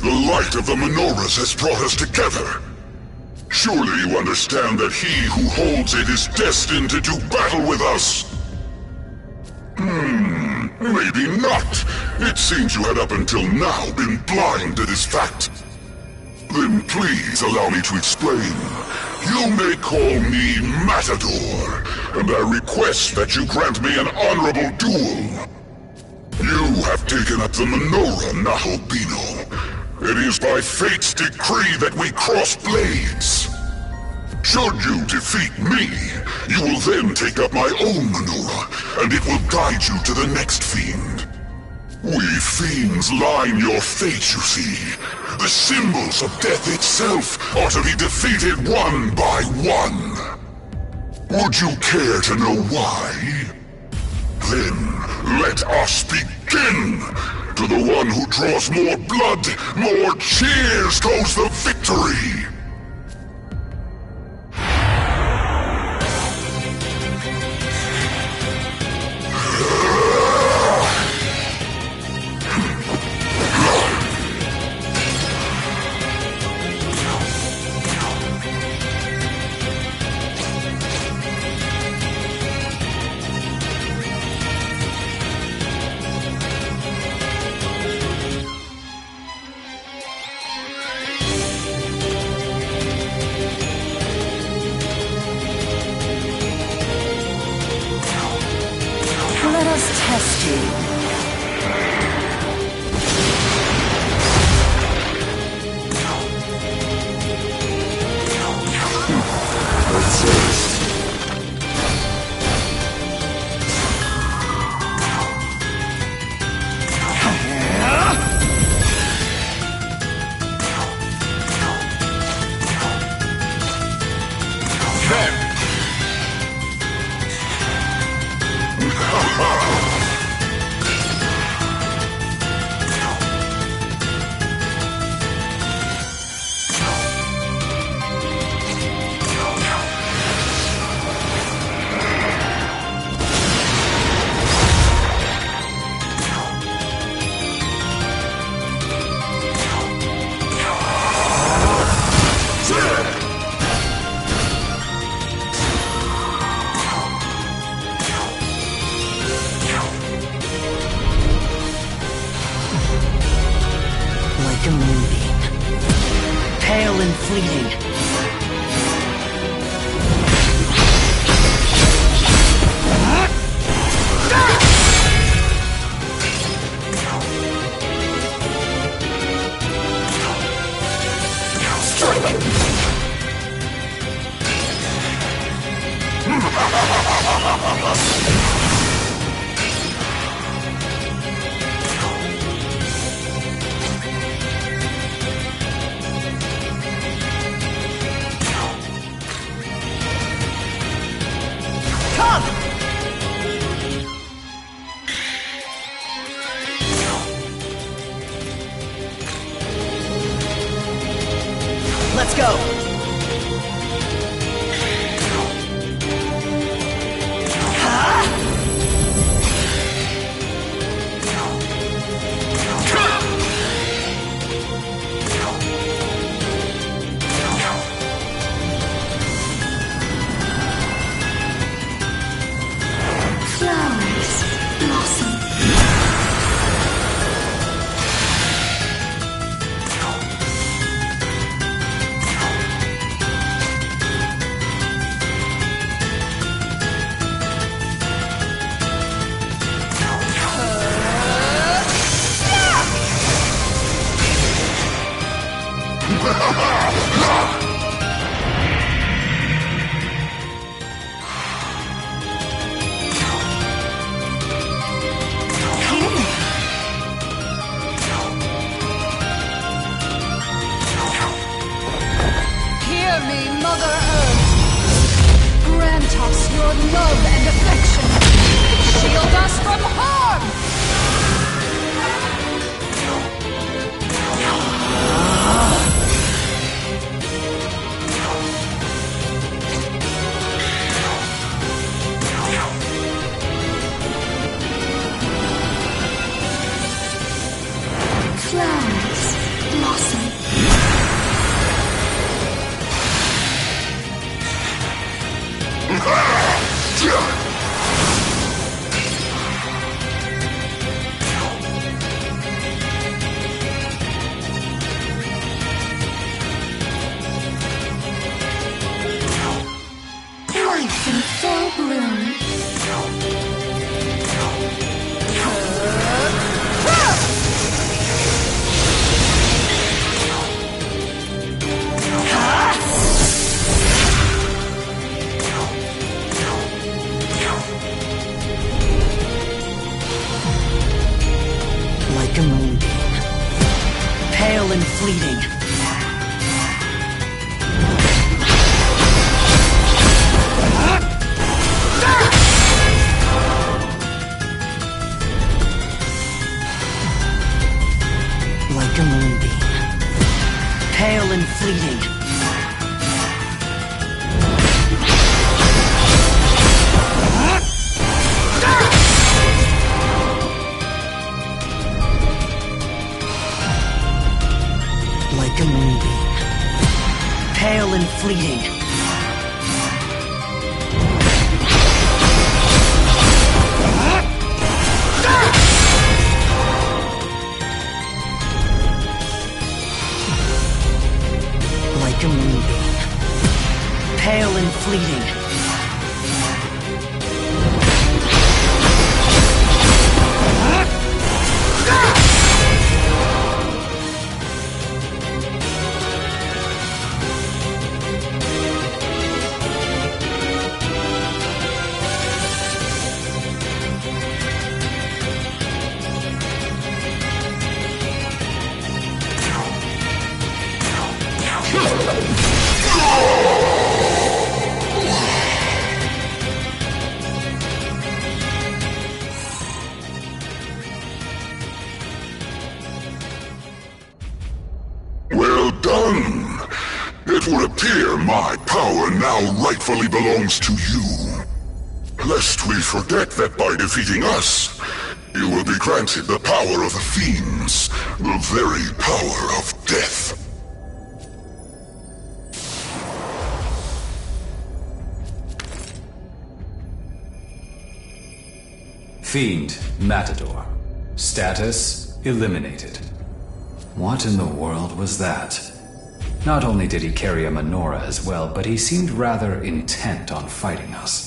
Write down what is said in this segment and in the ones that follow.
The light of the menorahs has brought us together. Surely you understand that he who holds it is destined to do battle with us? Maybe not. It seems you had up until now been blind to this fact. Then please allow me to explain. You may call me Matador, and I request that you grant me an honorable duel. You have taken up the menorah, Nahalbino. It is by fate's decree that we cross blades. Should you defeat me, you will then take up my own menorah, and it will guide you to the next fiend. We fiends line your fate, you see. The symbols of death itself are to be defeated one by one. Would you care to know why? Then, let us begin! To the one who draws more blood, more cheers goes the victory! Test you. Like a moonbeam, pale and fleeting. Let's go! Ha! Life in full bloom. Like a moonbeam, pale and fleeting. Like a moonbeam, pale and fleeting. Like a moonbeam, pale and fleeting. Like a moonbeam, pale and fleeting. Well done! It would appear my power now rightfully belongs to you. Lest we forget that by defeating us, you will be granted the power of the fiends, the very power of death. Fiend Matador. Status eliminated. What in the world was that? Not only did he carry a menorah as well, but he seemed rather intent on fighting us.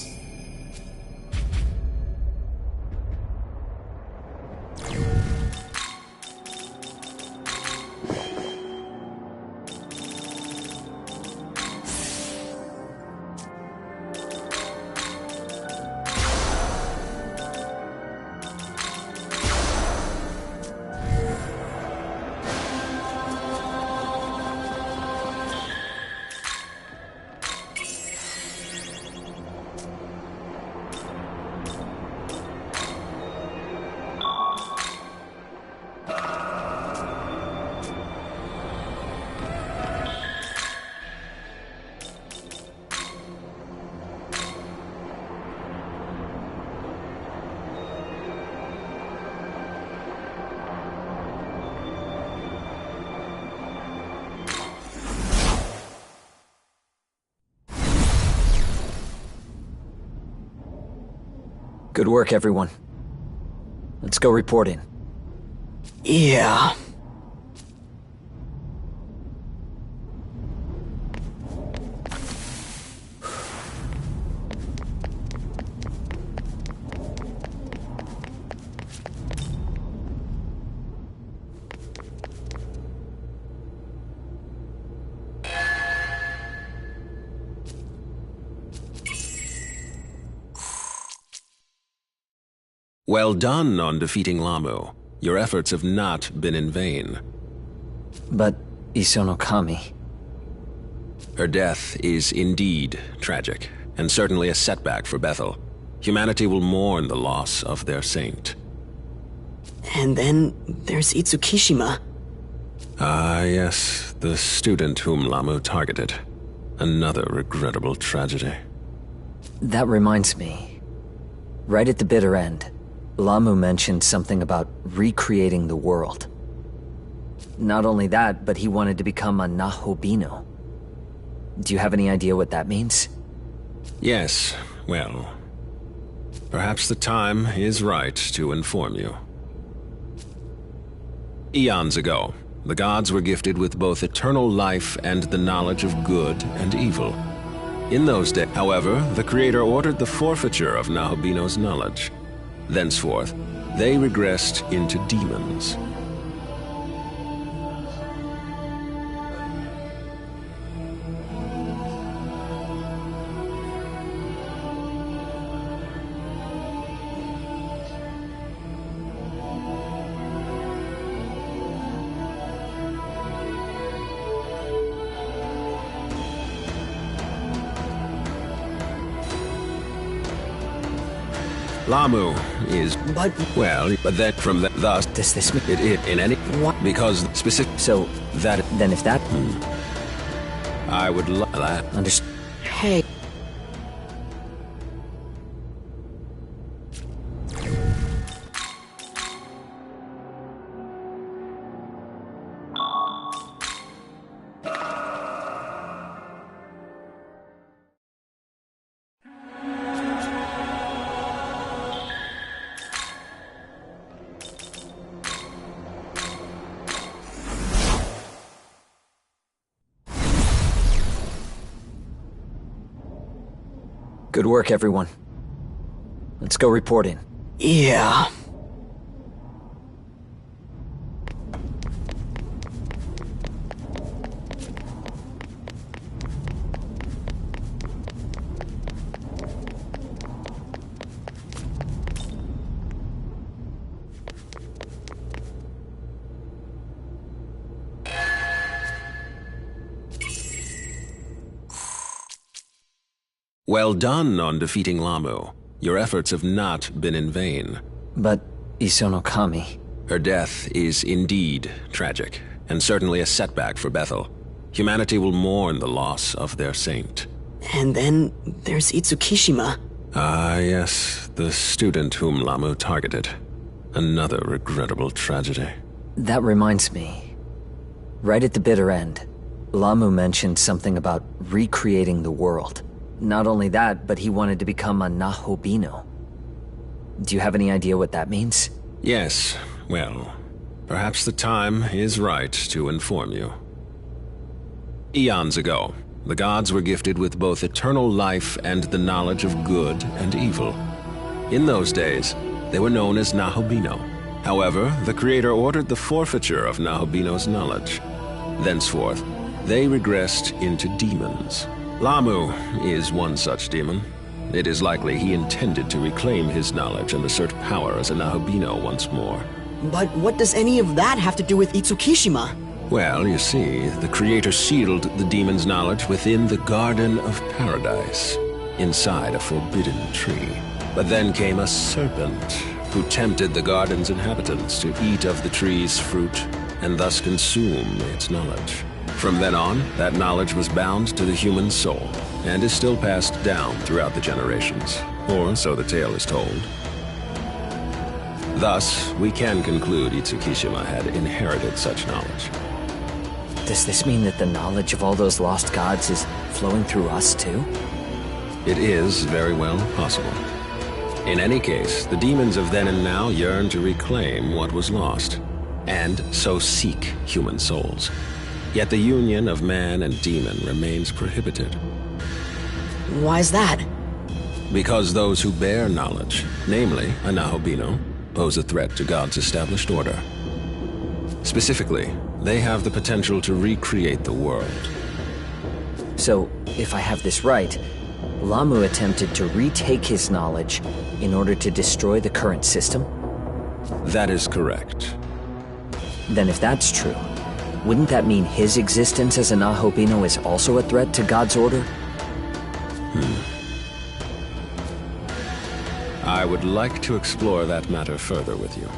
Good work, everyone. Let's go report in. Yeah. Well done on defeating Lamu. Your efforts have not been in vain. But Isonokami... Her death is indeed tragic, and certainly a setback for Bethel. Humanity will mourn the loss of their saint. And then there's Itsukishima. Ah, yes, the student whom Lamu targeted. Another regrettable tragedy. That reminds me. Right at the bitter end, Lamu mentioned something about recreating the world. Not only that, but he wanted to become a Nahobino. Do you have any idea what that means? Yes, well, perhaps the time is right to inform you. Eons ago, the gods were gifted with both eternal life and the knowledge of good and evil. In those days, however, the Creator ordered the forfeiture of Nahobino's knowledge. Thenceforth, they regressed into demons. Lamu is... But... Well, but that from the... Thus... Does this mean... It in any... What? Because specific... So, That... then if that... I would Understand. Hey. Good work, everyone. Let's go report in. Yeah. Well done on defeating Lamu. Your efforts have not been in vain. But Isonokami... Her death is indeed tragic, and certainly a setback for Bethel. Humanity will mourn the loss of their saint. And then there's Itsukishima. Ah, yes, the student whom Lamu targeted. Another regrettable tragedy. That reminds me. Right at the bitter end, Lamu mentioned something about recreating the world. Not only that, but he wanted to become a Nahobino. Do you have any idea what that means? Yes, well, perhaps the time is right to inform you. Eons ago, the gods were gifted with both eternal life and the knowledge of good and evil. In those days, they were known as Nahobino. However, the Creator ordered the forfeiture of Nahobino's knowledge. Thenceforth, they regressed into demons. Lamu is one such demon. It is likely he intended to reclaim his knowledge and assert power as a Nahobino once more. But what does any of that have to do with Itsukishima? Well, you see, the Creator sealed the demon's knowledge within the Garden of Paradise, inside a forbidden tree. But then came a serpent, who tempted the garden's inhabitants to eat of the tree's fruit, and thus consume its knowledge. From then on, that knowledge was bound to the human soul, and is still passed down throughout the generations, or so the tale is told. Thus, we can conclude Itsukishima had inherited such knowledge. Does this mean that the knowledge of all those lost gods is flowing through us too? It is very well possible. In any case, the demons of then and now yearn to reclaim what was lost, and so seek human souls. Yet the union of man and demon remains prohibited. Why's that? Because those who bear knowledge, namely a Nahobino, pose a threat to God's established order. Specifically, they have the potential to recreate the world. So, if I have this right, Lamu attempted to retake his knowledge in order to destroy the current system? That is correct. Then if that's true, wouldn't that mean his existence as a Nahobino is also a threat to God's order? I would like to explore that matter further with you.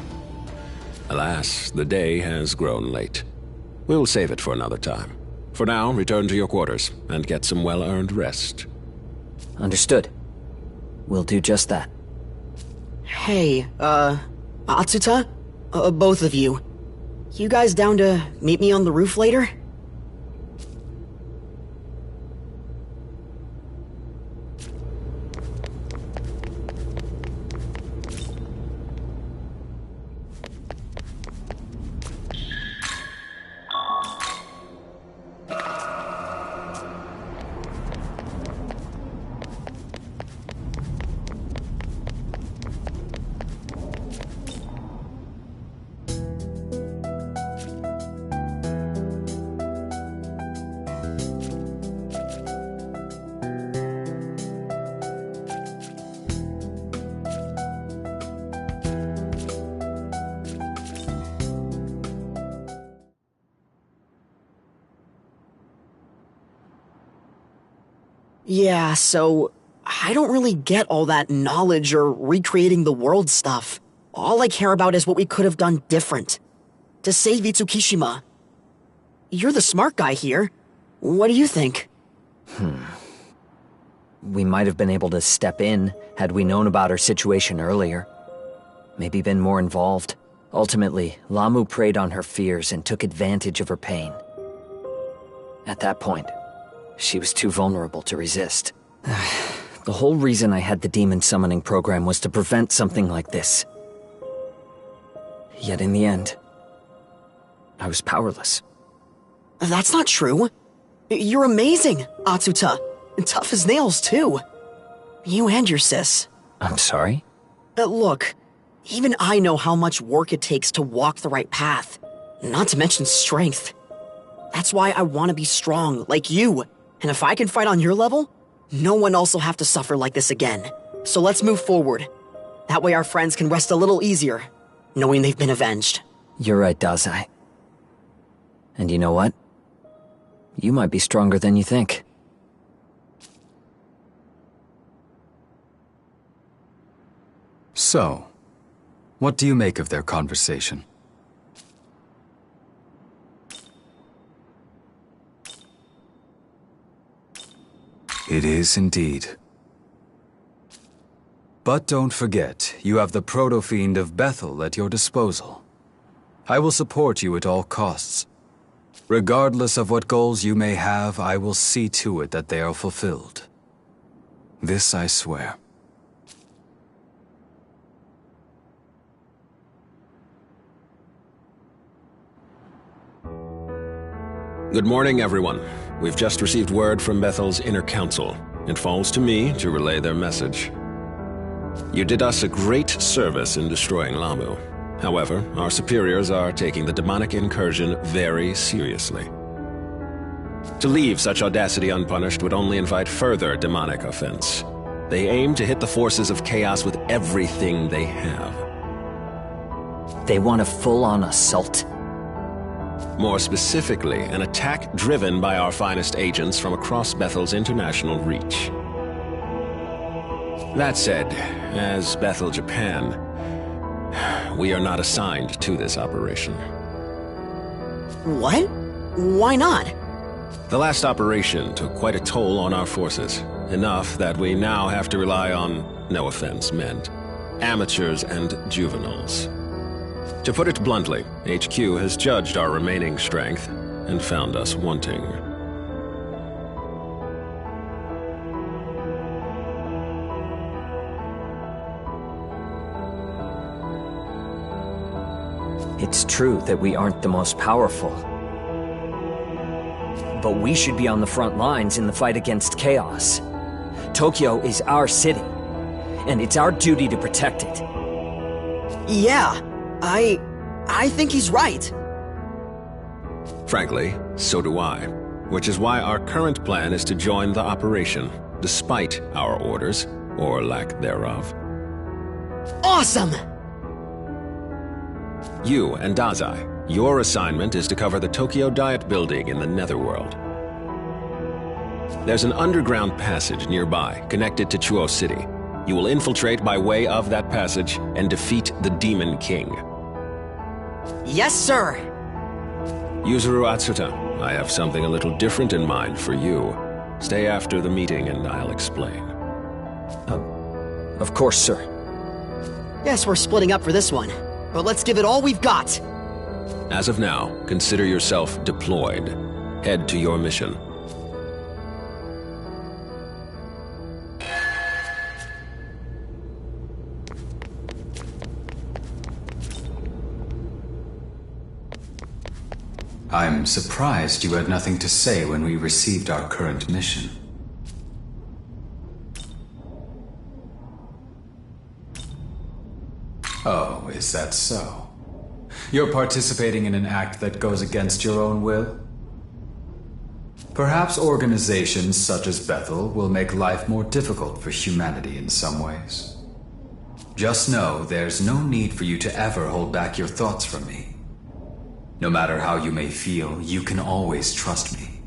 Alas, the day has grown late. We'll save it for another time. For now, return to your quarters and get some well-earned rest. Understood. We'll do just that. Hey, Atsuta? Both of you. You guys down to meet me on the roof later? Yeah, so I don't really get all that knowledge or recreating the world stuff. All I care about is what we could have done different. To save Itsukishima. You're the smart guy here. What do you think? We might have been able to step in had we known about her situation earlier. Maybe been more involved. Ultimately, Lamu preyed on her fears and took advantage of her pain. At that point, she was too vulnerable to resist. The whole reason I had the demon summoning program was to prevent something like this. Yet in the end, I was powerless. That's not true. You're amazing, Atsuta. And tough as nails, too. You and your sis. I'm sorry? Look, even I know how much work it takes to walk the right path. Not to mention strength. That's why I want to be strong, like you. And if I can fight on your level, no one else will have to suffer like this again. So let's move forward. That way our friends can rest a little easier, knowing they've been avenged. You're right, Dazai. And you know what? You might be stronger than you think. So, what do you make of their conversation? It is indeed. But don't forget, you have the proto-fiend of Bethel at your disposal. I will support you at all costs. Regardless of what goals you may have, I will see to it that they are fulfilled. This I swear. Good morning, everyone. We've just received word from Bethel's Inner Council. It falls to me to relay their message. You did us a great service in destroying Lamu. However, our superiors are taking the demonic incursion very seriously. To leave such audacity unpunished would only invite further demonic offense. They aim to hit the forces of chaos with everything they have. They want a full-on assault. More specifically, an attack driven by our finest agents from across Bethel's international reach. That said, as Bethel Japan, we are not assigned to this operation. What? Why not? The last operation took quite a toll on our forces. Enough that we now have to rely on, no offense meant, amateurs and juveniles. To put it bluntly, HQ has judged our remaining strength and found us wanting. It's true that we aren't the most powerful. But we should be on the front lines in the fight against chaos. Tokyo is our city, and it's our duty to protect it. Yeah, I think he's right. Frankly, so do I. Which is why our current plan is to join the operation, despite our orders, or lack thereof. Awesome! You and Dazai, your assignment is to cover the Tokyo Diet Building in the Netherworld. There's an underground passage nearby, connected to Chuo City. You will infiltrate by way of that passage and defeat the Demon King. Yes, sir! Yuzuru Atsuta, I have something a little different in mind for you. Stay after the meeting and I'll explain. Of course, sir. Guess we're splitting up for this one. But let's give it all we've got! As of now, consider yourself deployed. Head to your mission. I'm surprised you had nothing to say when we received our current mission. Oh, is that so? You're participating in an act that goes against your own will? Perhaps organizations such as Bethel will make life more difficult for humanity in some ways. Just know there's no need for you to ever hold back your thoughts from me. No matter how you may feel, you can always trust me.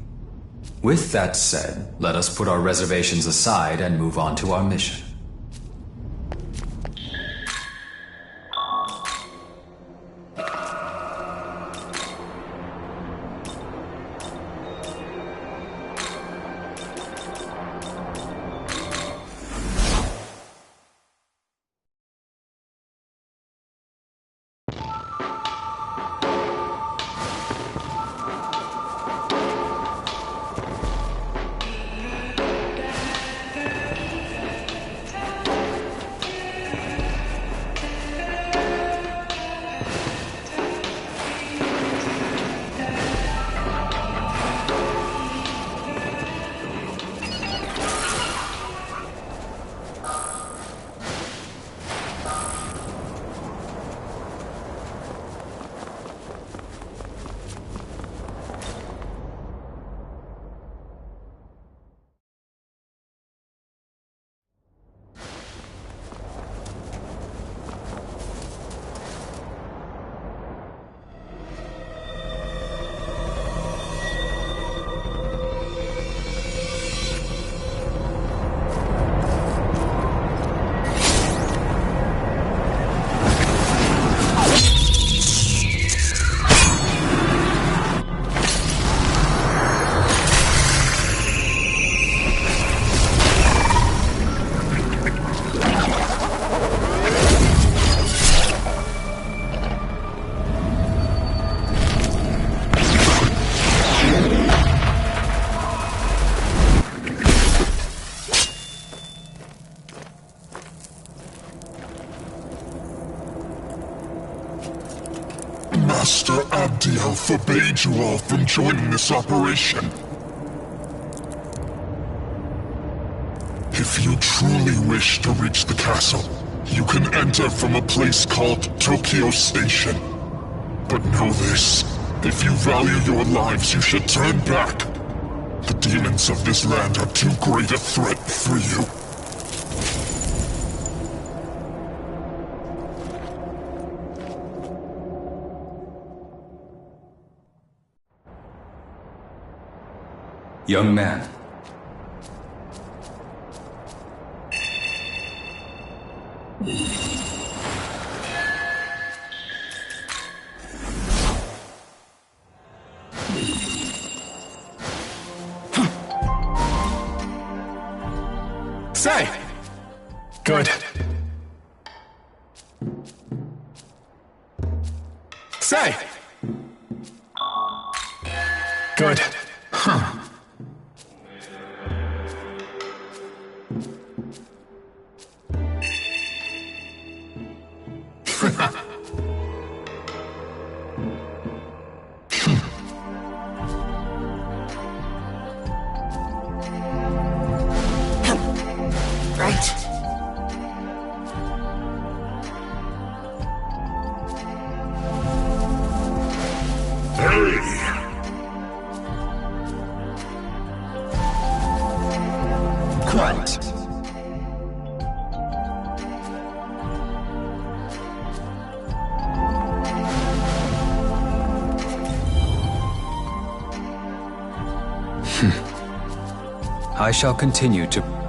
With that said, let us put our reservations aside and move on to our mission. Master Abdiel forbade you all from joining this operation. If you truly wish to reach the castle, you can enter from a place called Tokyo Station. But know this, if you value your lives, you should turn back. The demons of this land are too great a threat for you. Young man. Say! Good. Say! Good. Huh. Right. Quiet. I shall continue to...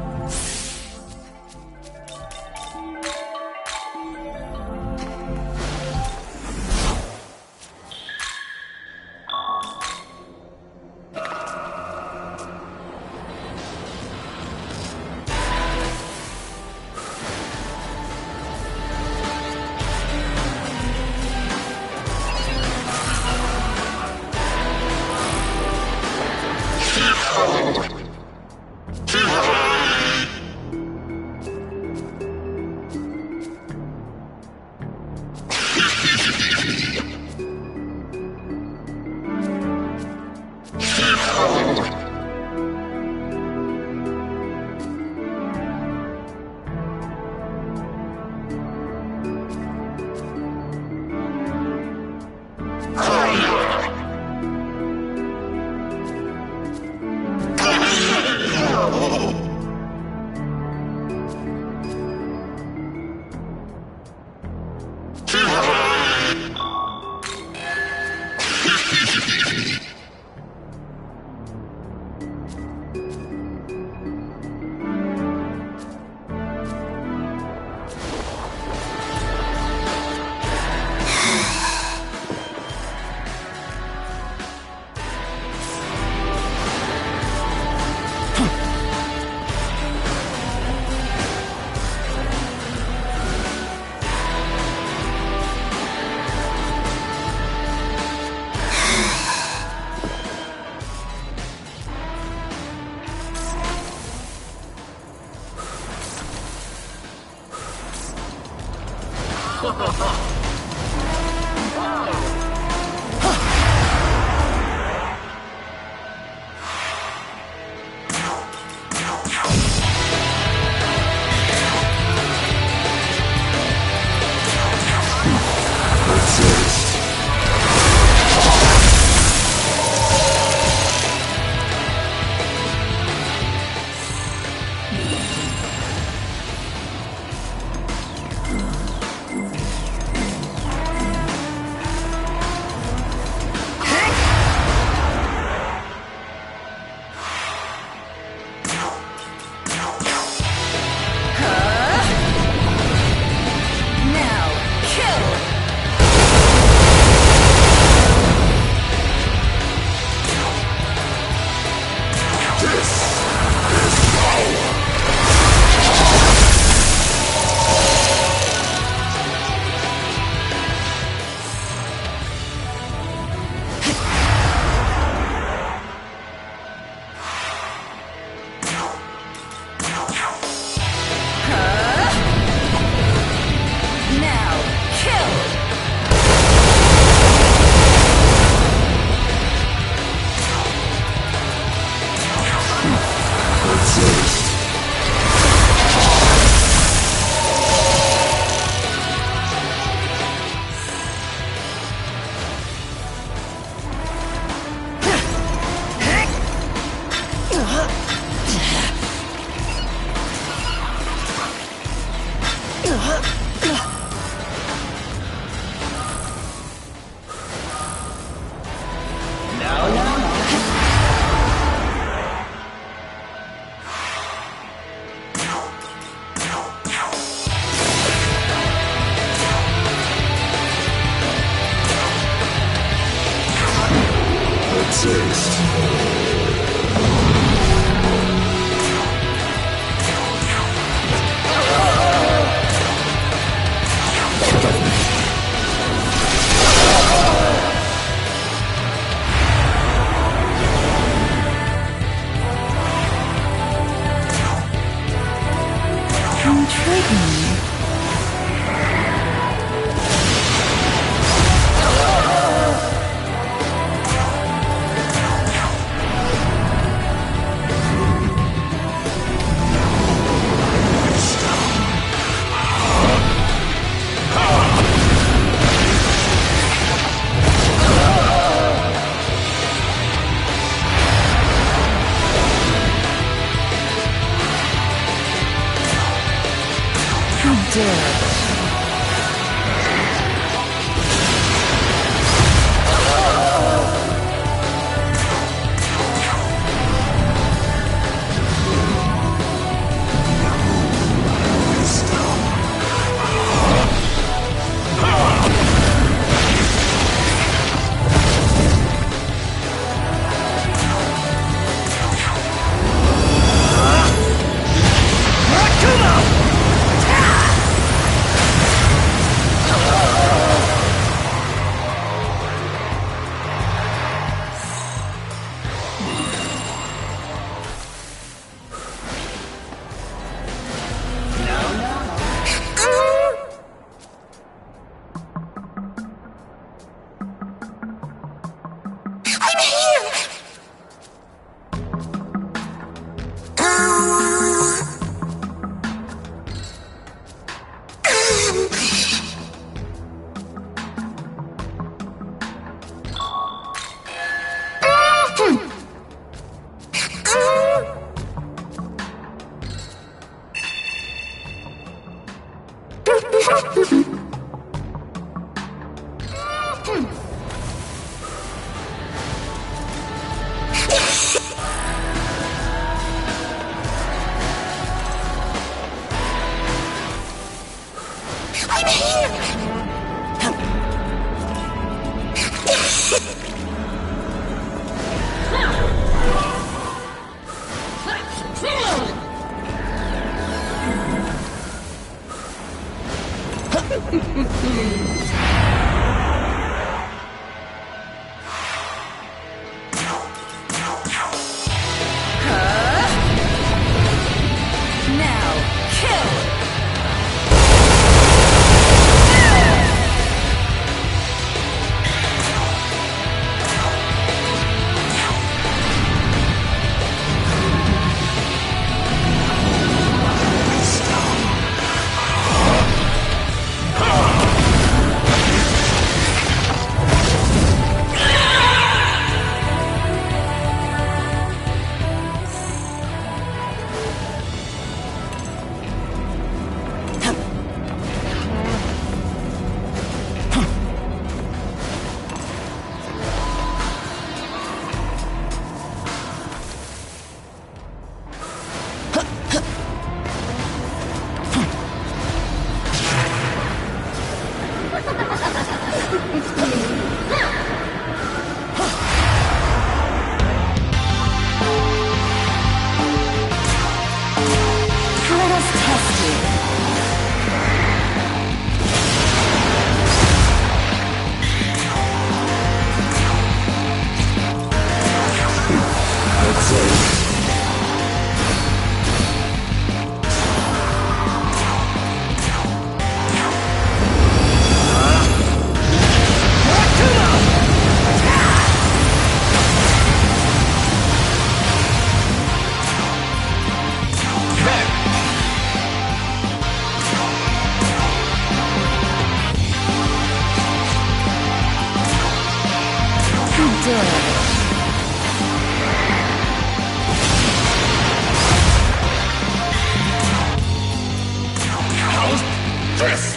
this!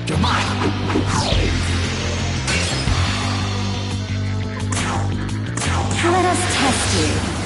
You're mine! Let us test you.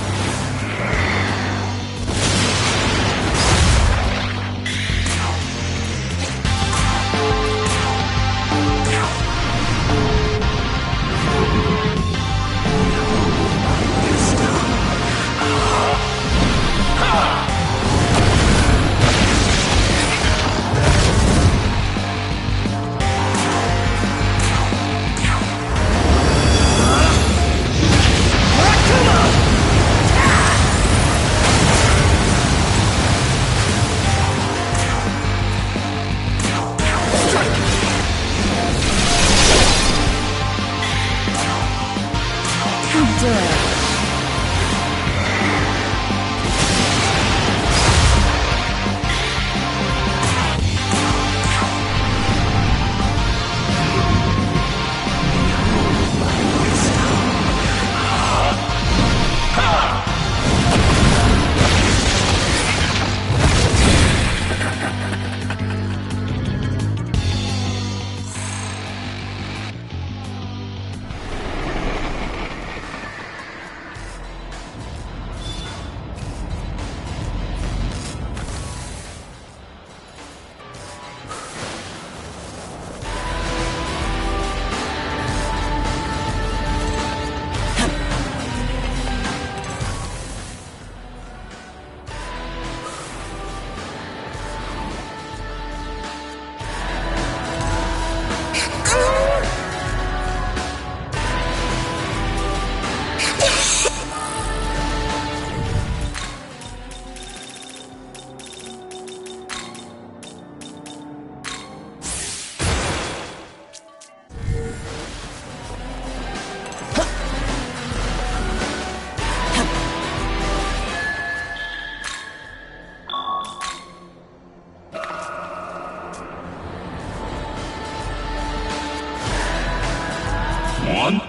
One.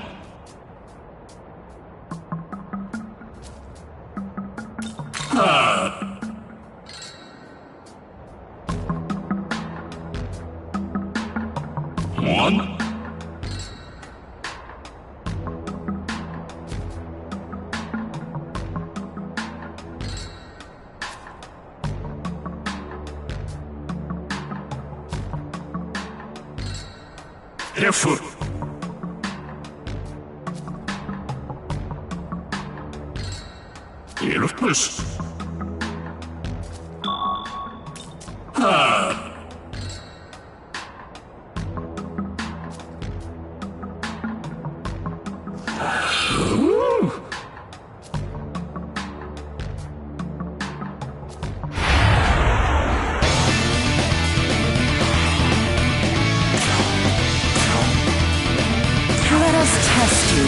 One. Careful. Elfmus. Let us test you.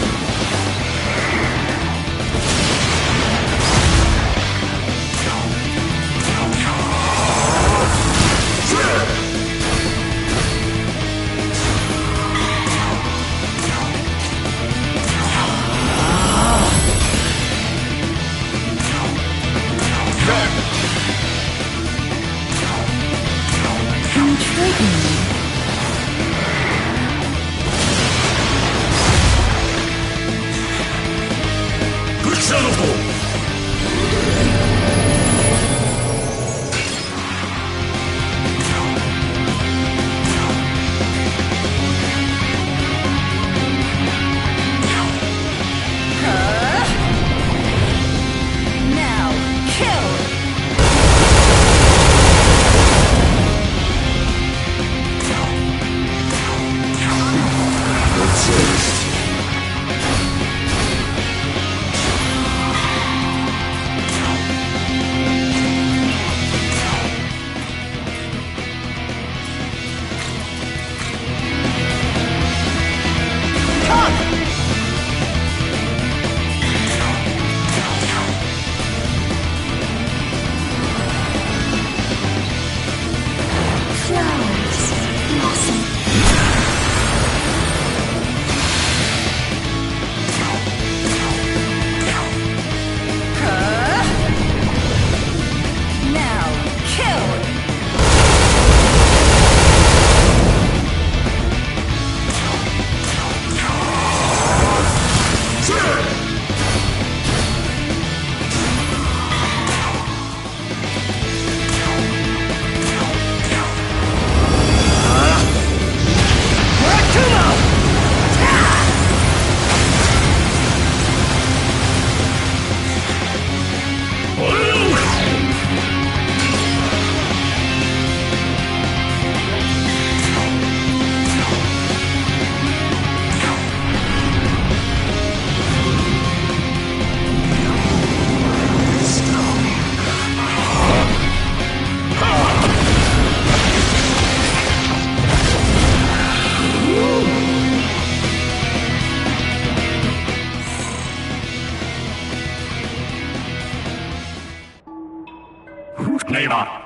favor.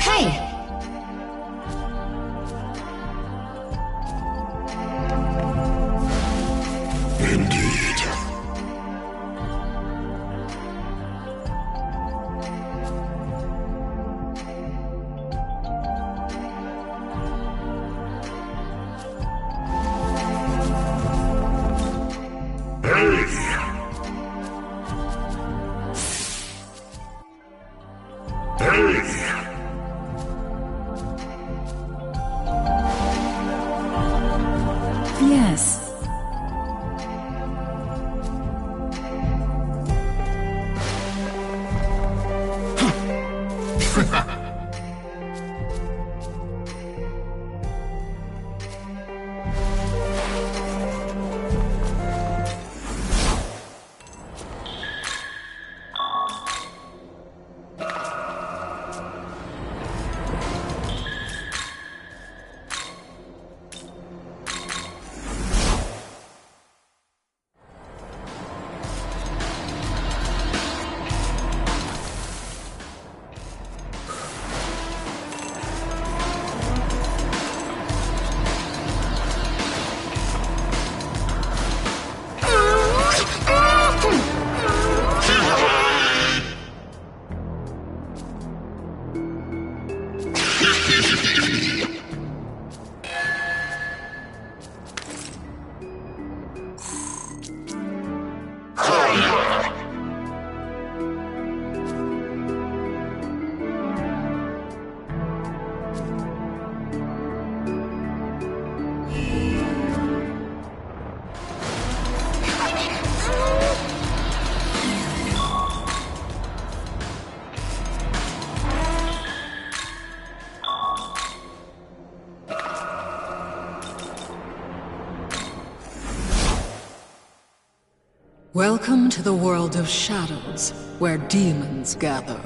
Hey! Indeed. Yes. Welcome to the world of shadows, where demons gather.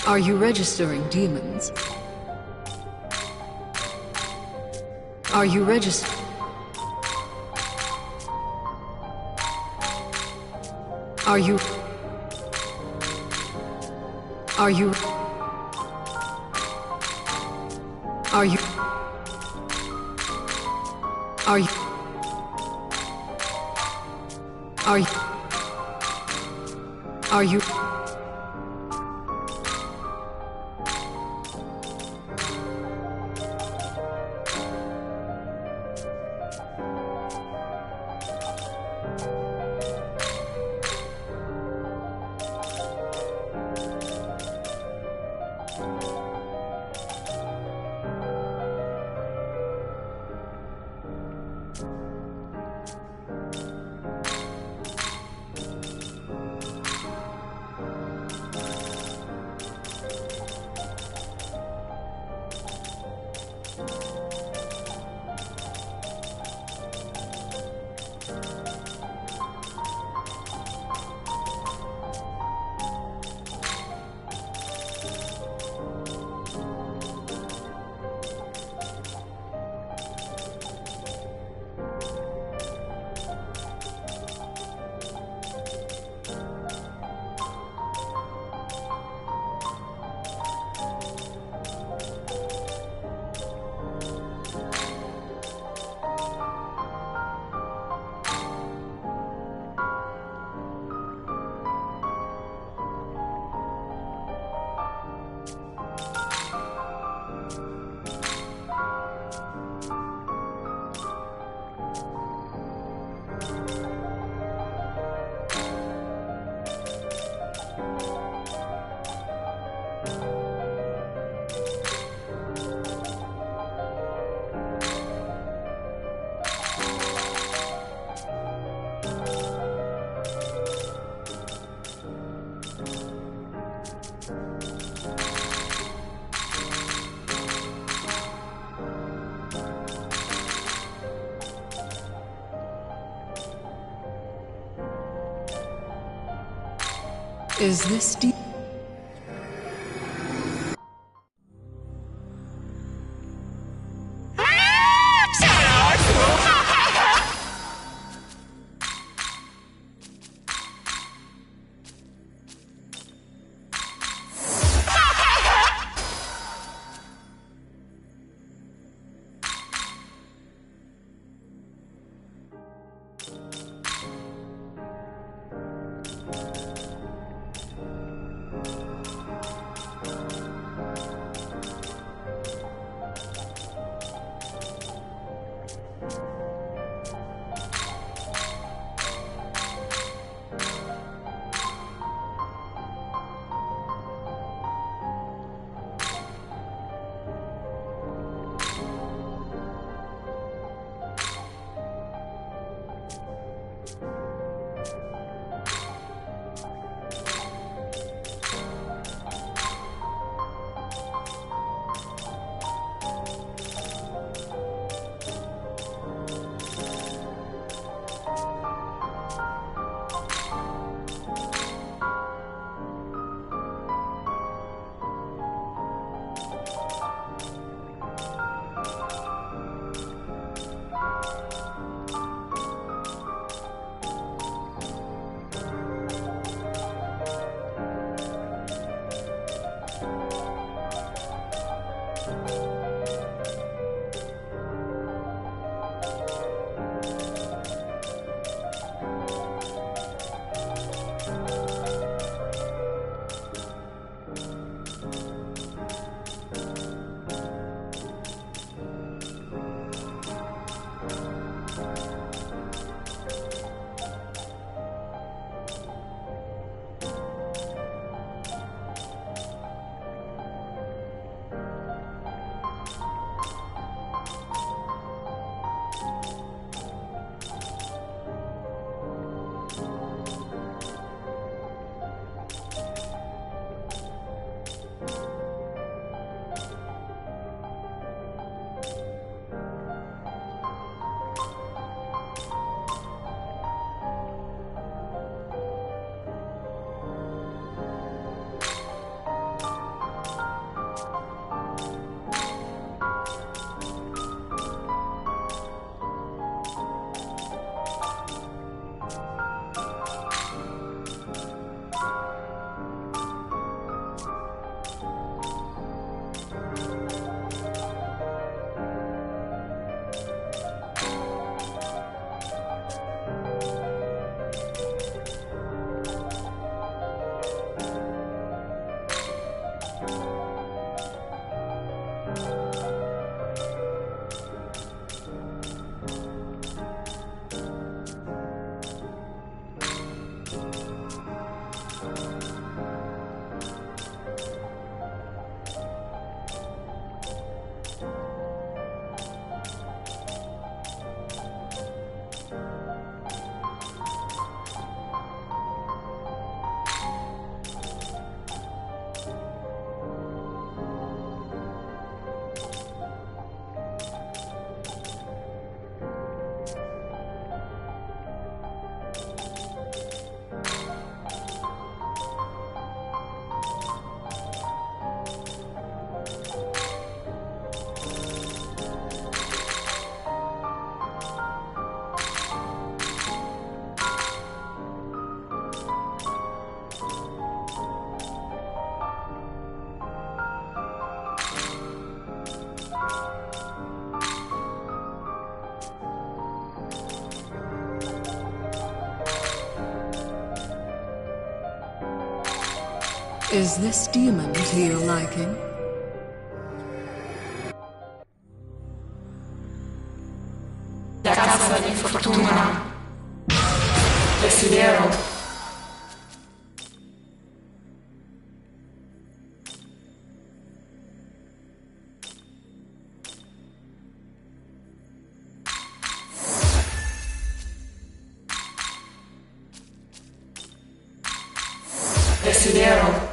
Are you registering demons? Are you registering? Are you? Are you? Are you? Are you? Are you? Are you? Is this deep? Is this demon to your liking? La casa di fortuna. Desidero. Desidero.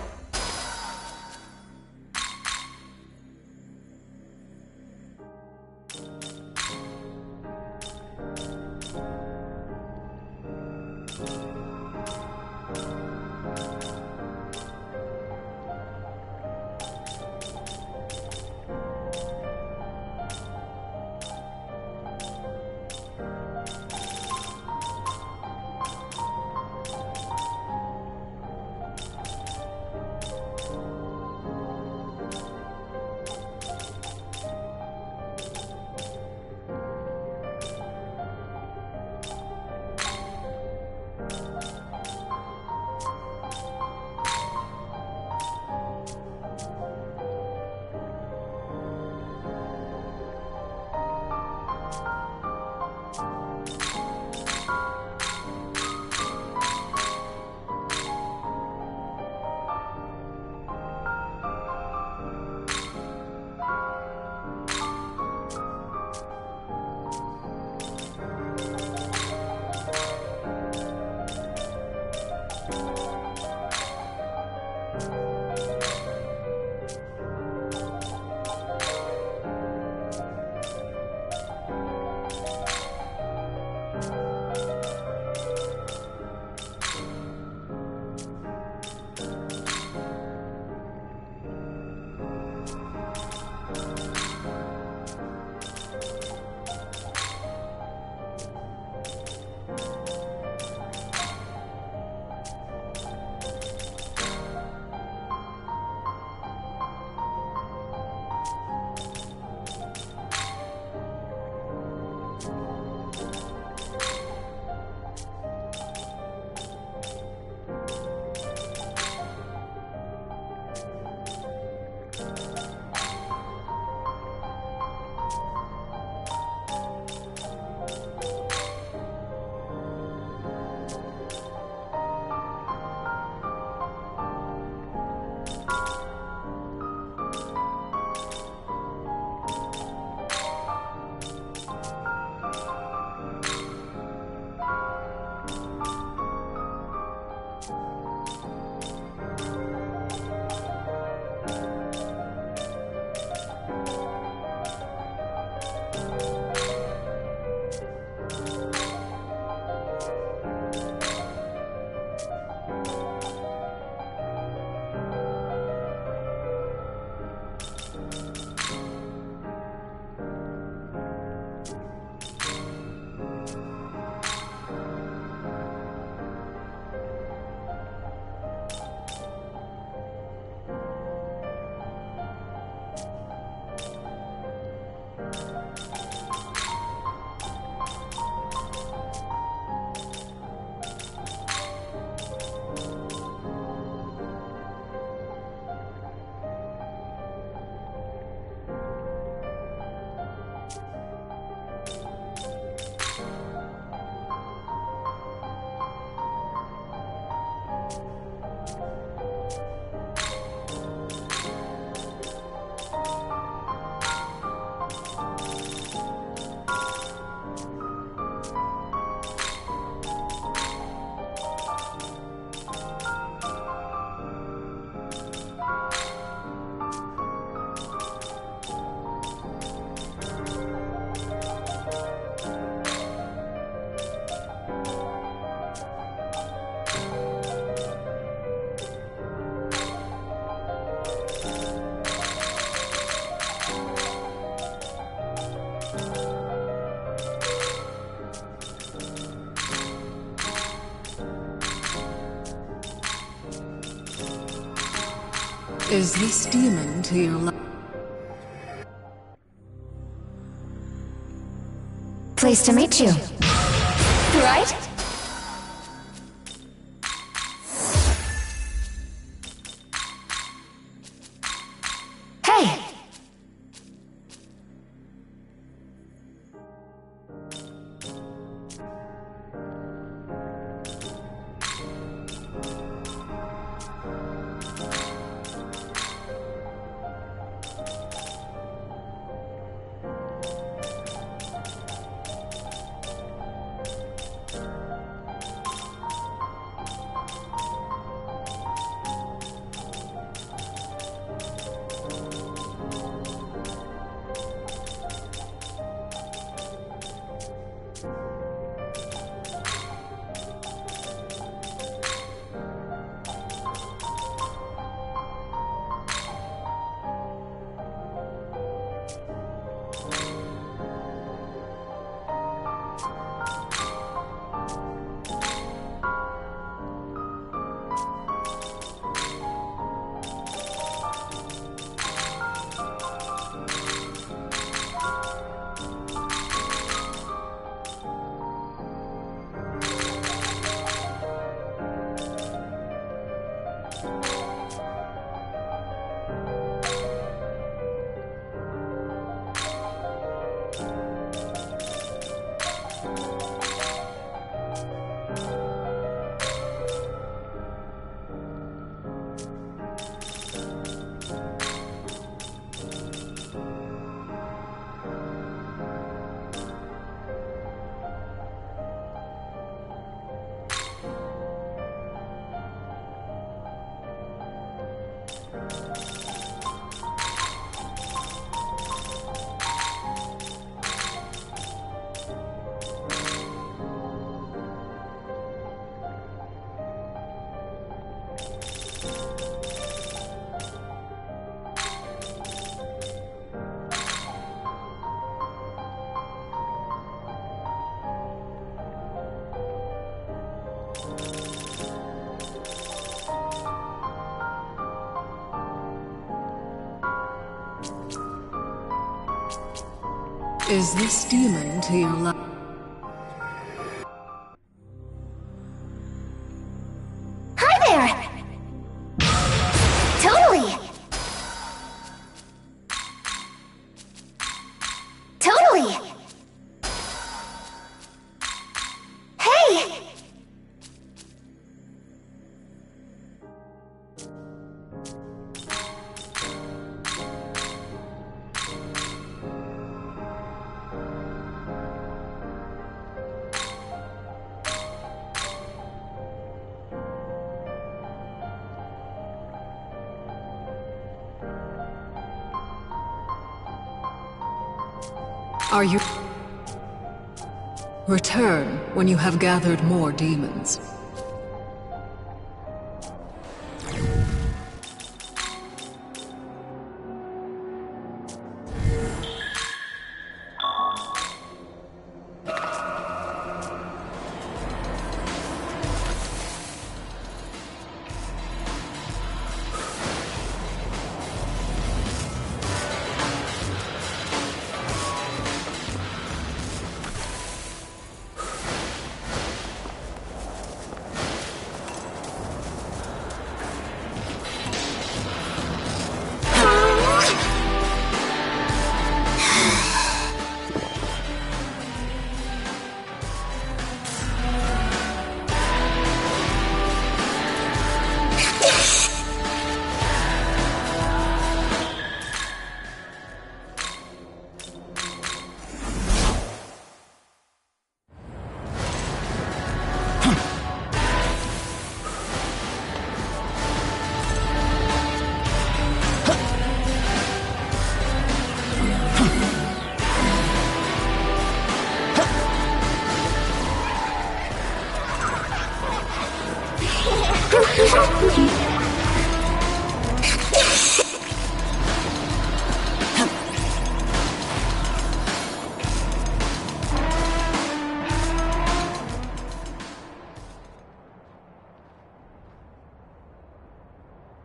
Is this demon to your life? Pleased to meet you. Right? Hey! Is this demon to your life? Hi there! Totally! Totally! Hey! Are you... Return when you have gathered more demons.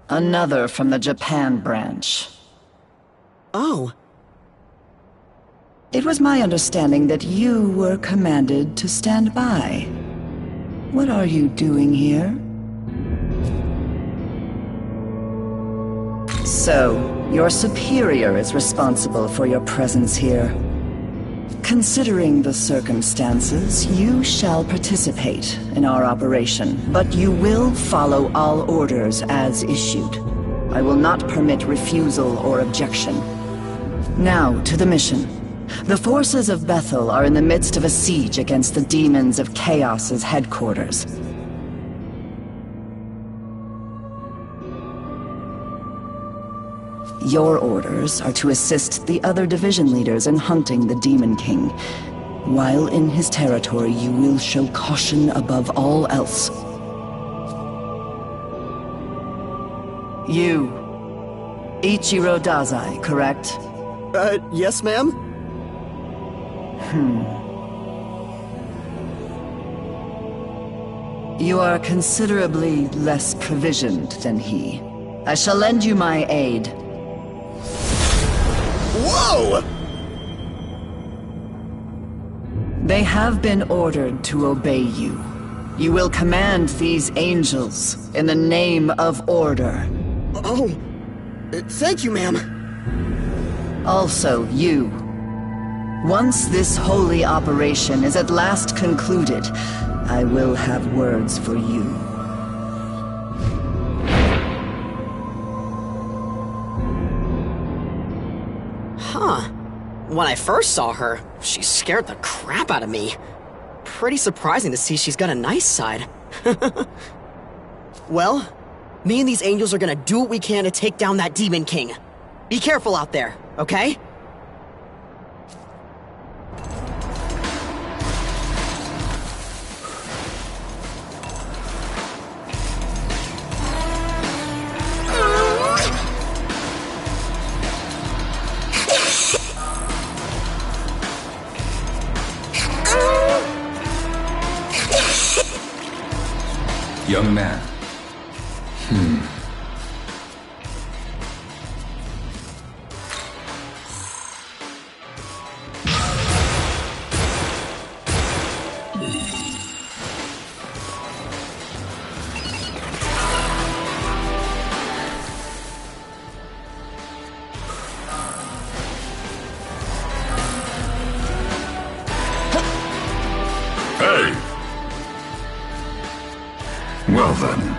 Another from the Japan branch. Oh. It was my understanding that you were commanded to stand by. What are you doing here? So, your superior is responsible for your presence here. Considering the circumstances, you shall participate in our operation, but you will follow all orders as issued. I will not permit refusal or objection. Now, to the mission. The forces of Bethel are in the midst of a siege against the demons of Chaos's headquarters. Your orders are to assist the other division leaders in hunting the Demon King. While in his territory, you will show caution above all else. You, Ichiro Dazai, correct? Yes, ma'am? You are considerably less provisioned than he. I shall lend you my aid. Whoa! They have been ordered to obey you. You will command these angels in the name of order. Oh, thank you, ma'am. Also, you. Once this holy operation is at last concluded, I will have words for you. Huh. When I first saw her, she scared the crap out of me. Pretty surprising to see she's got a nice side. Well, me and these angels are gonna do what we can to take down that Demon King. Be careful out there, okay? Young man. Hey! Well then.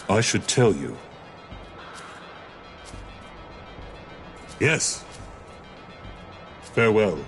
I should tell you. Yes. Farewell.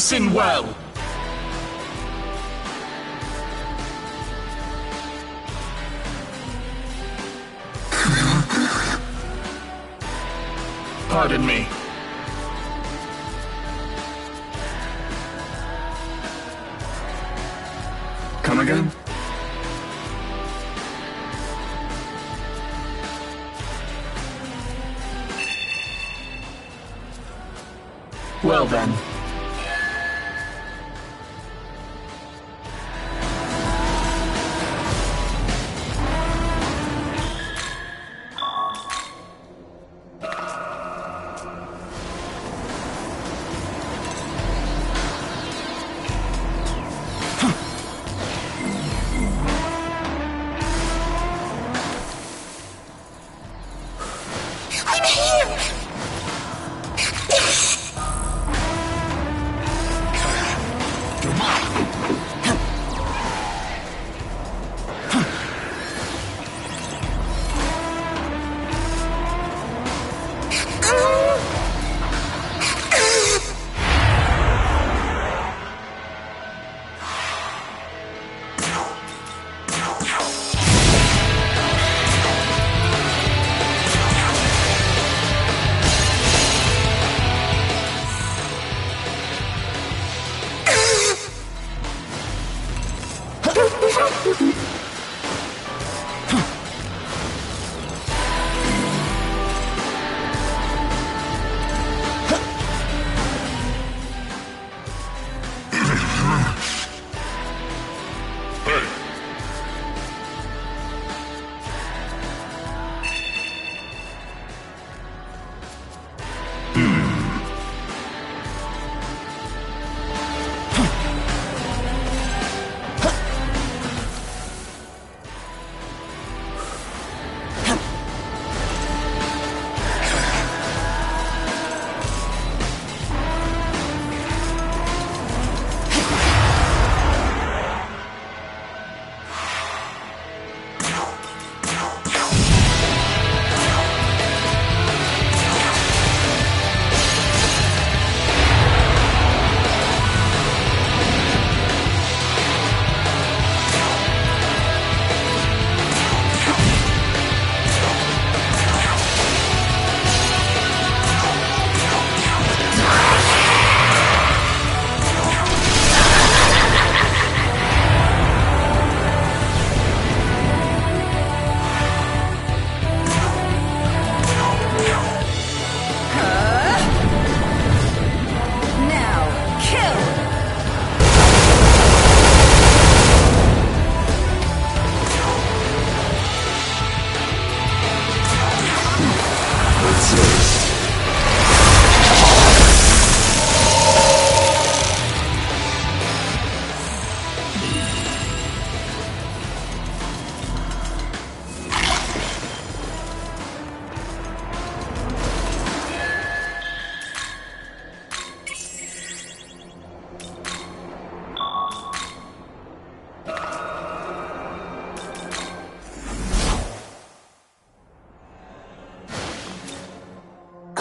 Listen well! Pardon me. Come again? Well then.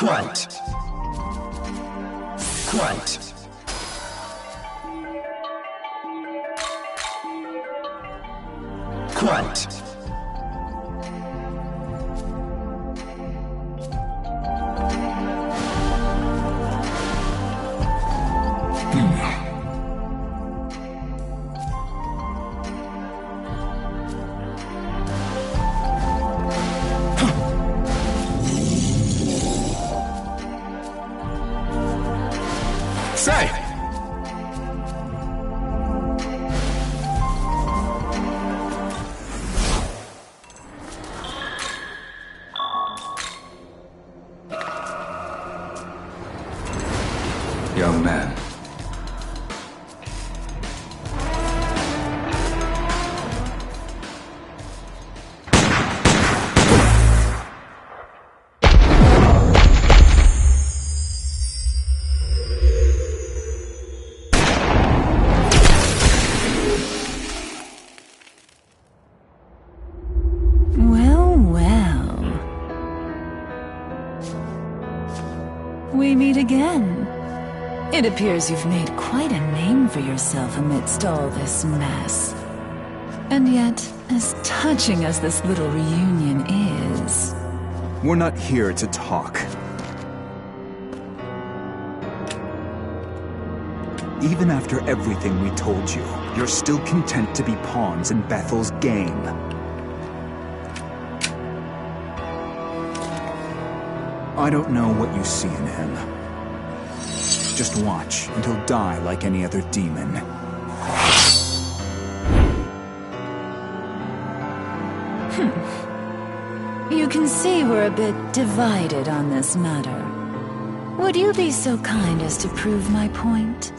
Quite. Quite. Quite. Say! Young man. Well, well. We meet again. It appears you've made quite a name for yourself amidst all this mess. And yet, as touching as this little reunion is... We're not here to talk. Even after everything we told you, you're still content to be pawns in Bethel's game. I don't know what you see in him. Just watch, and he'll die like any other demon. You can see we're a bit divided on this matter. Would you be so kind as to prove my point?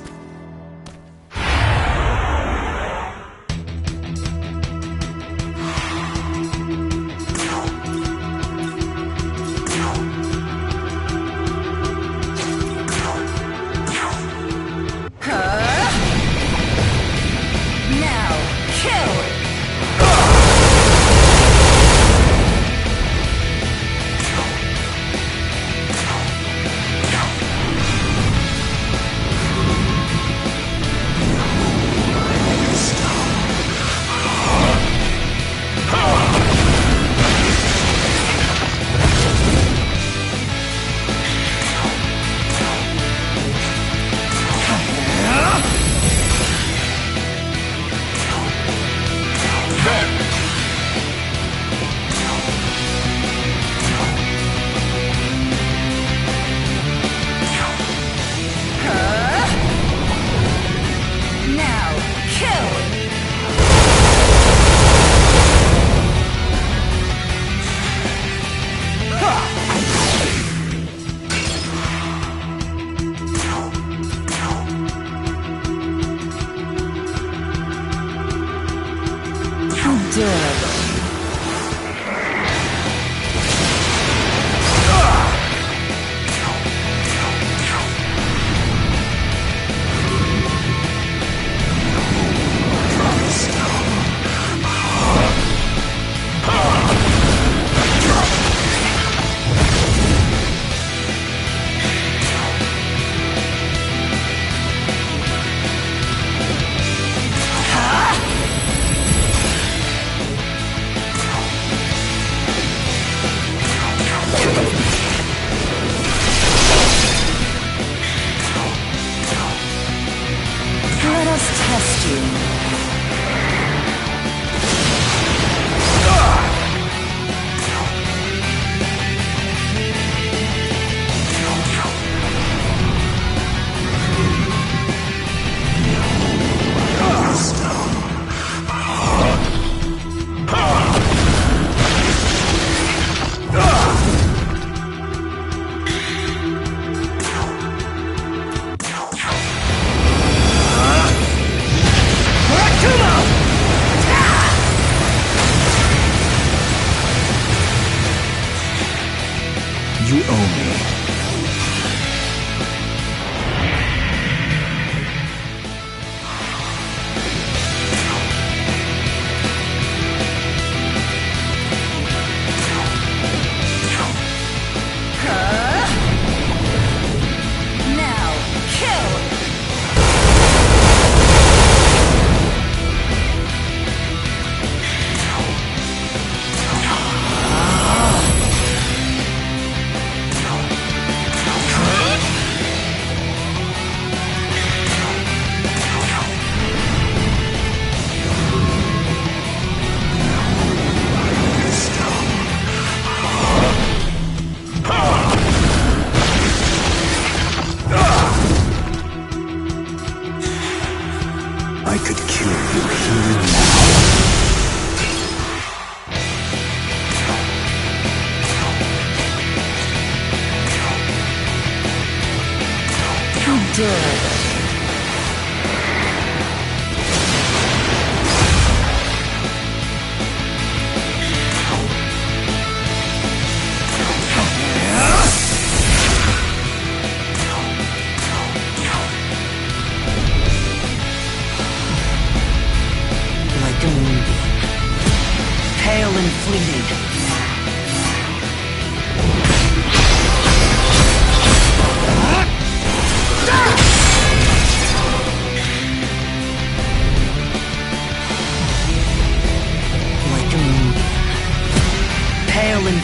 Pale and fleeting.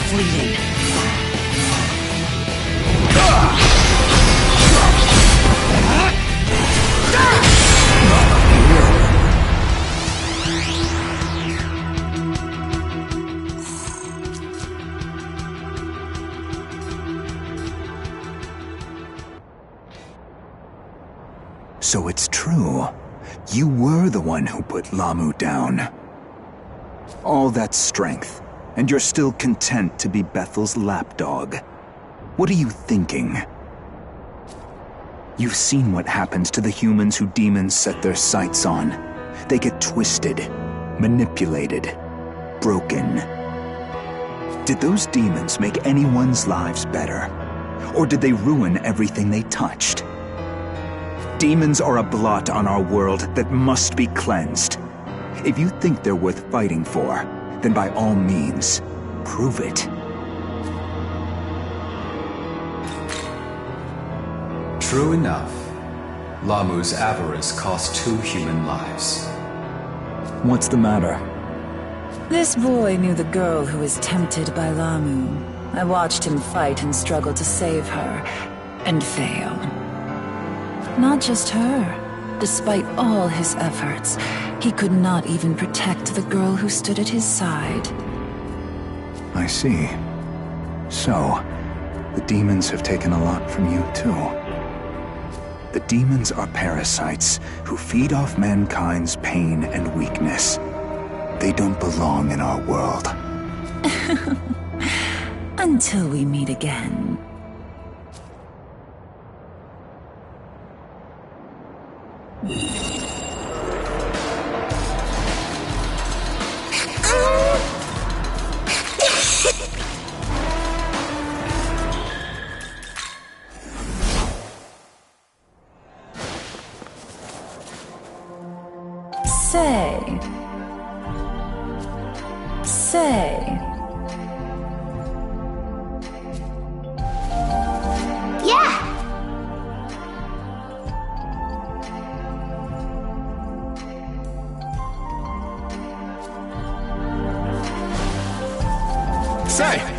fleeting. So it's true. You were the one who put Lamu down. All that strength, and you're still content to be Bethel's lapdog. What are you thinking? You've seen what happens to the humans who demons set their sights on. They get twisted, manipulated, broken. Did those demons make anyone's lives better? Or did they ruin everything they touched? Demons are a blot on our world that must be cleansed. If you think they're worth fighting for, then by all means, prove it. True enough. Lamu's avarice cost 2 human lives. What's the matter? This boy knew the girl who was tempted by Lamu. I watched him fight and struggle to save her, and fail. Not just her. Despite all his efforts, he could not even protect the girl who stood at his side. I see. So, the demons have taken a lot from you too. The demons are parasites who feed off mankind's pain and weakness. They don't belong in our world. Until we meet again. Say. Yeah! Say!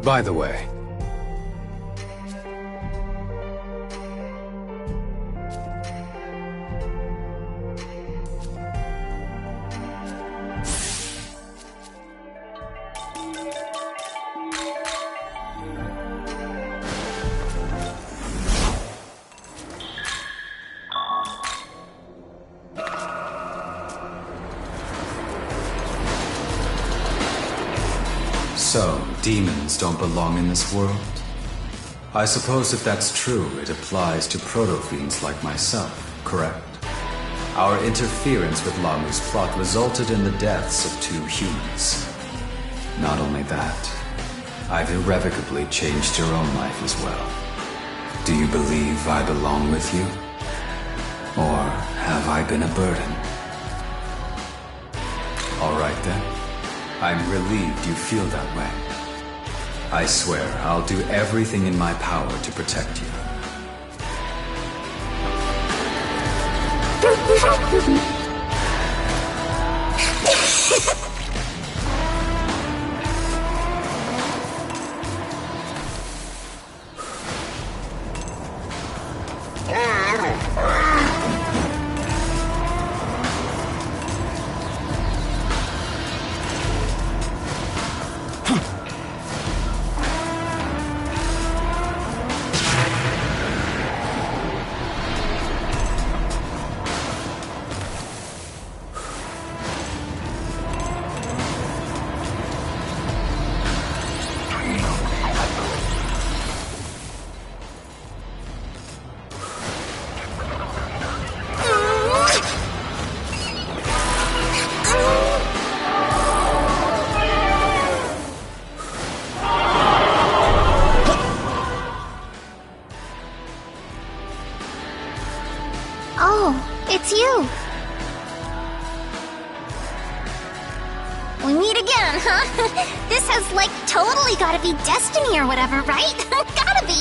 By the way, so, demons don't belong in this world? I suppose if that's true, it applies to proto-fiends like myself, correct? Our interference with Lamu's plot resulted in the deaths of 2 humans. Not only that, I've irrevocably changed your own life as well. Do you believe I belong with you? Or have I been a burden? All right then. I'm relieved you feel that way. I swear I'll do everything in my power to protect you. man, huh? This has, like, totally gotta be destiny or whatever, right? Gotta be!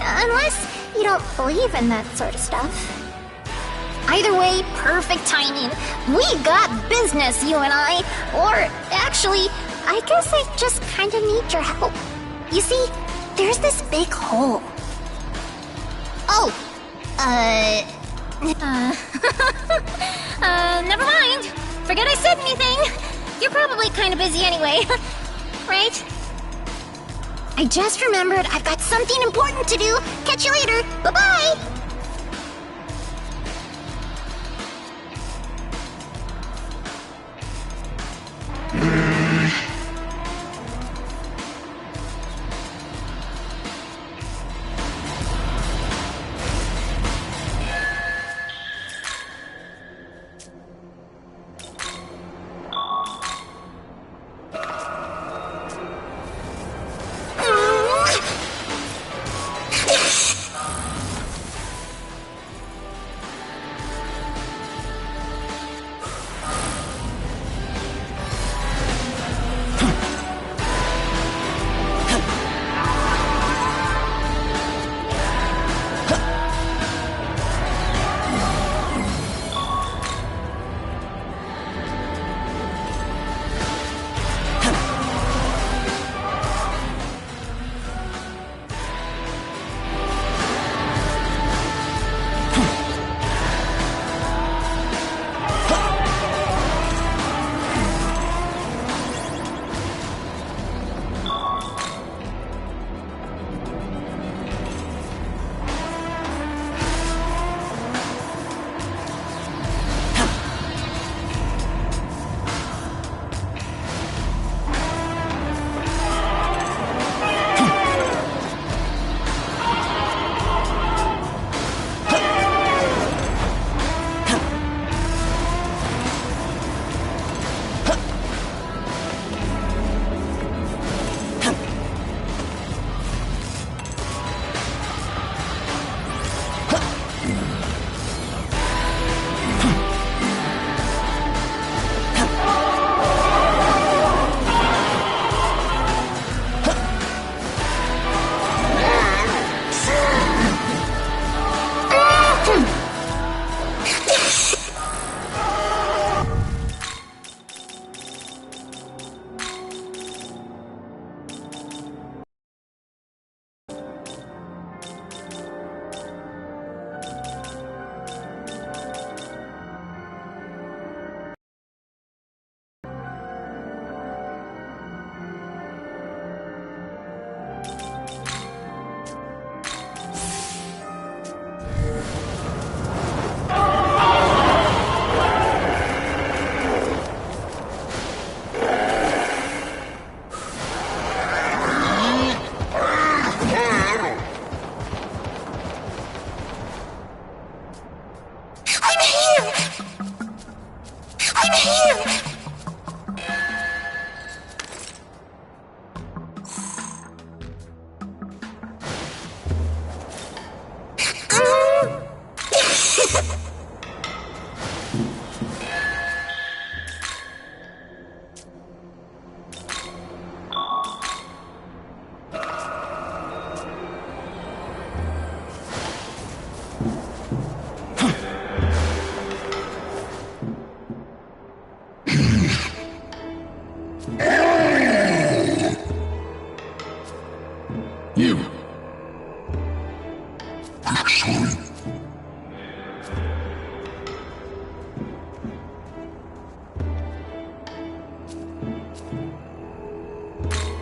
Unless you don't believe in that sort of stuff. Either way, perfect timing. We got business, you and I. Or, actually, I guess I just kinda need your help. You see, there's this big hole. Oh, never mind. Forget I said anything. You're probably kinda busy anyway, right? I just remembered I've got something important to do. Catch you later. Bye-bye!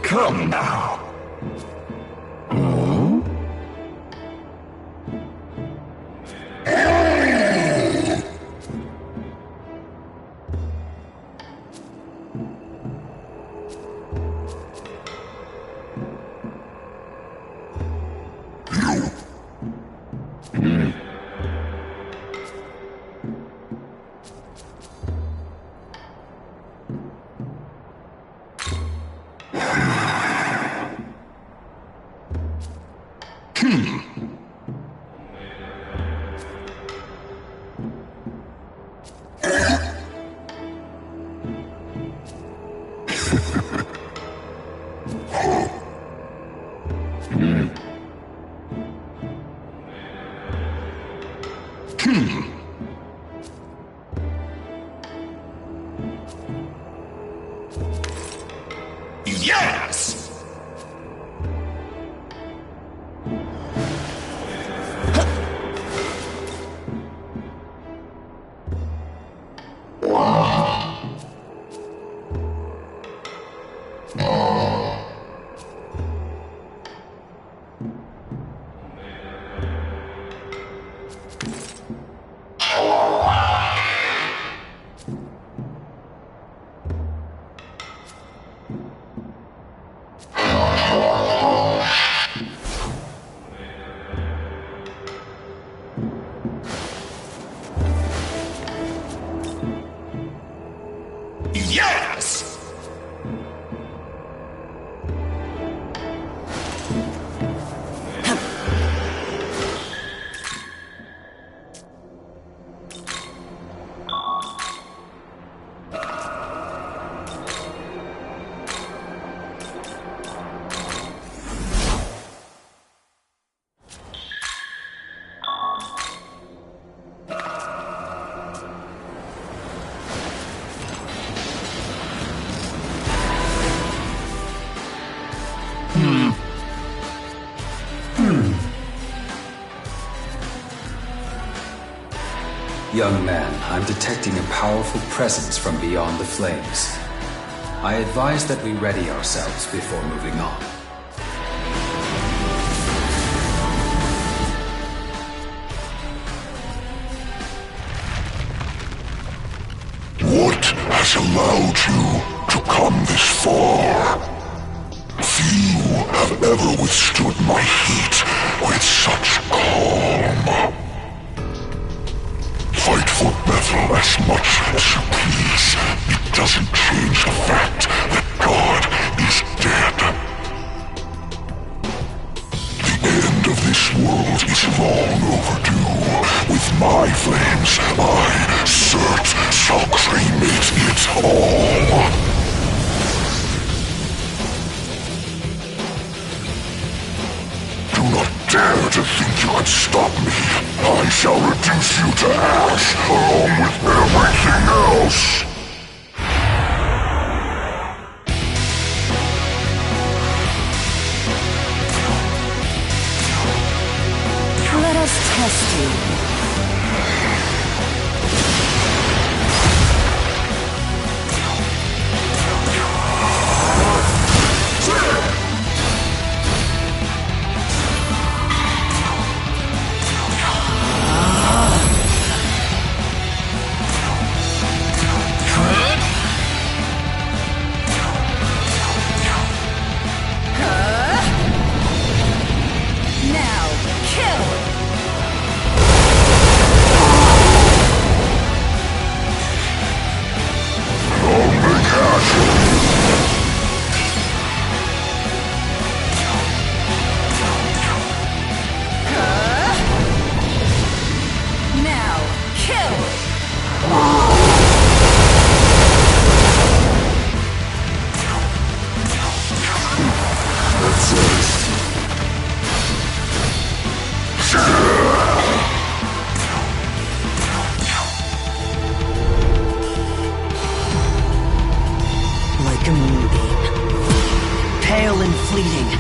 Come now. Yes! Yes! Young man, I'm detecting a powerful presence from beyond the flames. I advise that we ready ourselves before moving on. What has allowed you to come this far? Few have ever withstood my heat with such calm. Fight for battle as much as you please. It doesn't change the fact that God is dead. The end of this world is long overdue. With my flames, I, Cert, shall cremate it all. Do not dare to think you can stop me. I shall reduce you to ash, along with everything else! Let us test you. Like a moonbeam, pale and fleeting.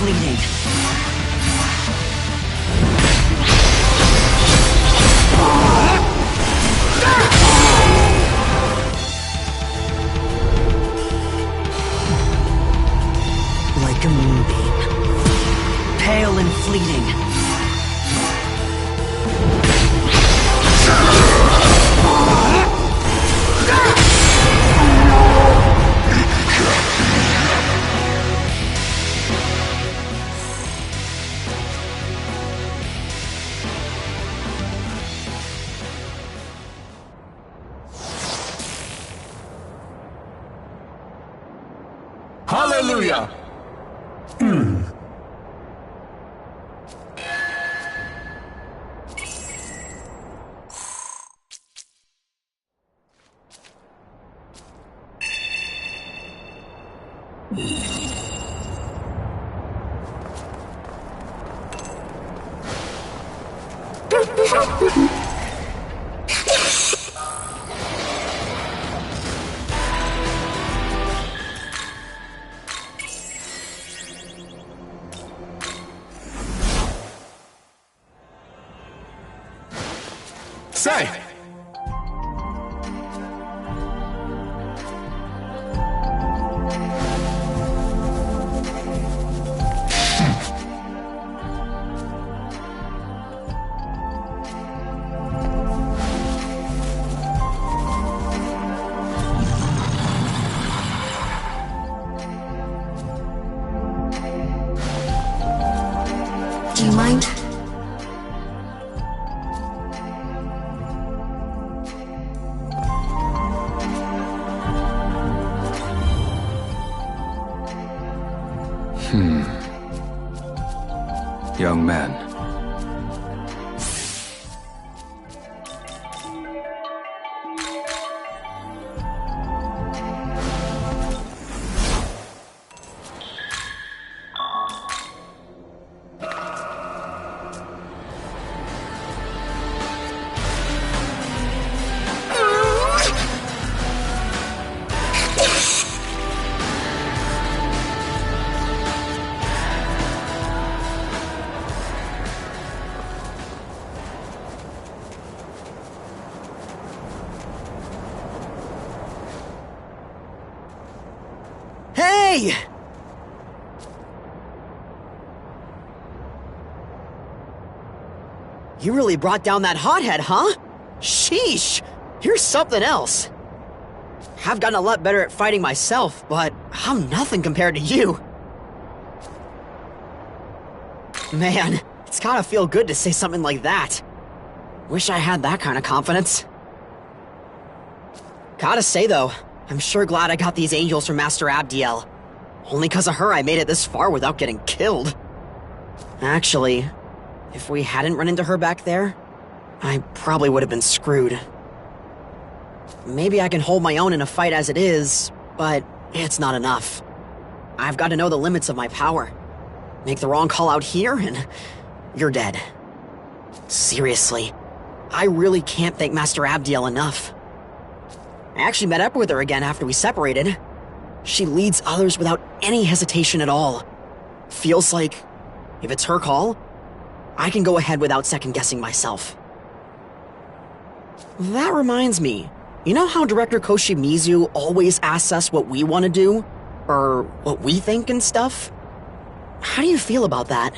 fleeting. Like a moonbeam. Pale and fleeting. Hallelujah! Say! Do you mind? Young man. Hey! You really brought down that hothead, huh? Sheesh! You're something else. I've gotten a lot better at fighting myself, but I'm nothing compared to you. Man, it's gotta feel good to say something like that. Wish I had that kind of confidence. Gotta say though, I'm sure glad I got these angels from Master Abdiel. Only because of her I made it this far without getting killed. Actually, if we hadn't run into her back there, I probably would have been screwed. Maybe I can hold my own in a fight as it is, but it's not enough. I've got to know the limits of my power. Make the wrong call out here, and you're dead. Seriously, I really can't thank Master Abdiel enough. I actually met up with her again after we separated. She leads others without any hesitation at all. Feels like, if it's her call, I can go ahead without second-guessing myself. That reminds me, you know how Director Koshimizu always asks us what we want to do? Or what we think and stuff? How do you feel about that?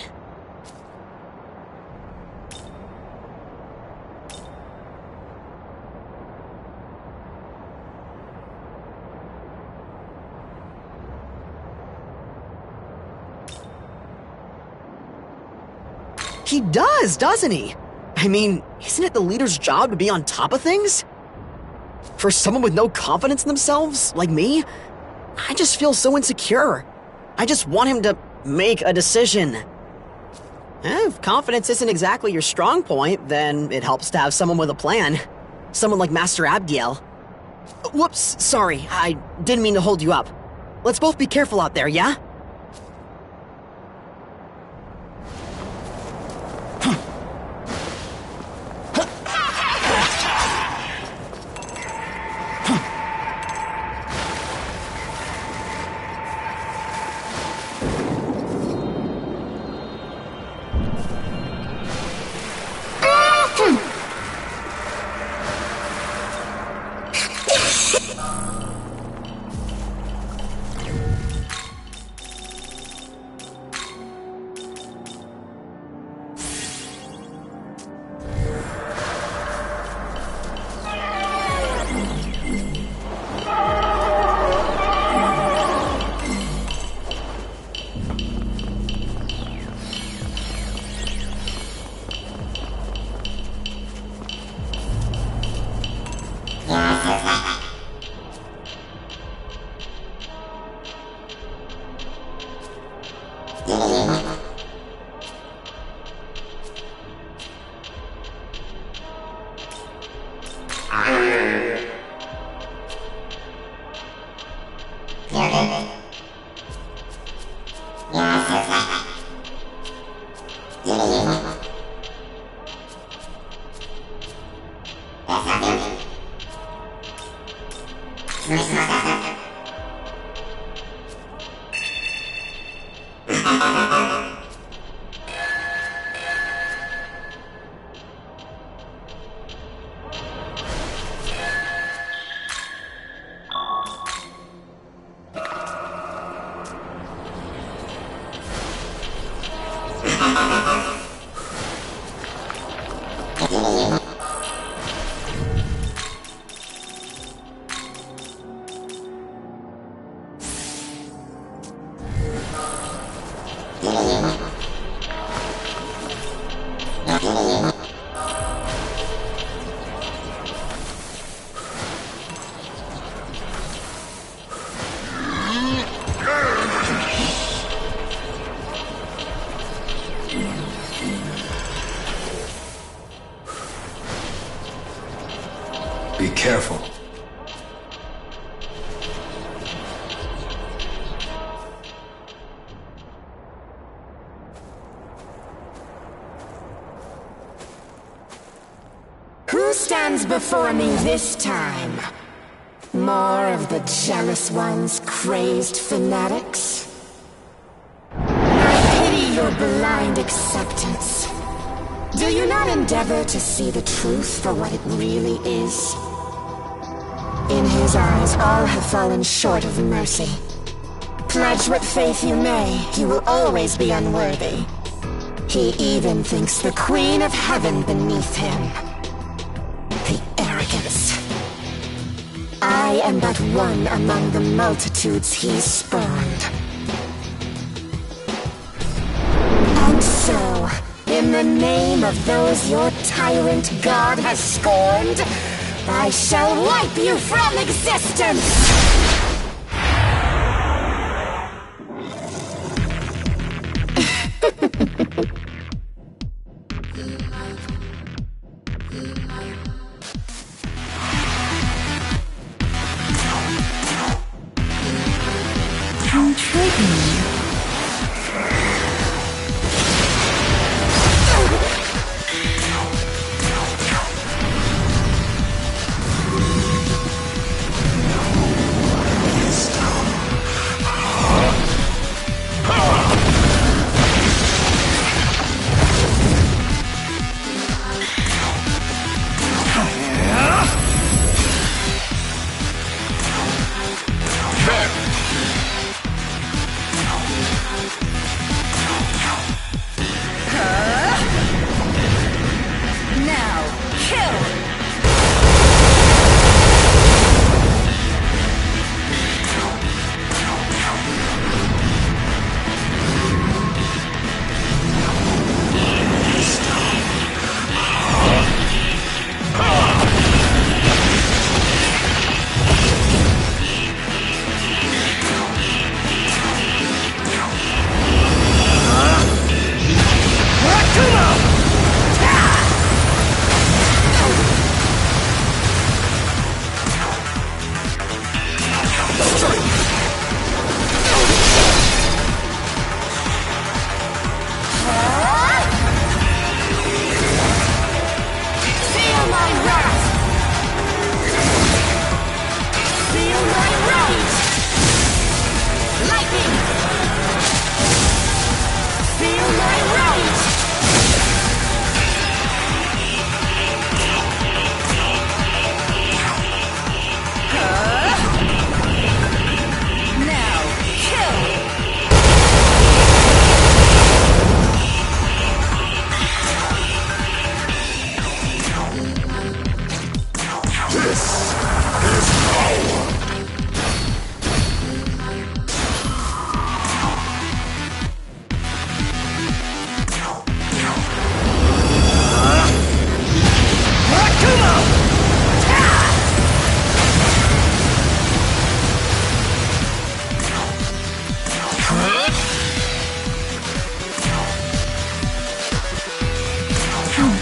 He does, doesn't he? I mean, isn't it the leader's job to be on top of things? For someone with no confidence in themselves, like me, I just feel so insecure. I just want him to make a decision. If confidence isn't exactly your strong point, then it helps to have someone with a plan. Someone like Master Abdiel. Whoops, sorry, I didn't mean to hold you up. Let's both be careful out there, yeah? Be careful. Who stands before me this time? More of the jealous ones, crazed fanatics? I pity your blind acceptance. Do you not endeavor to see the truth for what it really is? In his eyes, all have fallen short of mercy. Pledge what faith you may, he will always be unworthy. He even thinks the Queen of Heaven beneath him. The arrogance. I am but one among the multitudes he spurned. And so, in the name of those your tyrant god has scorned, I shall wipe you from existence!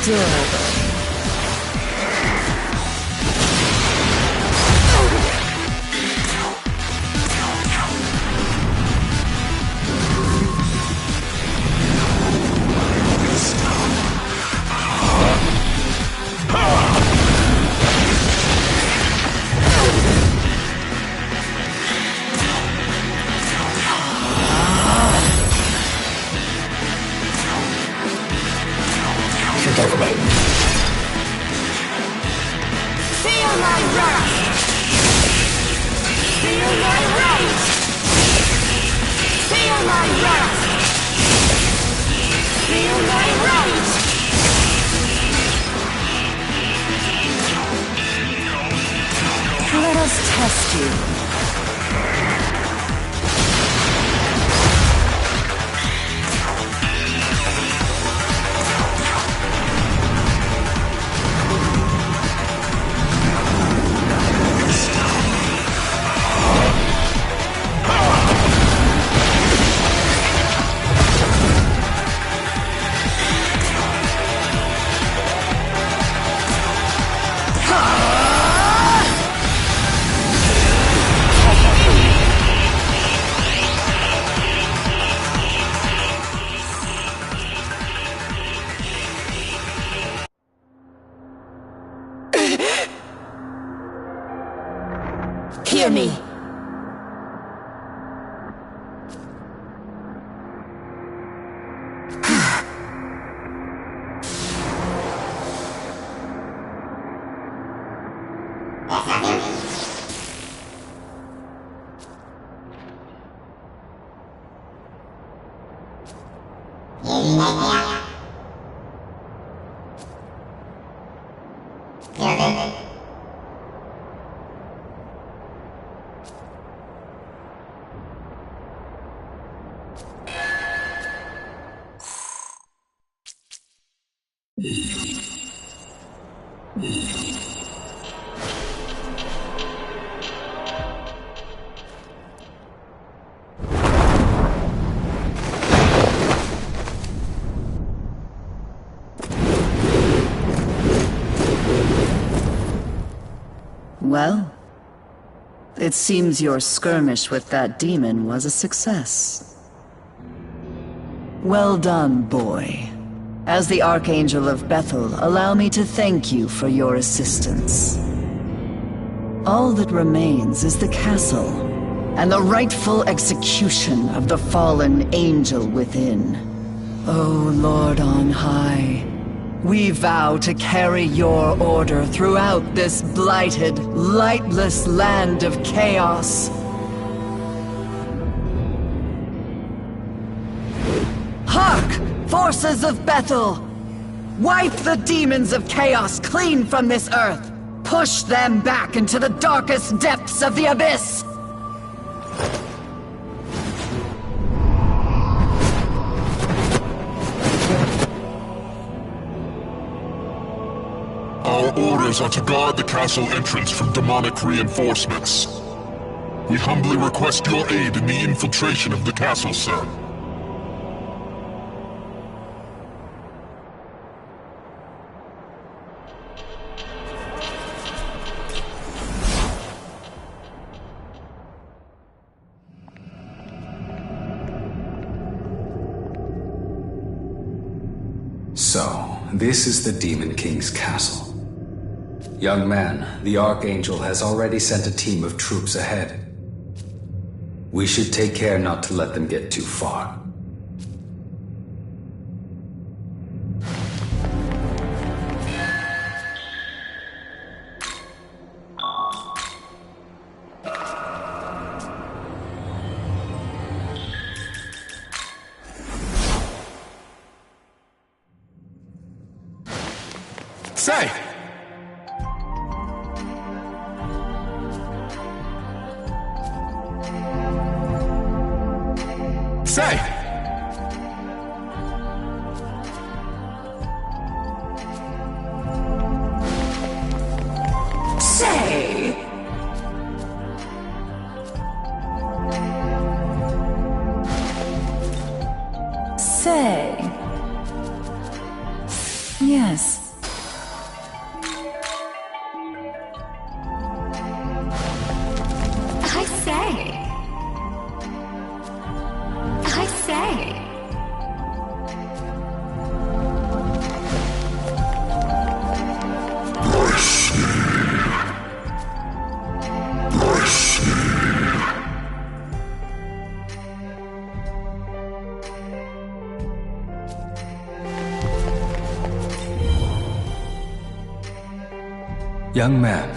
adorable. Let us test you. Hear me. Well, it seems your skirmish with that demon was a success. Well done, boy. As the Archangel of Bethel, allow me to thank you for your assistance. All that remains is the castle, and the rightful execution of the fallen angel within. O Lord on high, we vow to carry your order throughout this blighted, lightless land of chaos. Hark! Forces of Bethel! Wipe the demons of chaos clean from this earth! Push them back into the darkest depths of the abyss! Our orders are to guard the castle entrance from demonic reinforcements. We humbly request your aid in the infiltration of the castle, sir. So, this is the Demon King's castle. Young man, the Archangel has already sent a team of troops ahead. We should take care not to let them get too far. Say! Say! Say! Say! Yes. I say. I say. Young man.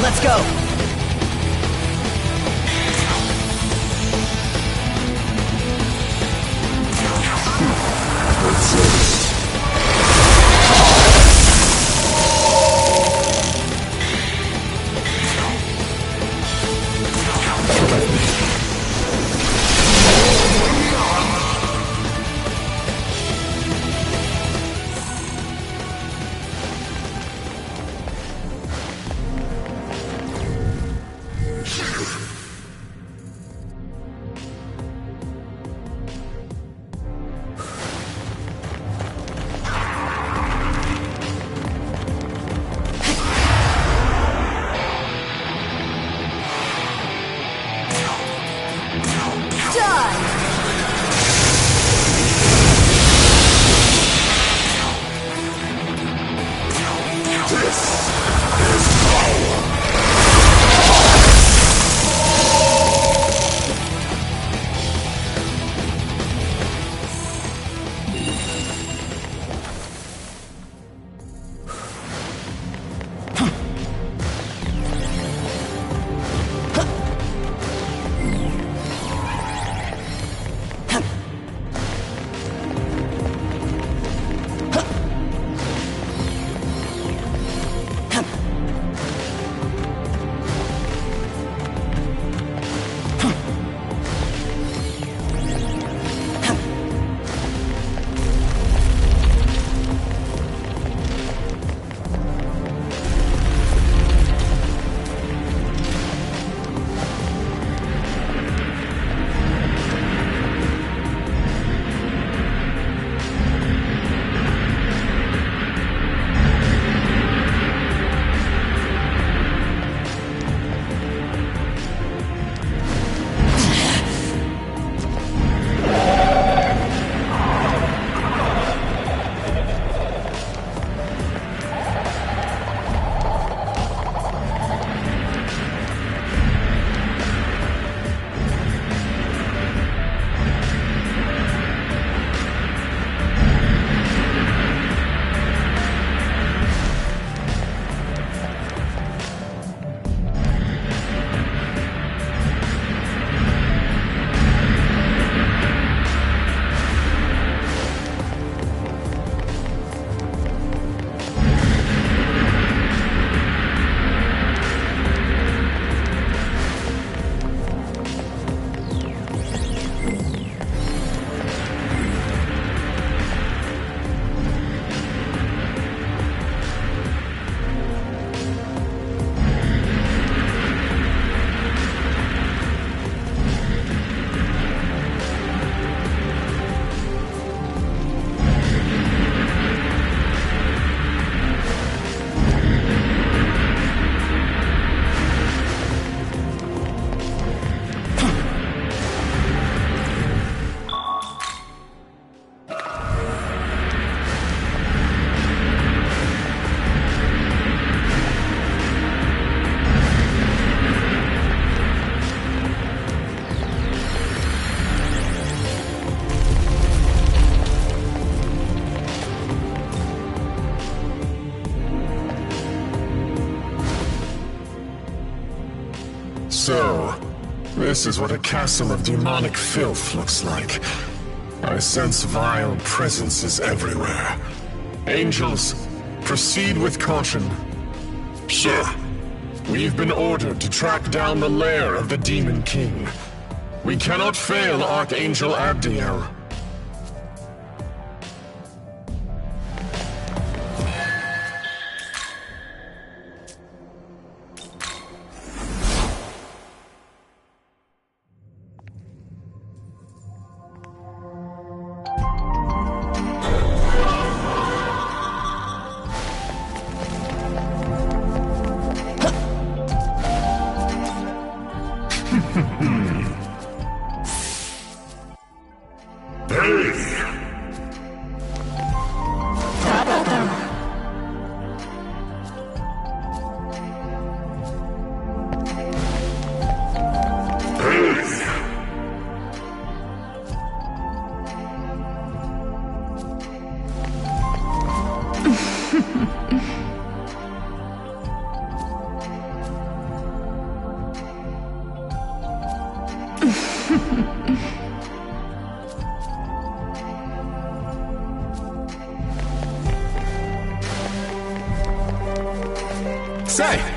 Let's go! This is what a castle of demonic filth looks like. I sense vile presences everywhere. Angels, proceed with caution. Sir. We've been ordered to track down the lair of the Demon King. We cannot fail Archangel Abdiel. Say!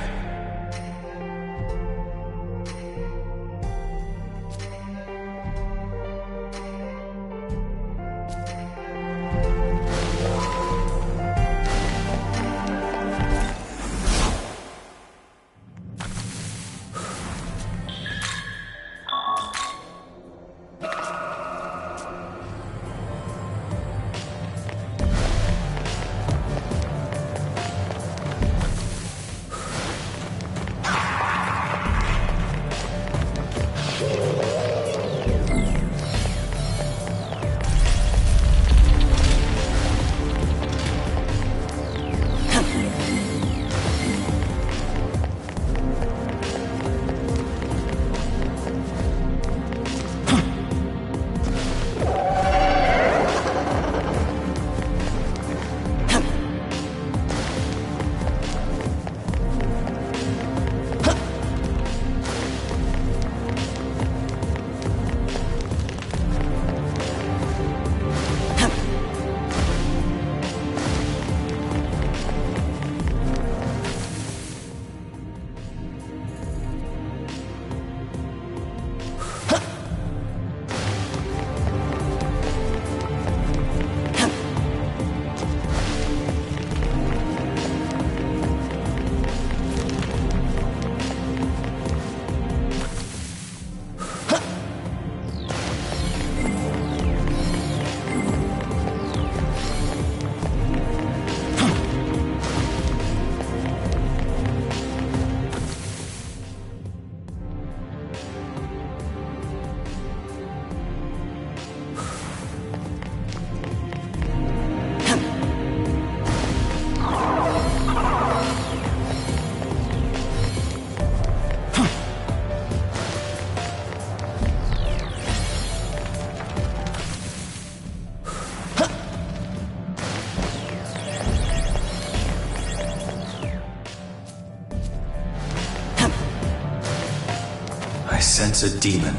I sense a demon.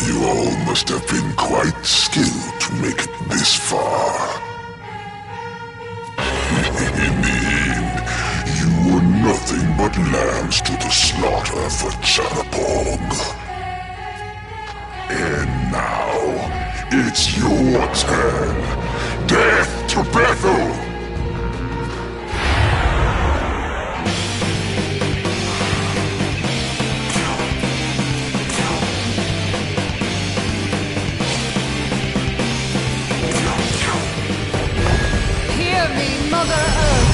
You all must have been quite skilled to make it this far. In the end, you were nothing but lambs to the slaughter for Chatterpong. And now, it's your turn. Death to Bethel! Hear me, Mother Earth.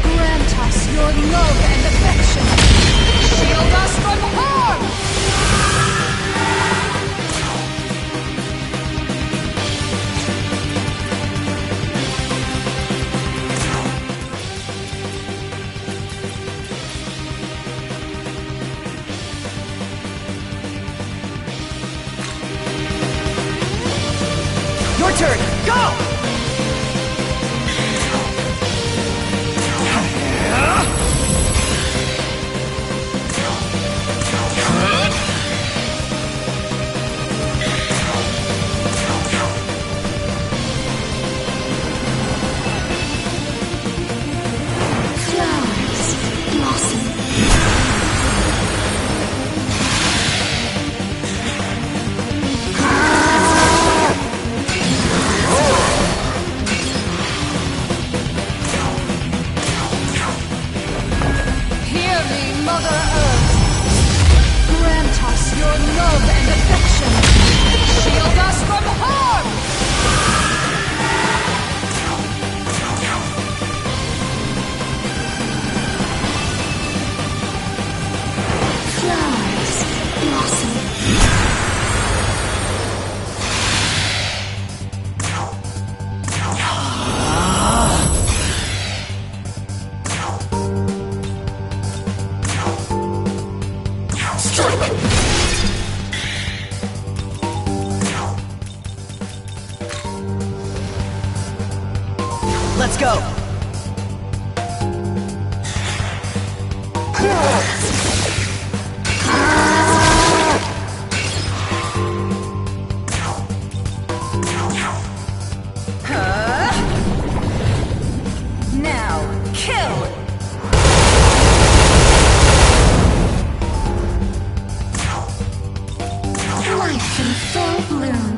Grant us your love and affection. Shield us from harm! Your turn! Go! Let's go! Now, kill! Life in full bloom.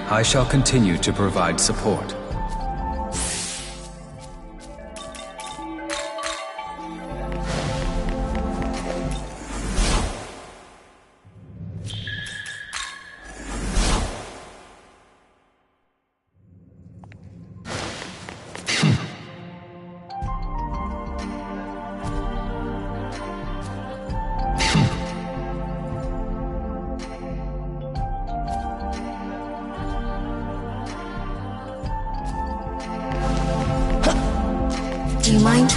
I shall continue to provide support. Do you mind?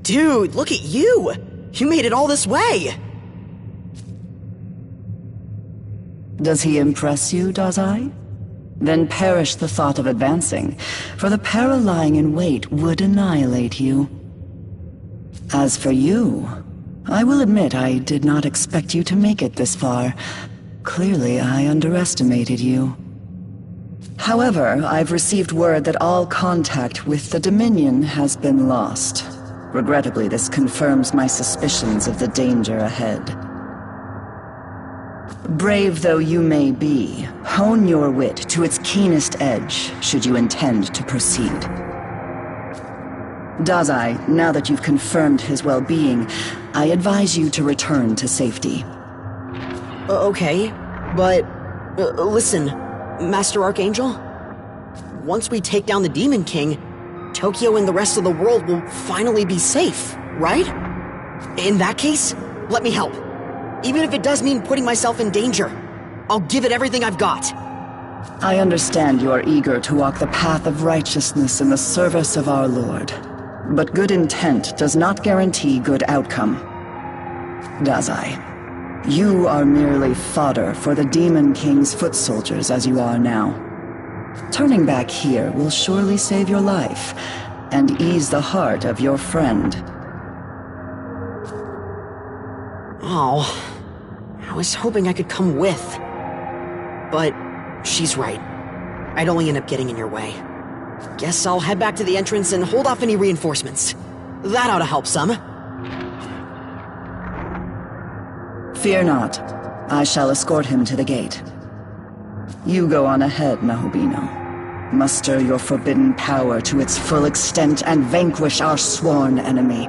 Dude, look at you! You made it all this way! Does he impress you, Dazai? Then perish the thought of advancing, for the peril lying in wait would annihilate you. As for you, I will admit I did not expect you to make it this far. Clearly, I underestimated you. However, I've received word that all contact with the Dominion has been lost. Regrettably, this confirms my suspicions of the danger ahead. Brave though you may be, hone your wit to its keenest edge, should you intend to proceed. Dazai, now that you've confirmed his well-being, I advise you to return to safety. Okay, but... listen, Master Archangel? Once we take down the Demon King, Tokyo and the rest of the world will finally be safe, right? In that case, let me help. Even if it does mean putting myself in danger, I'll give it everything I've got. I understand you are eager to walk the path of righteousness in the service of our Lord. But good intent does not guarantee good outcome. Dazai, you are merely fodder for the Demon King's foot soldiers as you are now. Turning back here will surely save your life, and ease the heart of your friend. Oh, I was hoping I could come with. But she's right. I'd only end up getting in your way. Guess I'll head back to the entrance and hold off any reinforcements. That ought to help some. Fear not. I shall escort him to the gate. You go on ahead, Nahobino. Muster your forbidden power to its full extent and vanquish our sworn enemy.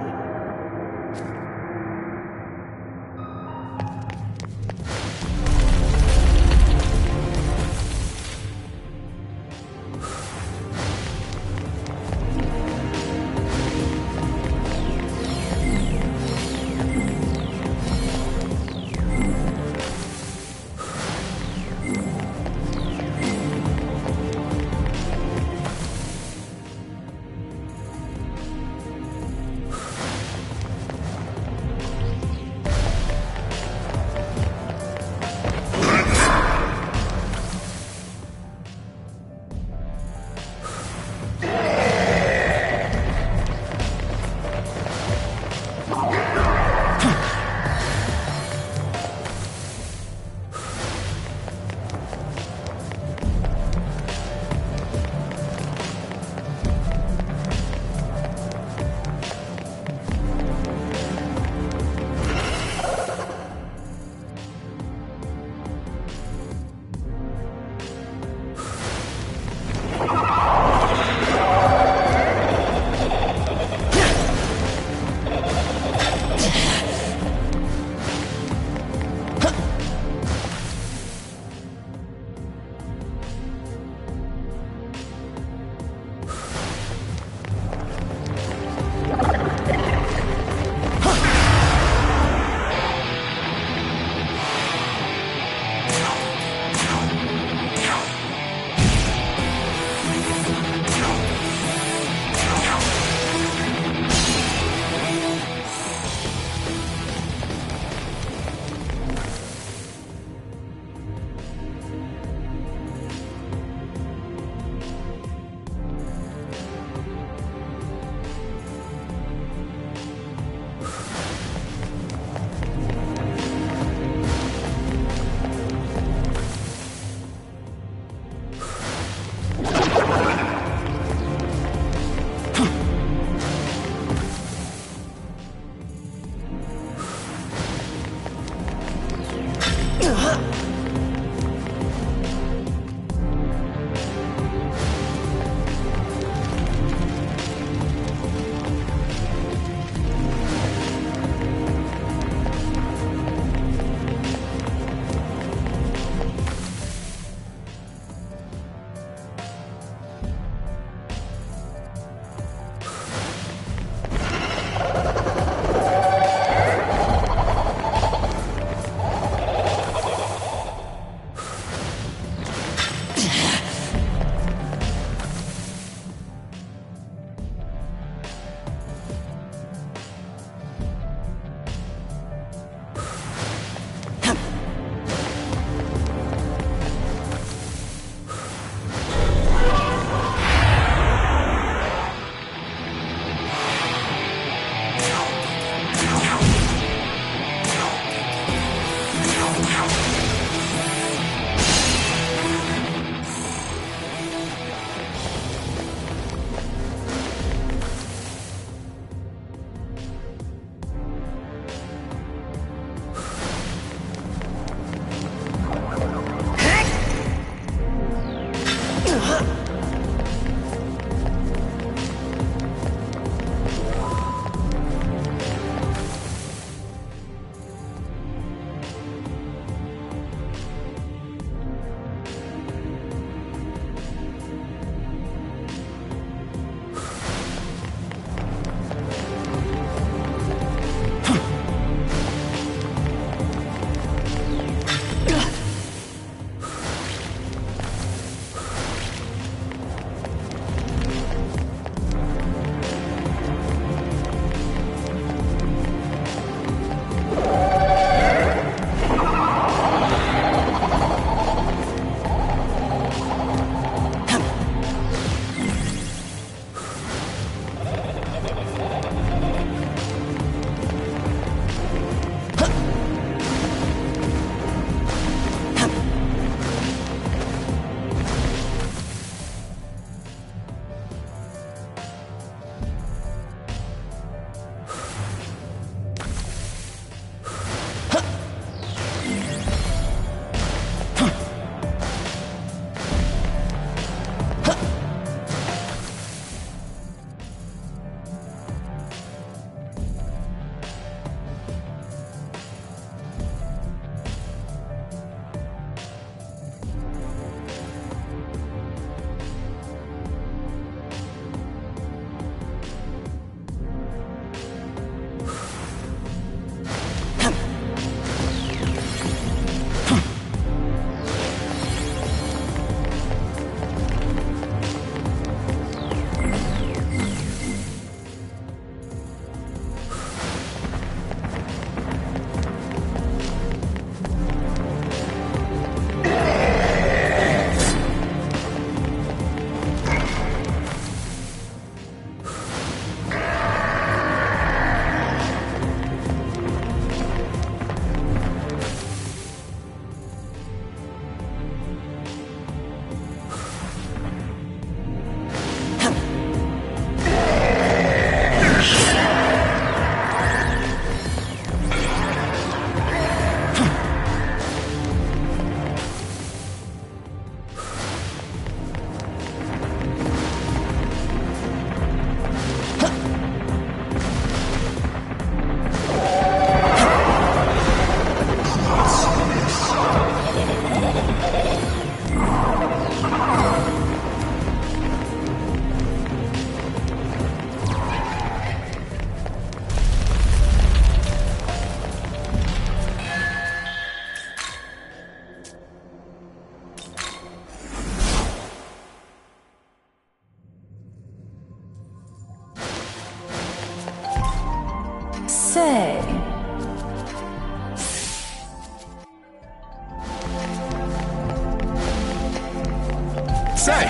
Say!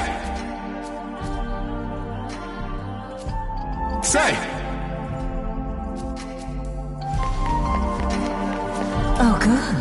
Say! Oh, good.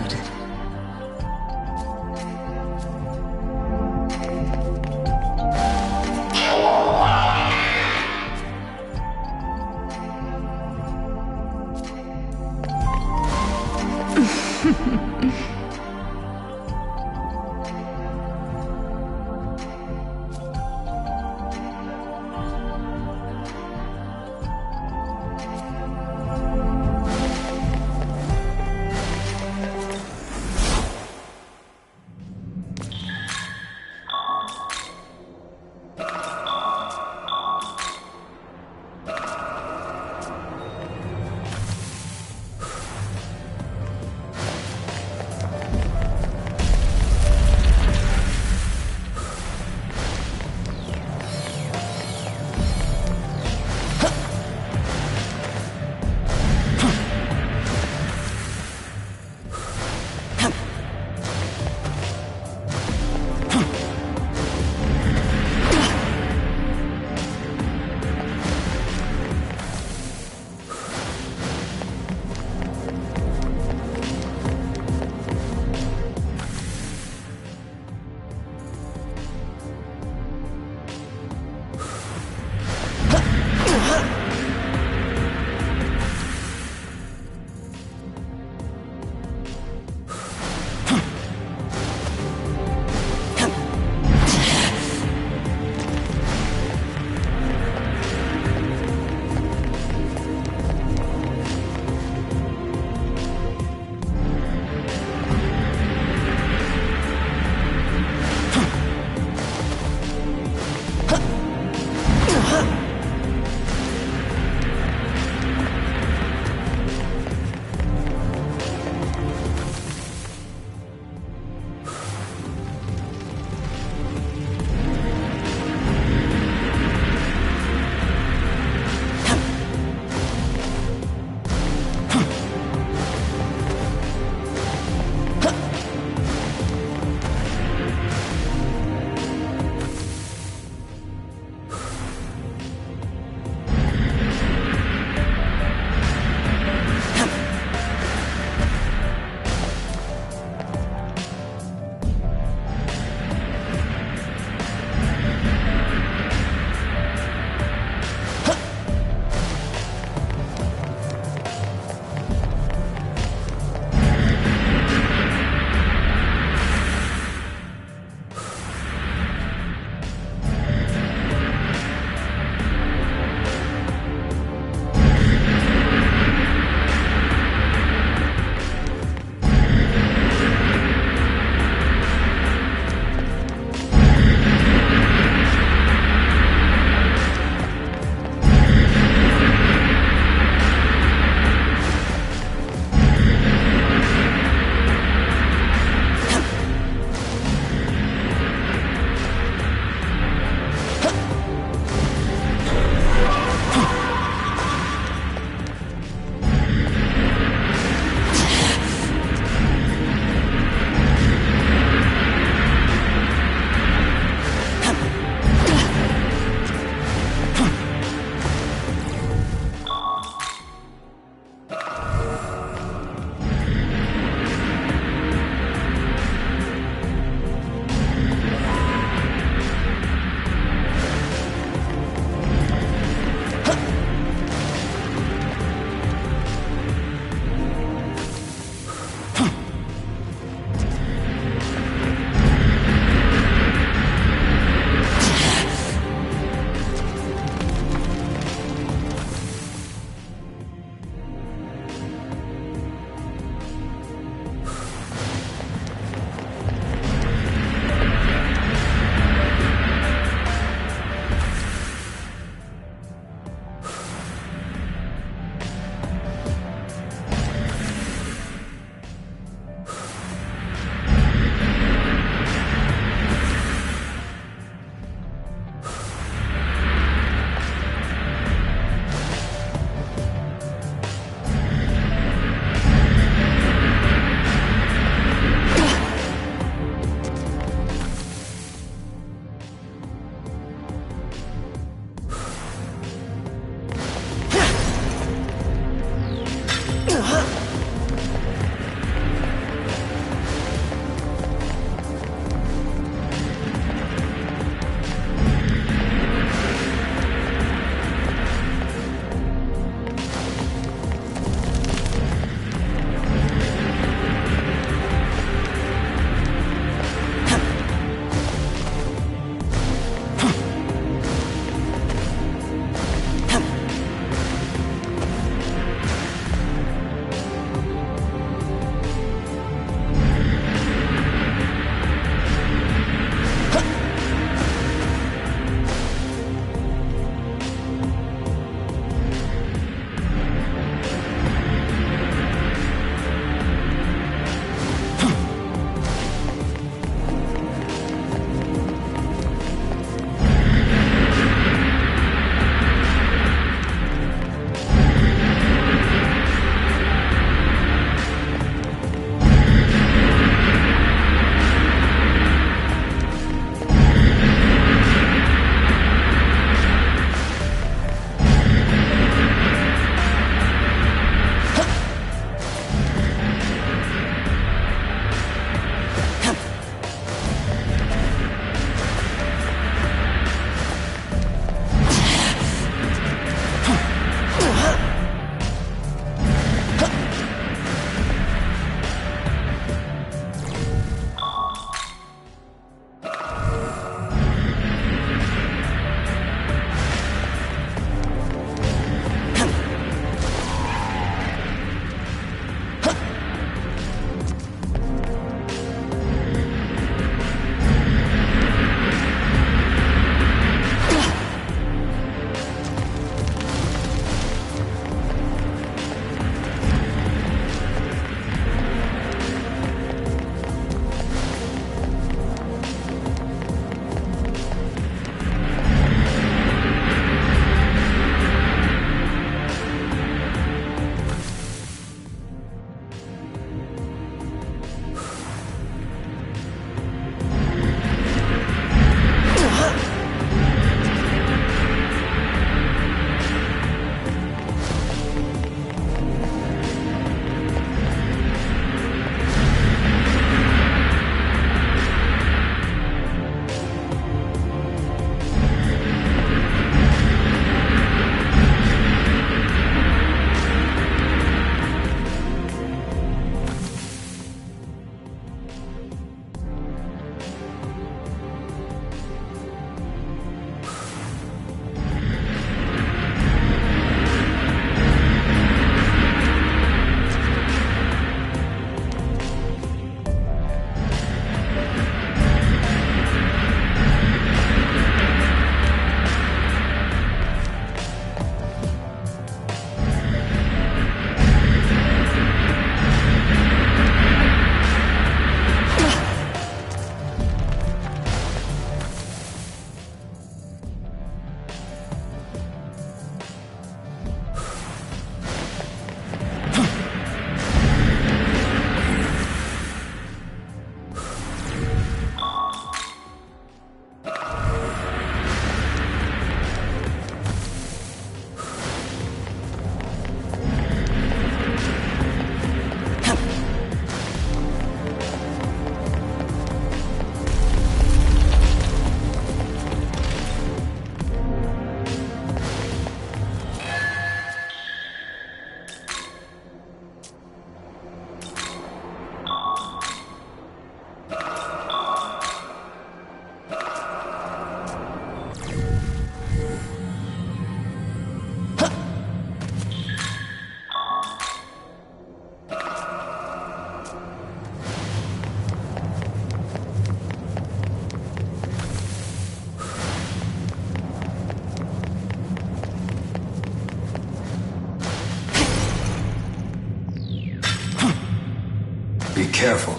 careful.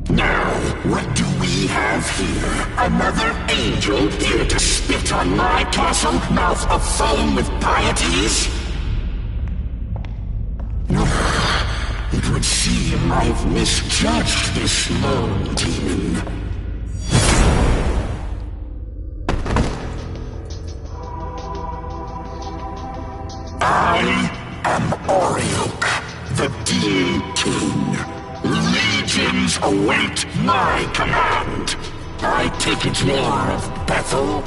Now, what do we have here? Another angel here to spit on my castle, mouth aflame with pieties? It would seem I've misjudged this lone demon. I am Oriok, the Demon King. Legions await my command. I take it you are of Bethel?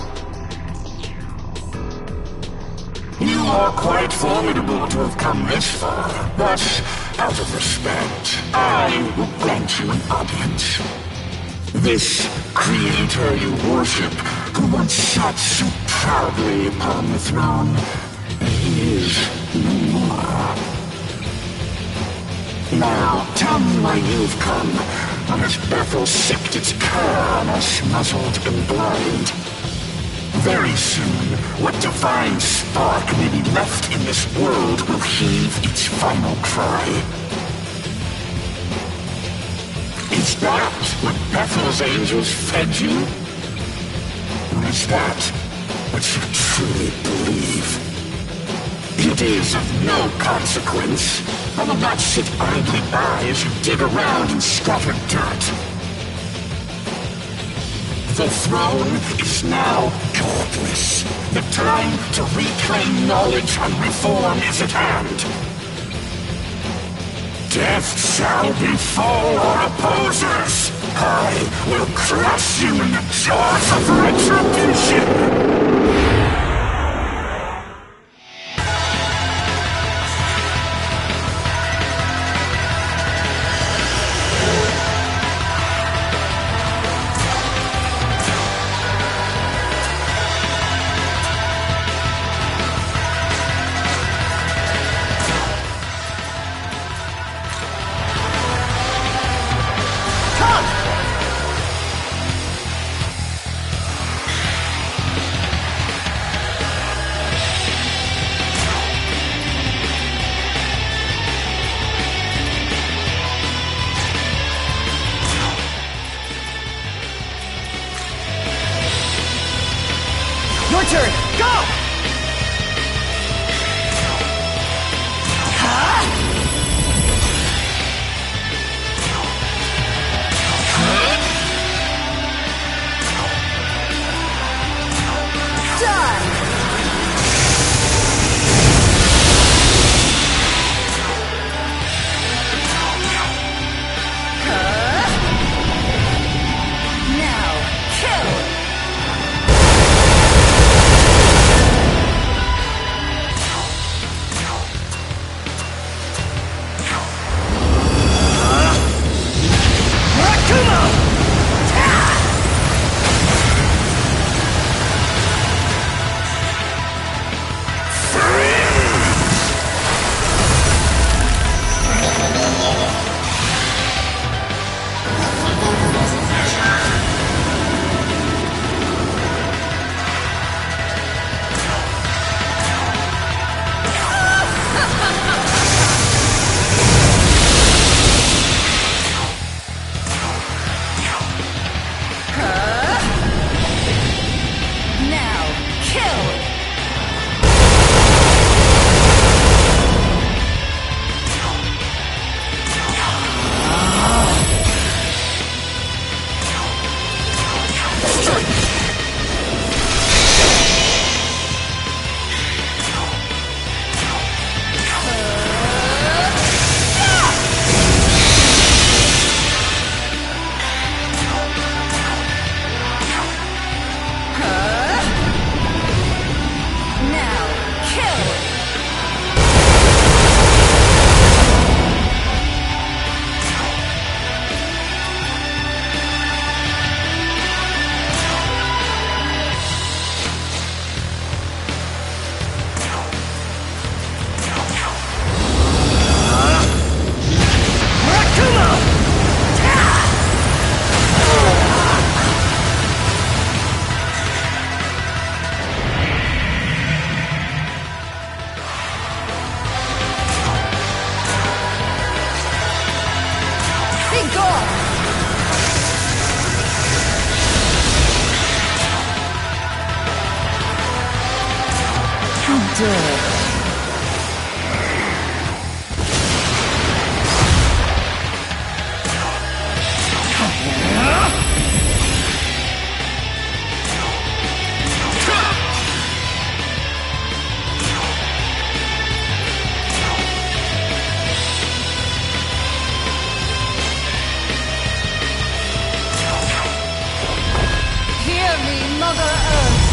You are quite formidable to have come this far, but out of respect, I will grant you an audience. This creator you worship, who once sat so proudly upon the throne, he is no more. Now, tell me why you've come, or has Bethel sipped its cur on us, muzzled and blind? Very soon, what divine spark may be left in this world will heave its final cry. Is that what Bethel's angels fed you? Or is that what you truly believe? It is of no consequence. I will not sit idly by as you dig around in scattered dirt. The throne is now godless. The time to reclaim knowledge and reform is at hand. Death shall befall our opposers. I will crush you in the jaws of retribution. Your turn! Go! Now, kill! Adorable. Mother Earth,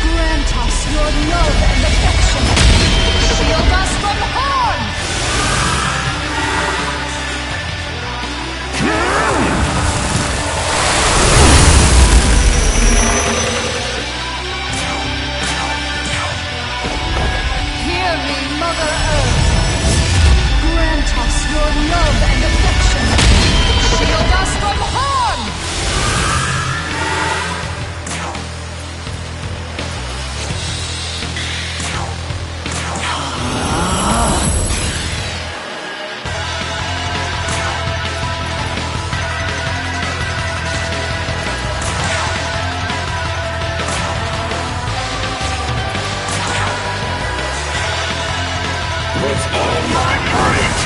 grant us your love and affection. Shield us from harm! Hear me, Mother Earth. Grant us your love and affection. Shield us from harm! With all my might!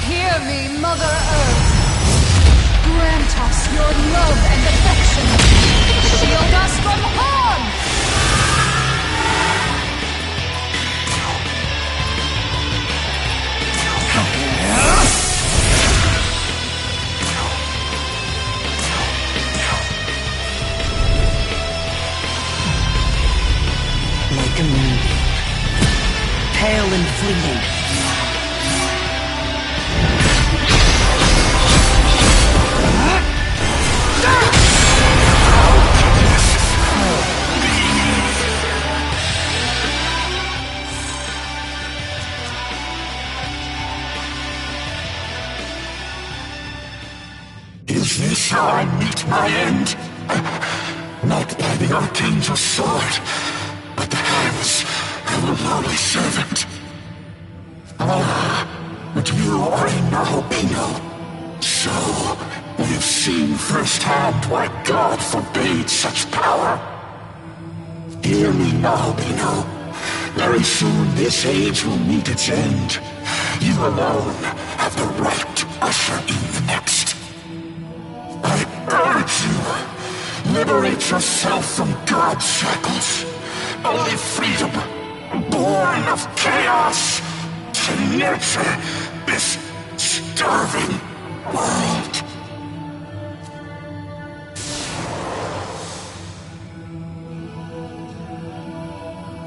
Hear me, Mother Earth. Grant us your love and affection. Shield us from harm! Like a moon, pale and fleeting. Is this how I meet my end? Not by the Archangel's sword, but the hands of a lowly servant. Ah, but you are a Nahobino. So, we have seen firsthand why God forbade such power. Hear me, Nahobino. Very soon this age will meet its end. You alone have the right to usher in the next. I urge you, liberate yourself from God's shackles. Only freedom, born of chaos, can nurture this starving world.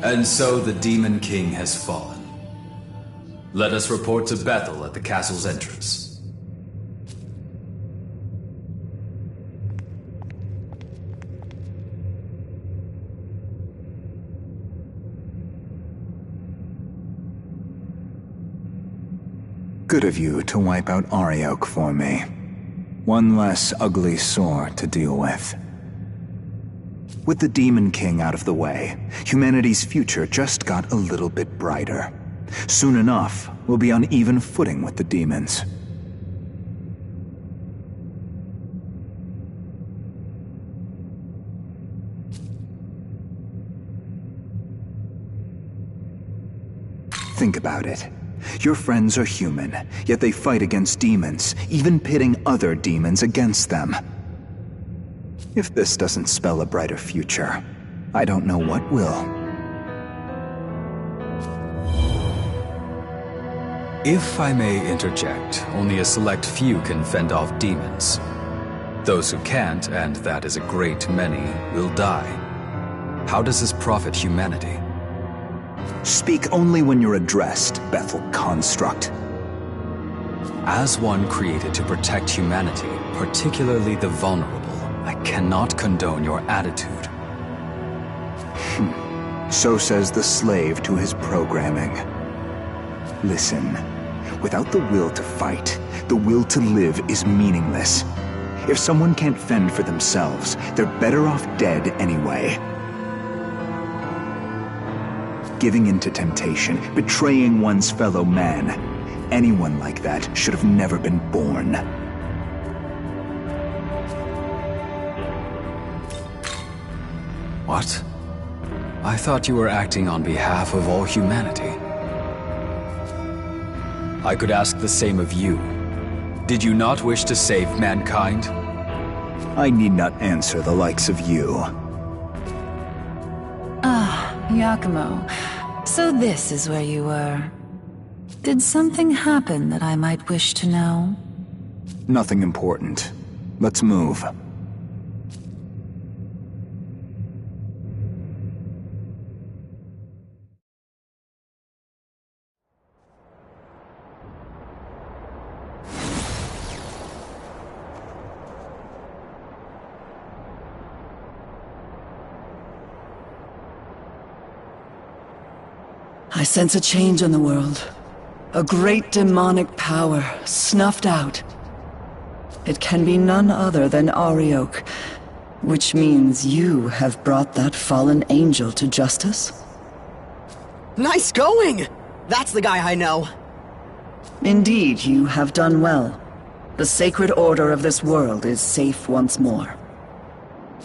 And so the Demon King has fallen. Let us report to Bethel at the castle's entrance. Good of you to wipe out Ariok for me. One less ugly sore to deal with. With the Demon King out of the way, humanity's future just got a little bit brighter. Soon enough, we'll be on even footing with the demons. Think about it. Your friends are human, yet they fight against demons, even pitting other demons against them. If this doesn't spell a brighter future, I don't know what will. If I may interject, only a select few can fend off demons. Those who can't, and that is a great many, will die. How does this profit humanity? Speak only when you're addressed, Bethel construct. As one created to protect humanity, particularly the vulnerable, I cannot condone your attitude. So says the slave to his programming. Listen, without the will to fight, the will to live is meaningless. If someone can't fend for themselves, they're better off dead anyway. Giving in to temptation, betraying one's fellow man, Anyone like that should have never been born. What? I thought you were acting on behalf of all humanity. I could ask the same of you. Did you not wish to save mankind? I need not answer the likes of you. Ah, Yakumo. So this is where you were. Did something happen that I might wish to know? Nothing important. Let's move. I sense a change in the world. A great demonic power, snuffed out. It can be none other than Arioch, which means you have brought that fallen angel to justice? Nice going! That's the guy I know. Indeed, you have done well. The sacred order of this world is safe once more.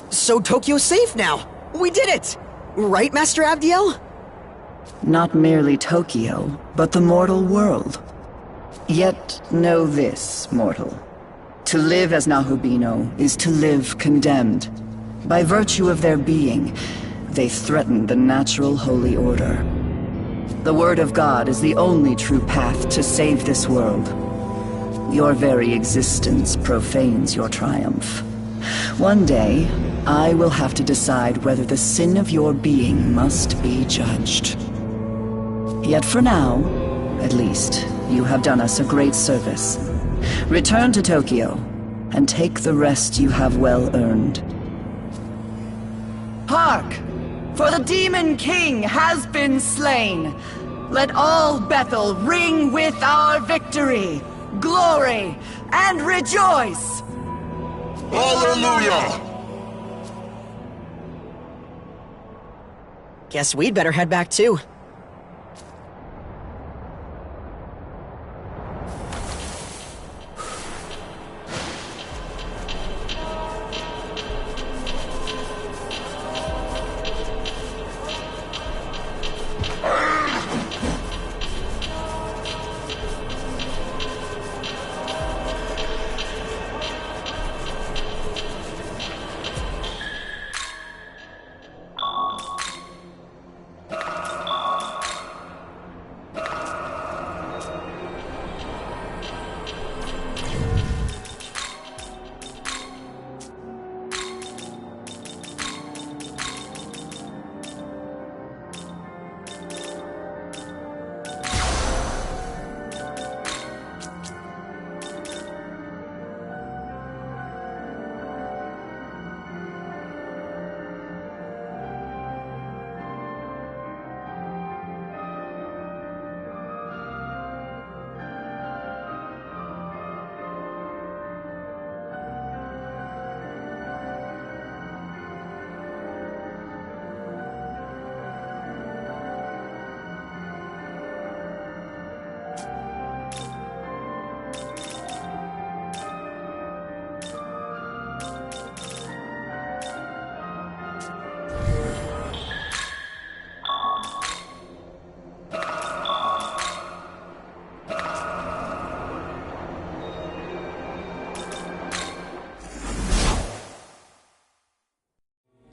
So Tokyo's safe now! We did it! Right, Master Abdiel? Not merely Tokyo, but the mortal world. Yet know this, mortal. To live as Nahobino is to live condemned. By virtue of their being, they threaten the natural holy order. The word of God is the only true path to save this world. Your very existence profanes your triumph. One day, I will have to decide whether the sin of your being must be judged. Yet for now, at least, you have done us a great service. Return to Tokyo, and take the rest you have well earned. Hark! For the Demon King has been slain! Let all Bethel ring with our victory, glory, and rejoice! Hallelujah! Guess we'd better head back too.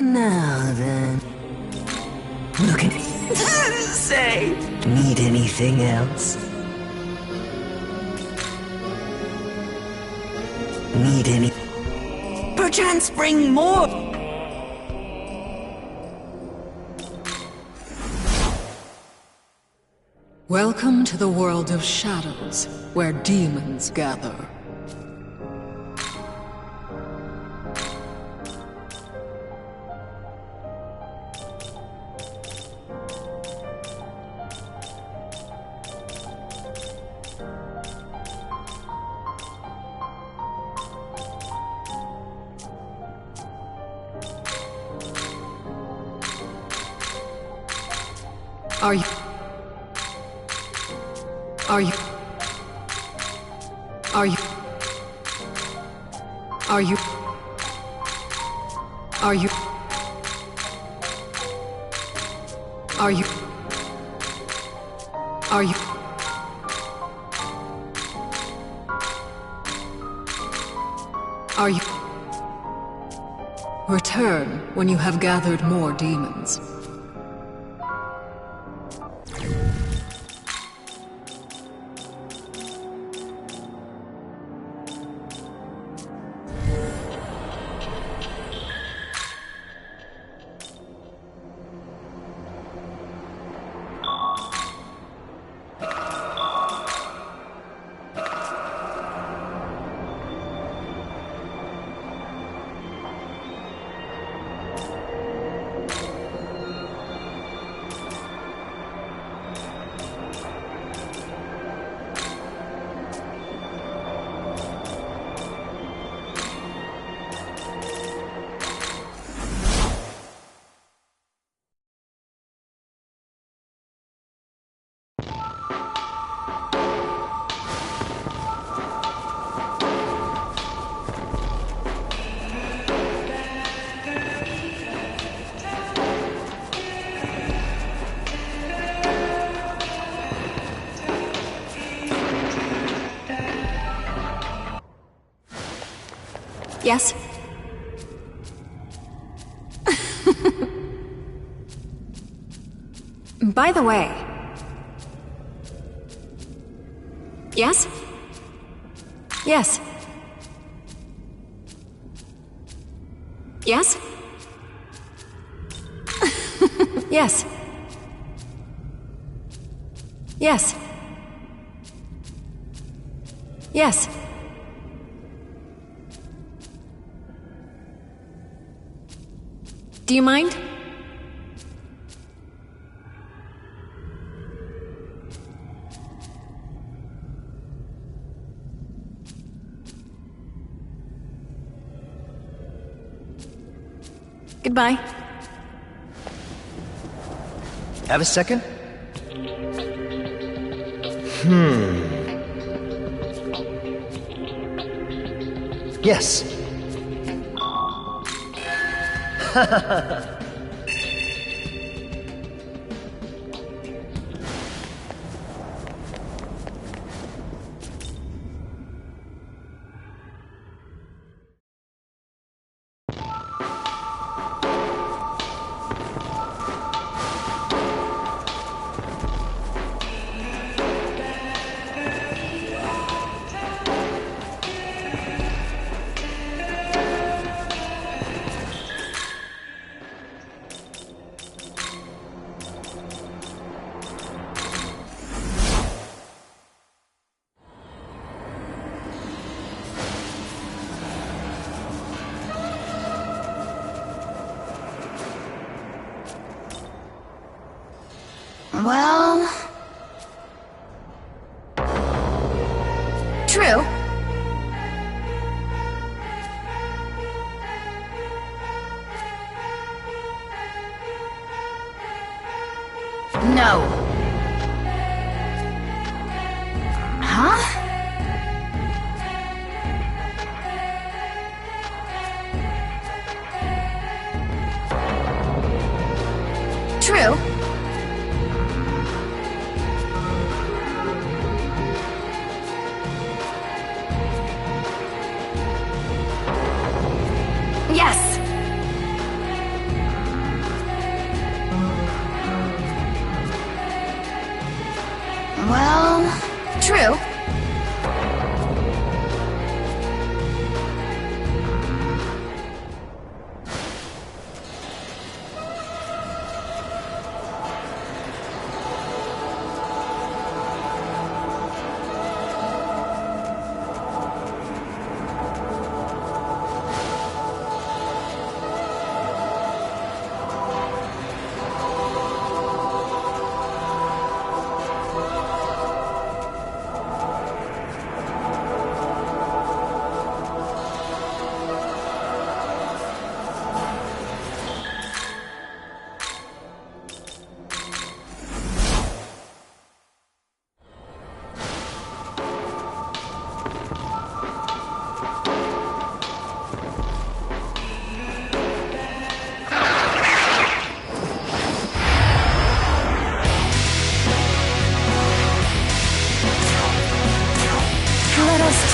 Now then. Look at... Say! Need anything else? Need any... Perchance bring more! Welcome to the world of shadows, where demons gather. Are you... Are you... Are you... Are you... Are you... Are you... Are you... Return when you have gathered more demons. Yes? By the way... Yes? Yes? Yes? Yes? Yes? Yes? Do you mind? Goodbye. Have a second? Yes. Well... True. No. Huh? True.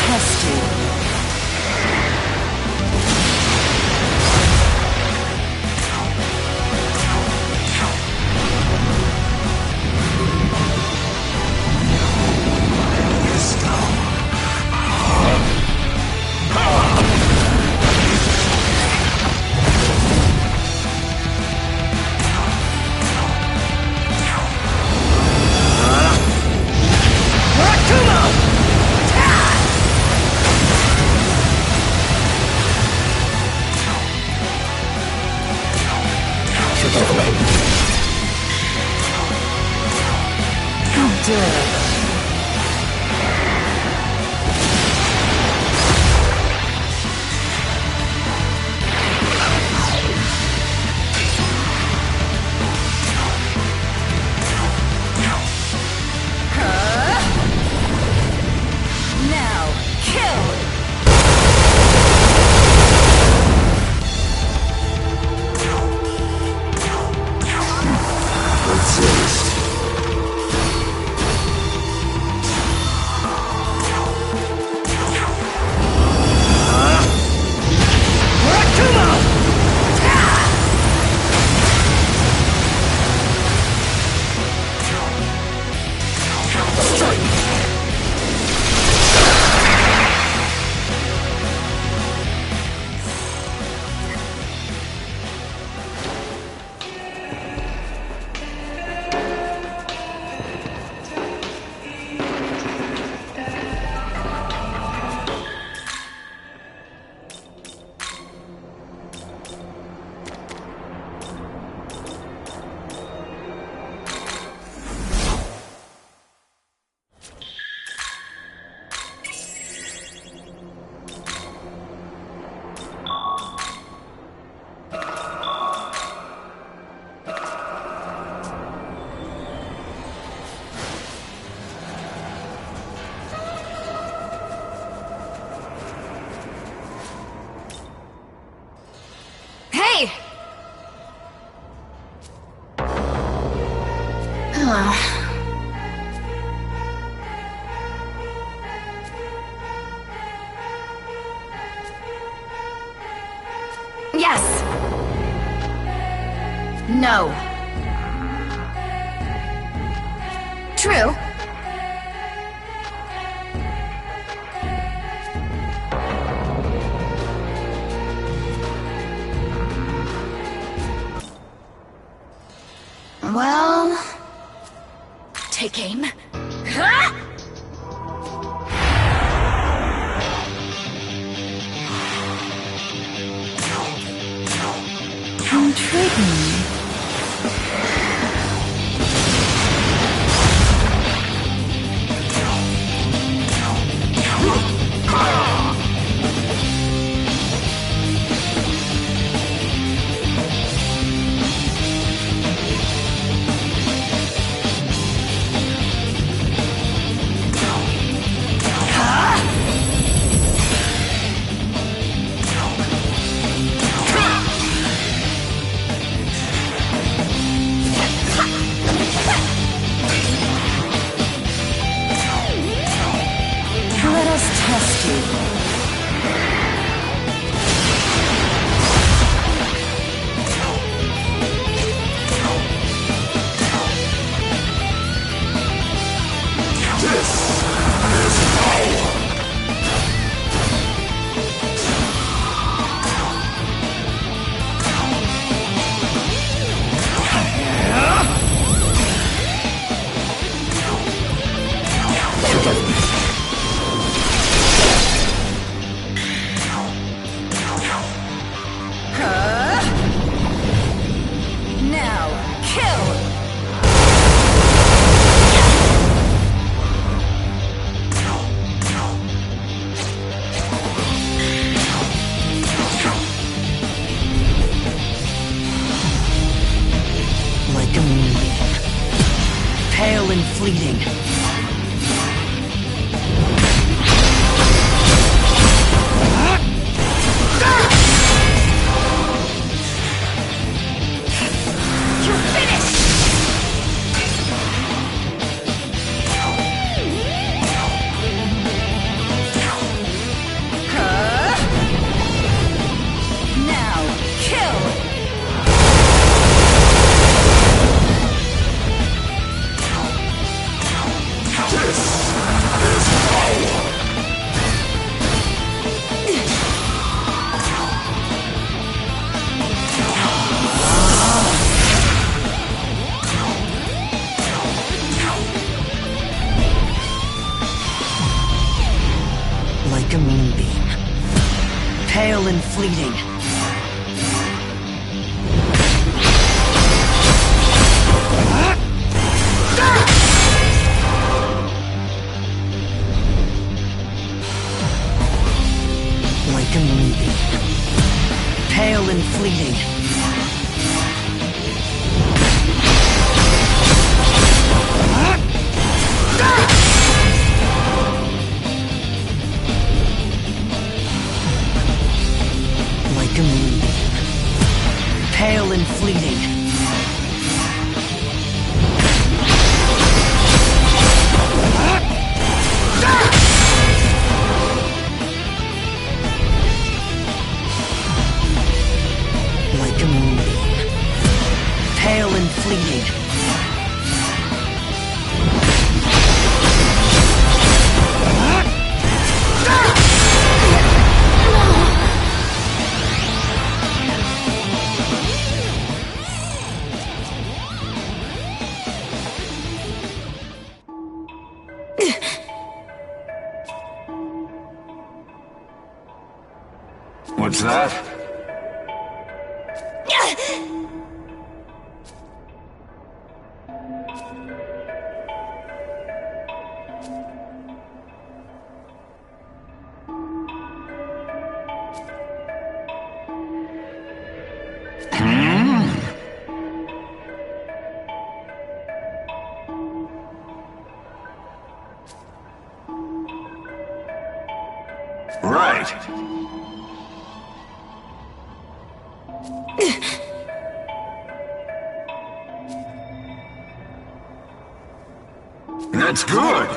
test you. How dare I? Yes. No. True. Well, take aim. Ha! Intriguing. Test you. Like a moonbeam. Pale and fleeting. Like a moonbeam. Pale and fleeting. Like a moonbeam. Pale and fleeting. Like a moonbeam. Pale and fleeting. What's that? Right. That's good.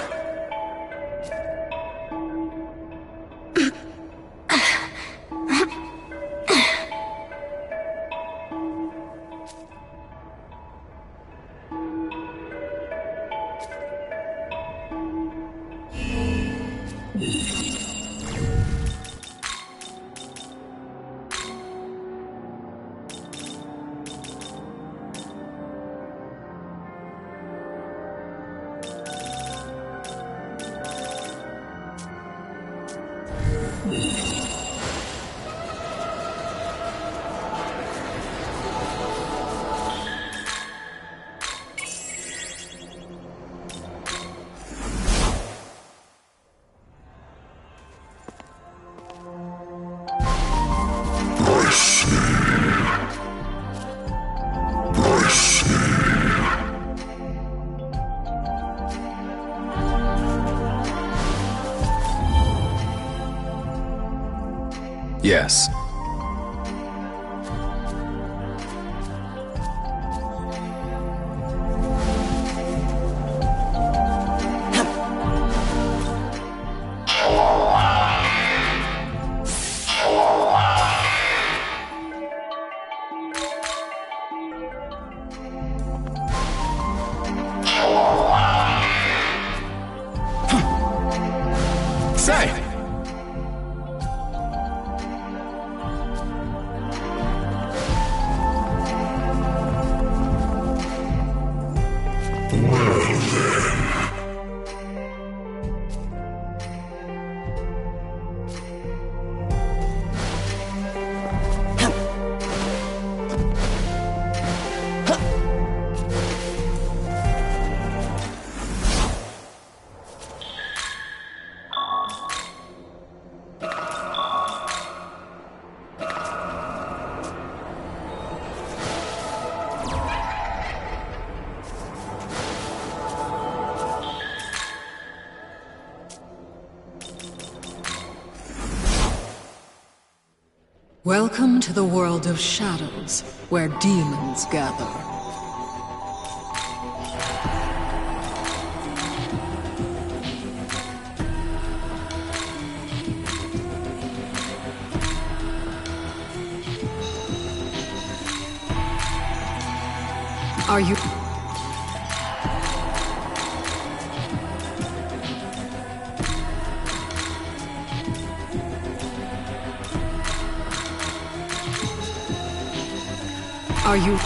Yes. Say! Welcome to the world of shadows, where demons gather. Are you... Are you...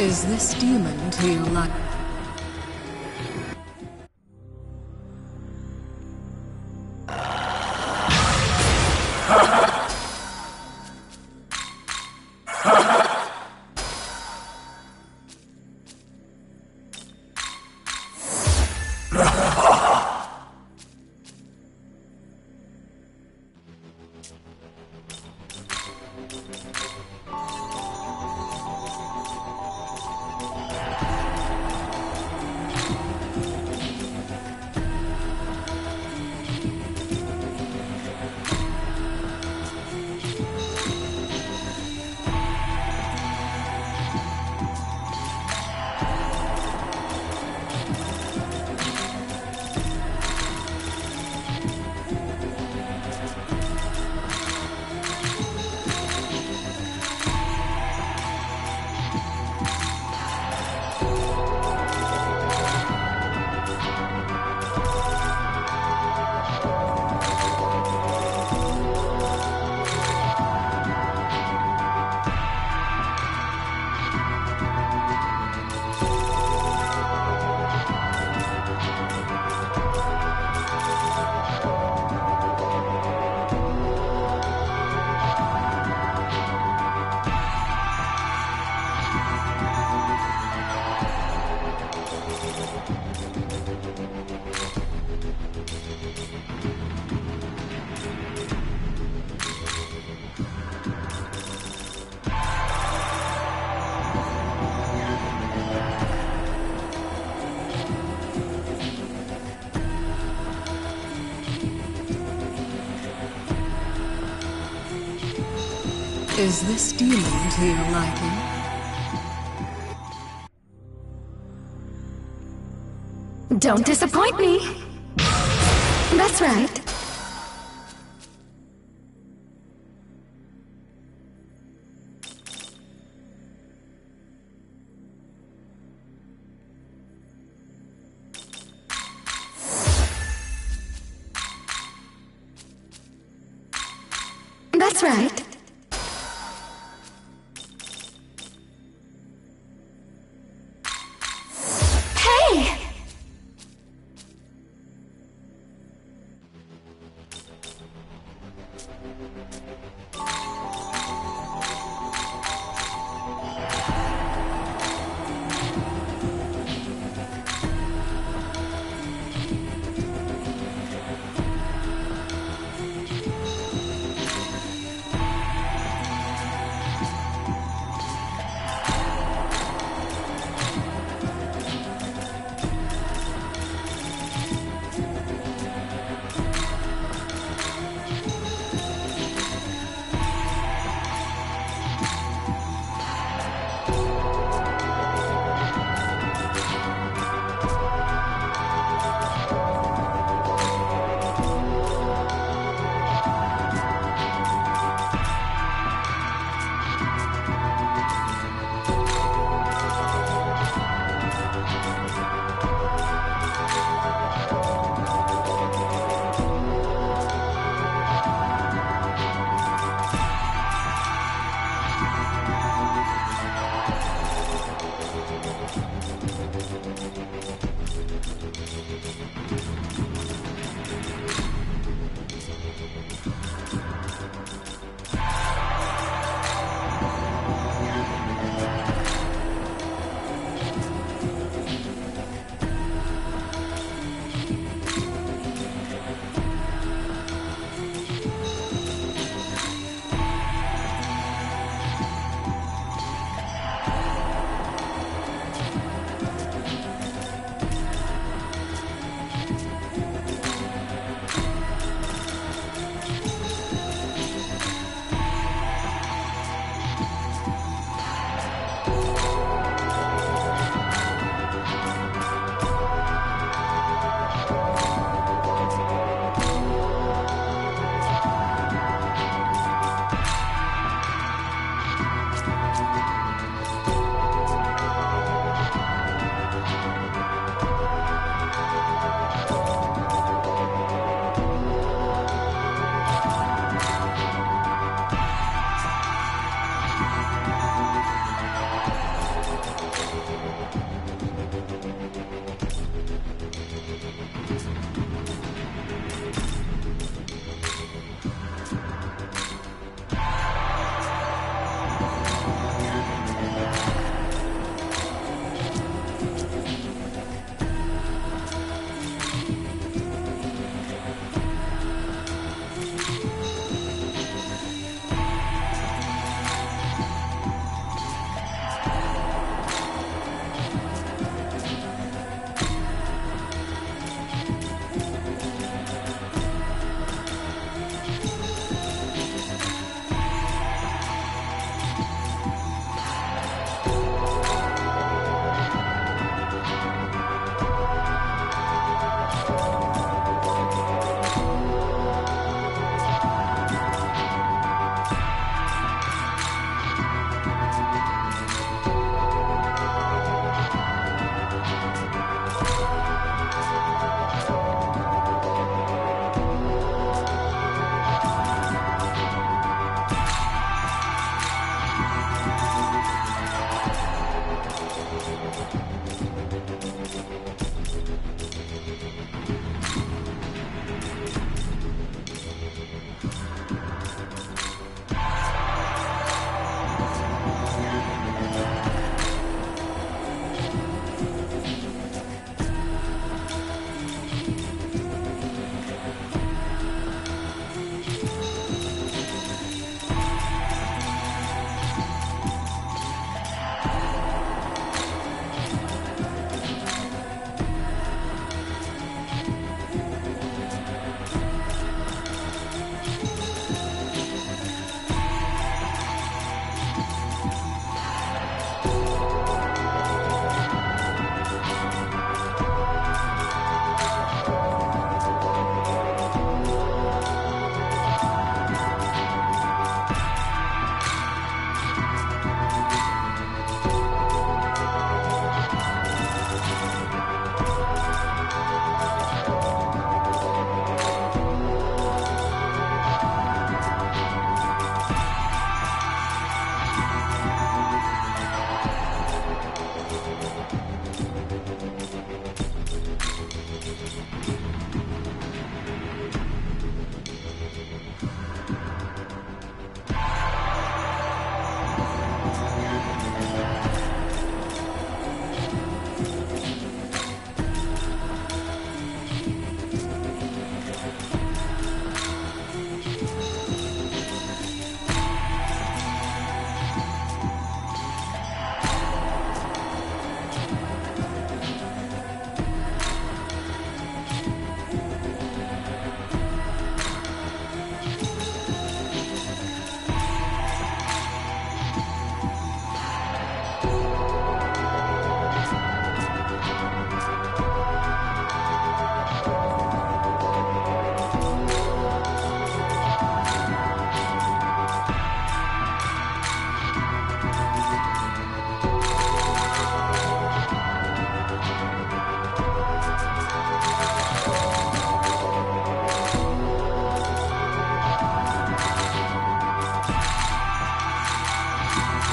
Is this demon to you like... Is this demon to your liking? Don't disappoint me. That's right. That's right. Hey!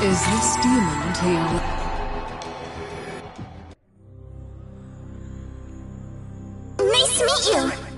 Is this demon to you? Nice to meet you!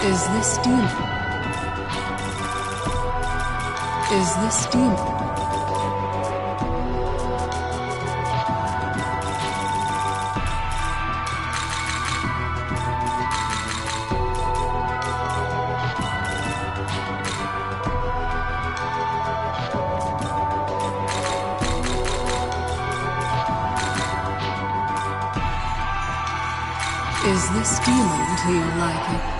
Is this demon? Is this demon? Is this demon to you like it?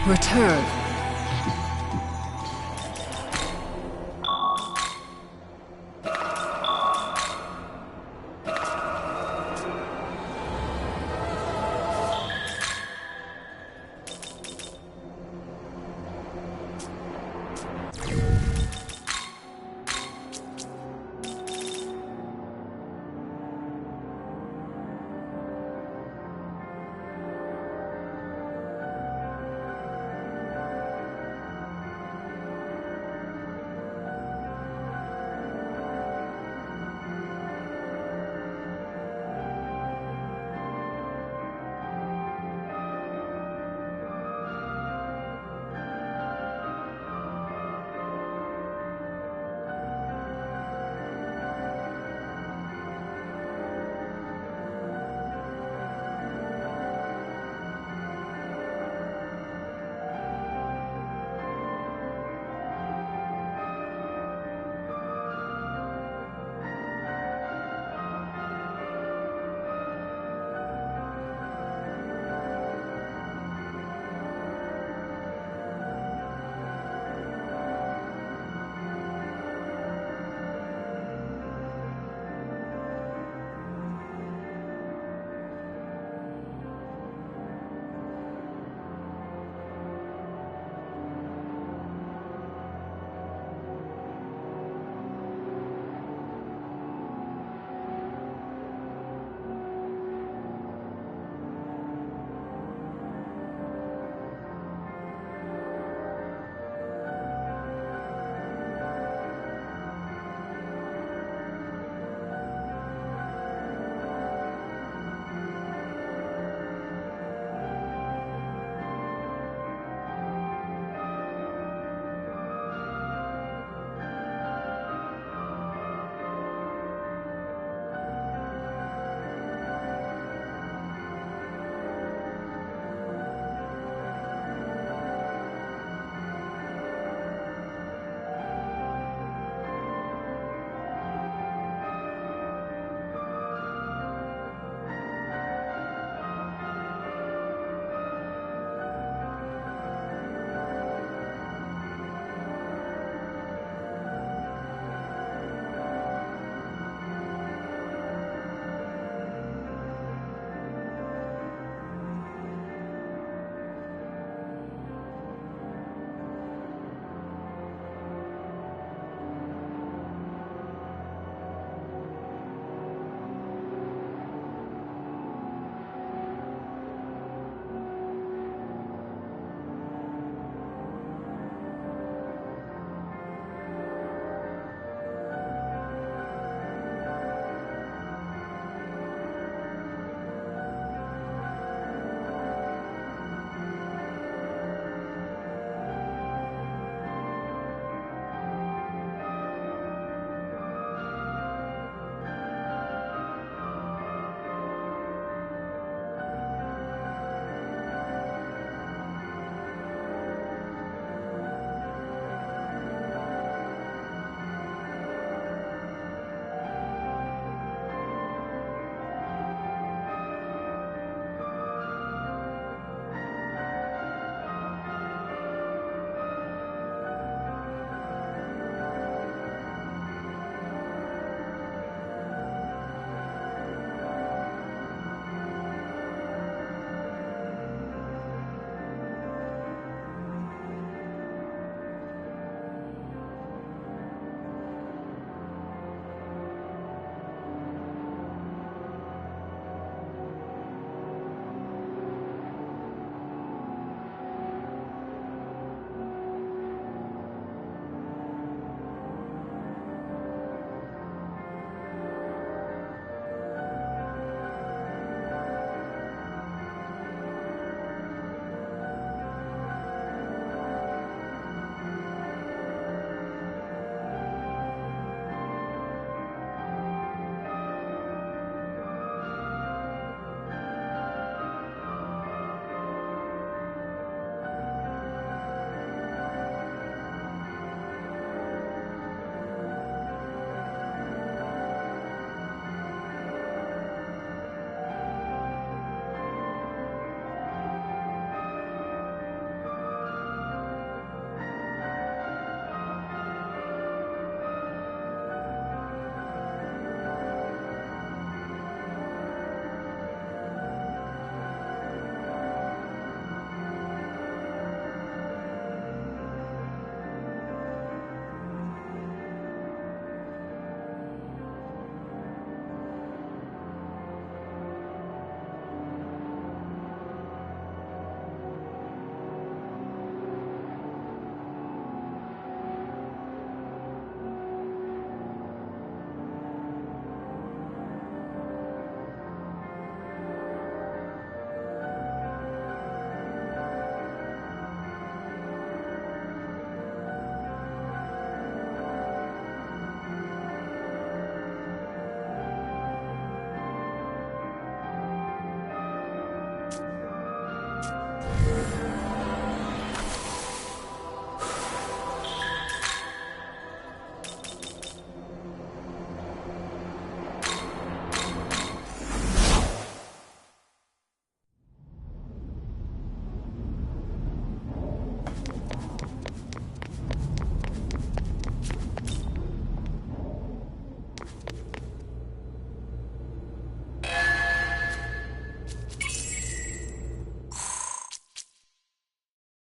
return.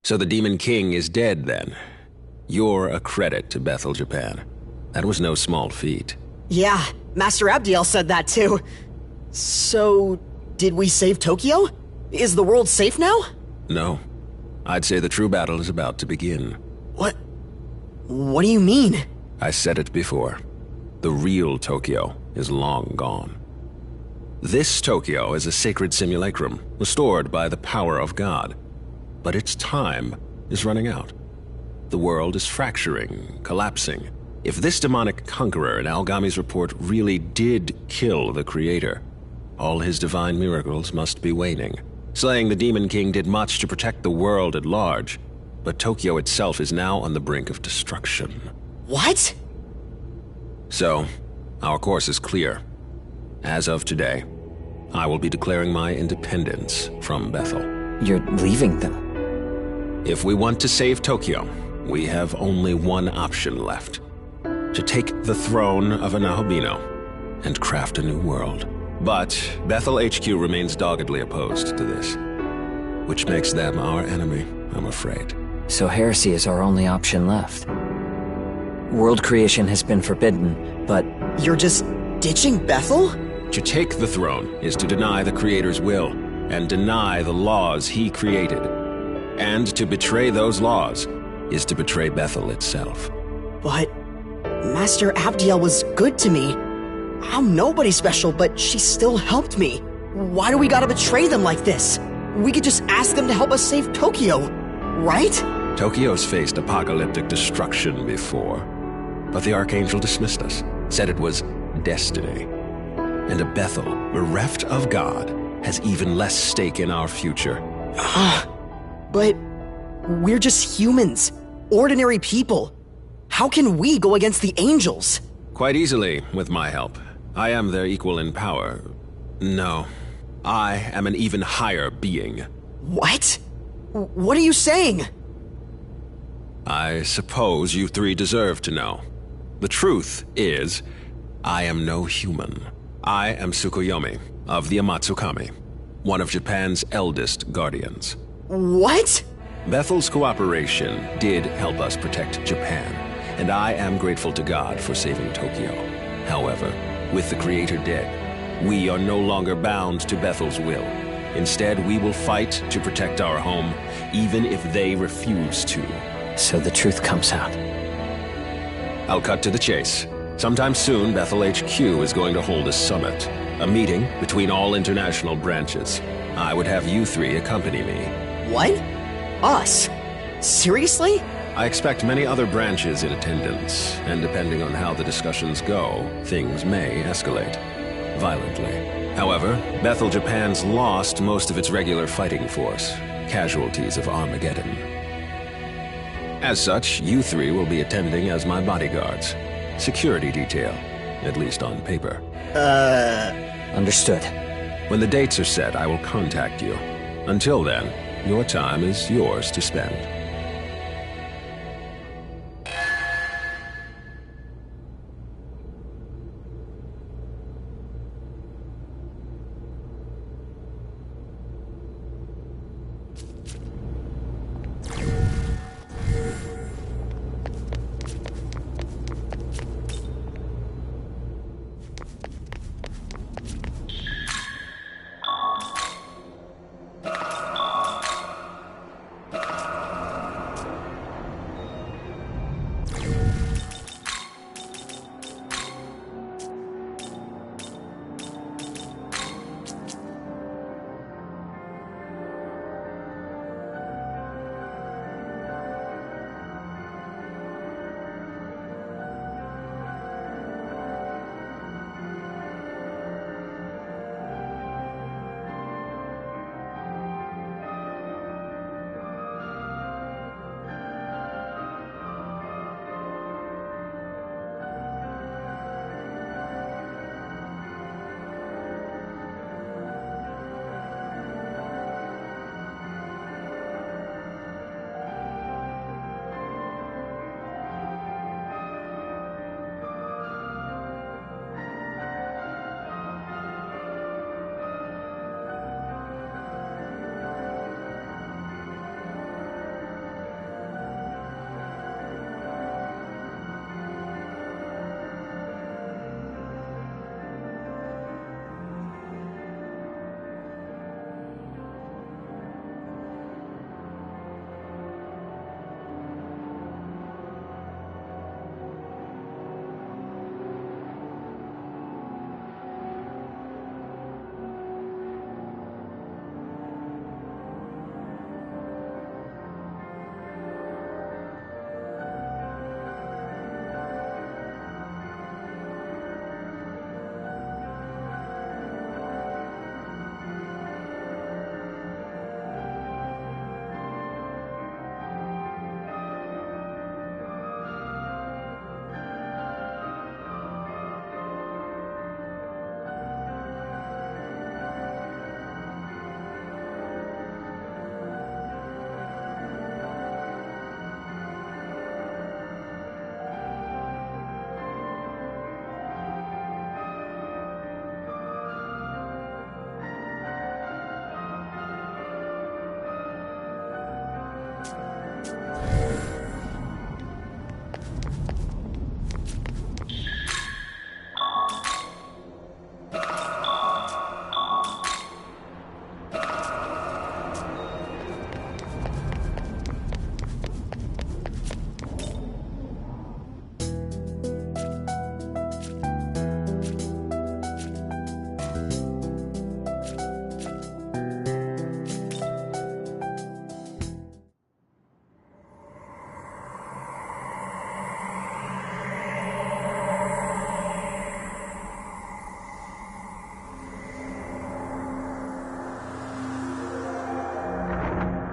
So the Demon King is dead, then? You're a credit to Bethel, Japan. That was no small feat. Yeah, Master Abdiel said that too. So, did we save Tokyo? Is the world safe now? No. I'd say the true battle is about to begin. What do you mean? I said it before. The real Tokyo is long gone. This Tokyo is a sacred simulacrum, restored by the power of God. But its time is running out. The world is fracturing, collapsing. If this demonic conqueror in Algami's report really did kill the Creator, all his divine miracles must be waning. Slaying the Demon King did much to protect the world at large, but Tokyo itself is now on the brink of destruction. What? So, our course is clear. As of today, I will be declaring my independence from Bethel. You're leaving them? If we want to save Tokyo, we have only one option left. To take the throne of Anahobino and craft a new world. But Bethel HQ remains doggedly opposed to this, which makes them our enemy, I'm afraid. So heresy is our only option left. World creation has been forbidden, but... You're just ditching Bethel? To take the throne is to deny the Creator's will, and deny the laws he created. And to betray those laws is to betray Bethel itself. But Master Abdiel was good to me. I'm nobody special, but she still helped me. Why do we gotta betray them like this? We could just ask them to help us save Tokyo, right? Tokyo's faced apocalyptic destruction before, but the Archangel dismissed us, said it was destiny. And a Bethel, bereft of God, has even less stake in our future. But we're just humans, ordinary people. How can we go against the angels? Quite easily, with my help. I am their equal in power. No, I am an even higher being. What? What are you saying? I suppose you three deserve to know. The truth is, I am no human. I am Tsukuyomi of the Amatsukami, one of Japan's eldest guardians. What? Bethel's cooperation did help us protect Japan, and I am grateful to God for saving Tokyo. However, with the Creator dead, we are no longer bound to Bethel's will. Instead, we will fight to protect our home, even if they refuse to. So the truth comes out. I'll cut to the chase. Sometime soon, Bethel HQ is going to hold a summit, a meeting between all international branches. I would have you three accompany me. What? Us? Seriously? I expect many other branches in attendance, and depending on how the discussions go, things may escalate violently. However, Bethel Japan's lost most of its regular fighting force, casualties of Armageddon. As such, you three will be attending as my bodyguards. Security detail, at least on paper. Understood. When the dates are set, I will contact you. Until then, your time is yours to spend.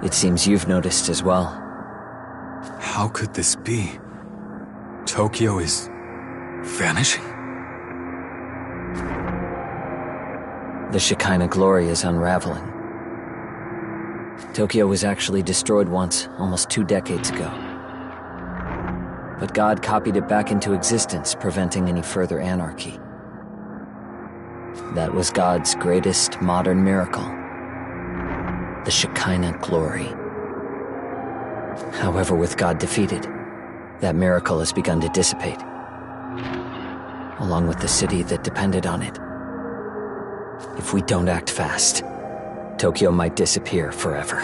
It seems you've noticed as well. How could this be? Tokyo is vanishing? The Shekinah glory is unraveling. Tokyo was actually destroyed once, almost 2 decades ago. But God copied it back into existence, preventing any further anarchy. That was God's greatest modern miracle. The Shekinah glory. However, with God defeated, that miracle has begun to dissipate, along with the city that depended on it. If we don't act fast, Tokyo might disappear forever.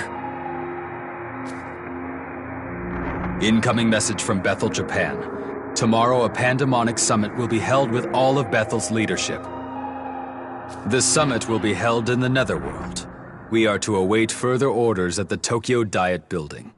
Incoming message from Bethel, Japan. Tomorrow a pandemonic summit will be held with all of Bethel's leadership. The summit will be held in the Netherworld. We are to await further orders at the Tokyo Diet Building.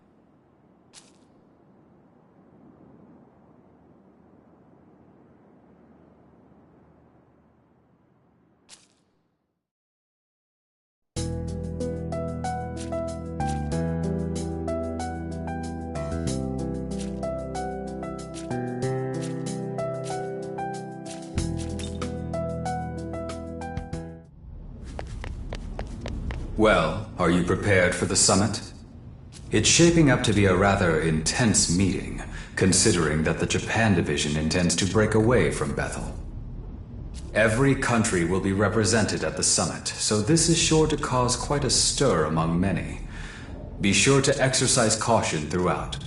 Well, are you prepared for the summit? It's shaping up to be a rather intense meeting, considering that the Japan division intends to break away from Bethel. Every country will be represented at the summit, so this is sure to cause quite a stir among many. Be sure to exercise caution throughout.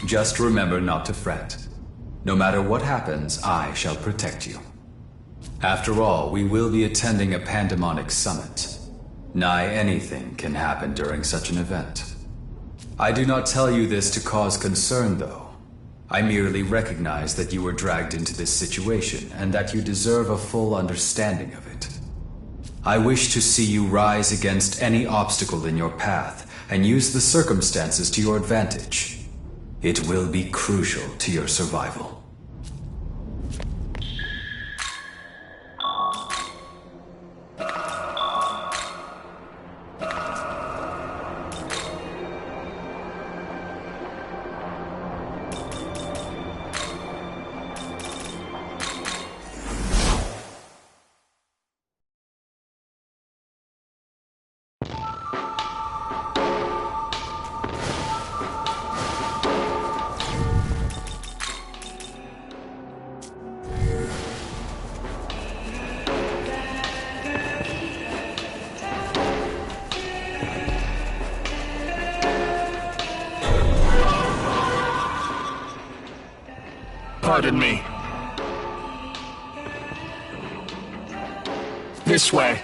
Just remember not to fret. No matter what happens, I shall protect you. After all, we will be attending a pandemonic summit. Nigh anything can happen during such an event. I do not tell you this to cause concern, though. I merely recognize that you were dragged into this situation, and that you deserve a full understanding of it. I wish to see you rise against any obstacle in your path, and use the circumstances to your advantage. It will be crucial to your survival. Pardon me. This way.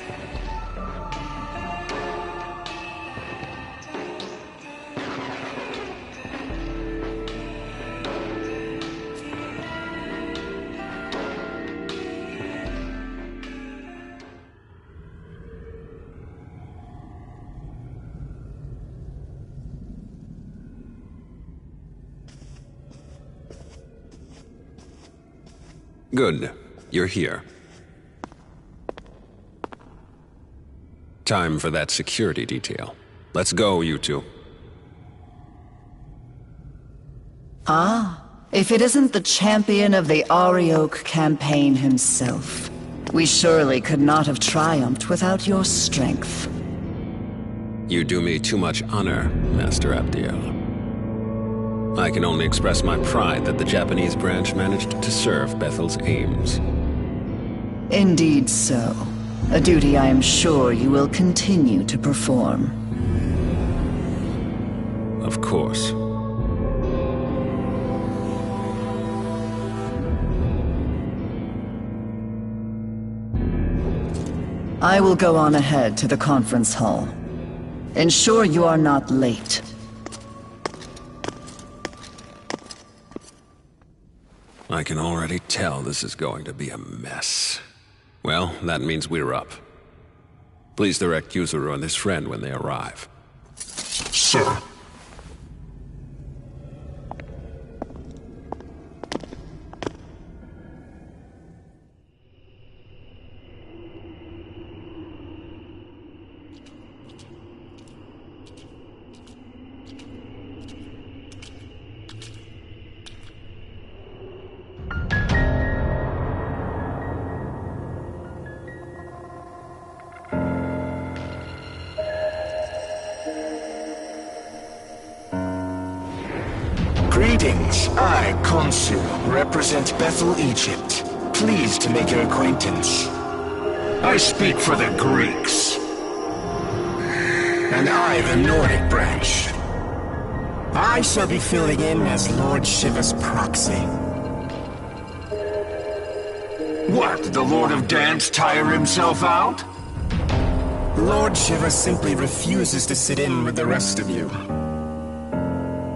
Good. You're here. Time for that security detail. Let's go, you two. Ah, if it isn't the champion of the Arioke campaign himself. We surely could not have triumphed without your strength. You do me too much honor, Master Abdiel. I can only express my pride that the Japanese branch managed to serve Bethel's aims. Indeed so. A duty I am sure you will continue to perform. Of course. I will go on ahead to the conference hall. Ensure you are not late. I can already tell this is going to be a mess. Well, that means we're up. Please direct Yuzuru and his friend when they arrive. Sir. Greetings. I, Khonsu, represent Bethel, Egypt. Pleased to make your acquaintance. I speak for the Greeks. And I, the Nordic branch. I shall be filling in as Lord Shiva's proxy. What, the Lord of Dance tire himself out? Lord Shiva simply refuses to sit in with the rest of you.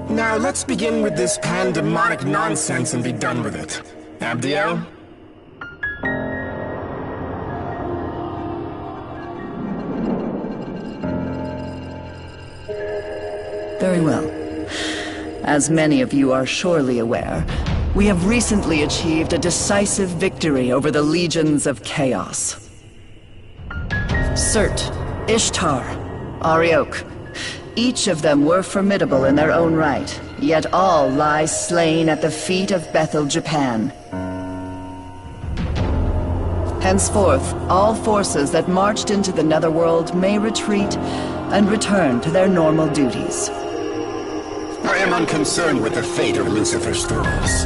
Now let's begin with this pandemonic nonsense and be done with it. Abdiel? Very well. As many of you are surely aware, we have recently achieved a decisive victory over the legions of chaos. Surt, Ishtar, Ariok. Each of them were formidable in their own right, yet all lie slain at the feet of Bethel, Japan. Henceforth, all forces that marched into the Netherworld may retreat and return to their normal duties. I am unconcerned with the fate of Lucifer's thralls.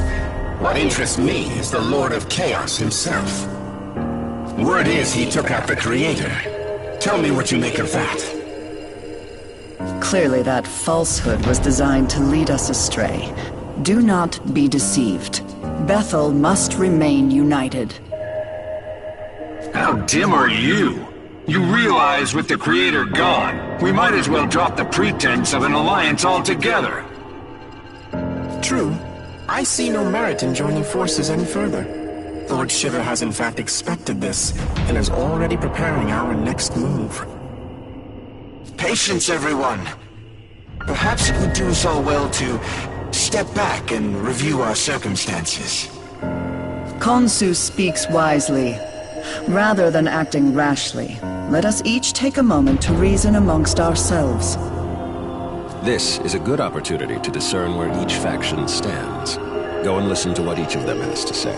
What interests me is the Lord of Chaos himself. Word is he took out the Creator. Tell me what you make of that. Clearly that falsehood was designed to lead us astray. Do not be deceived. Bethel must remain united. How dim are you? You realize with the Creator gone, we might as well drop the pretense of an alliance altogether. True. I see no merit in joining forces any further. Lord Shiva has in fact expected this, and is already preparing our next move. Patience, everyone. Perhaps it would do us all well to step back and review our circumstances. Khonsu speaks wisely. Rather than acting rashly, let us each take a moment to reason amongst ourselves. This is a good opportunity to discern where each faction stands. Go and listen to what each of them has to say.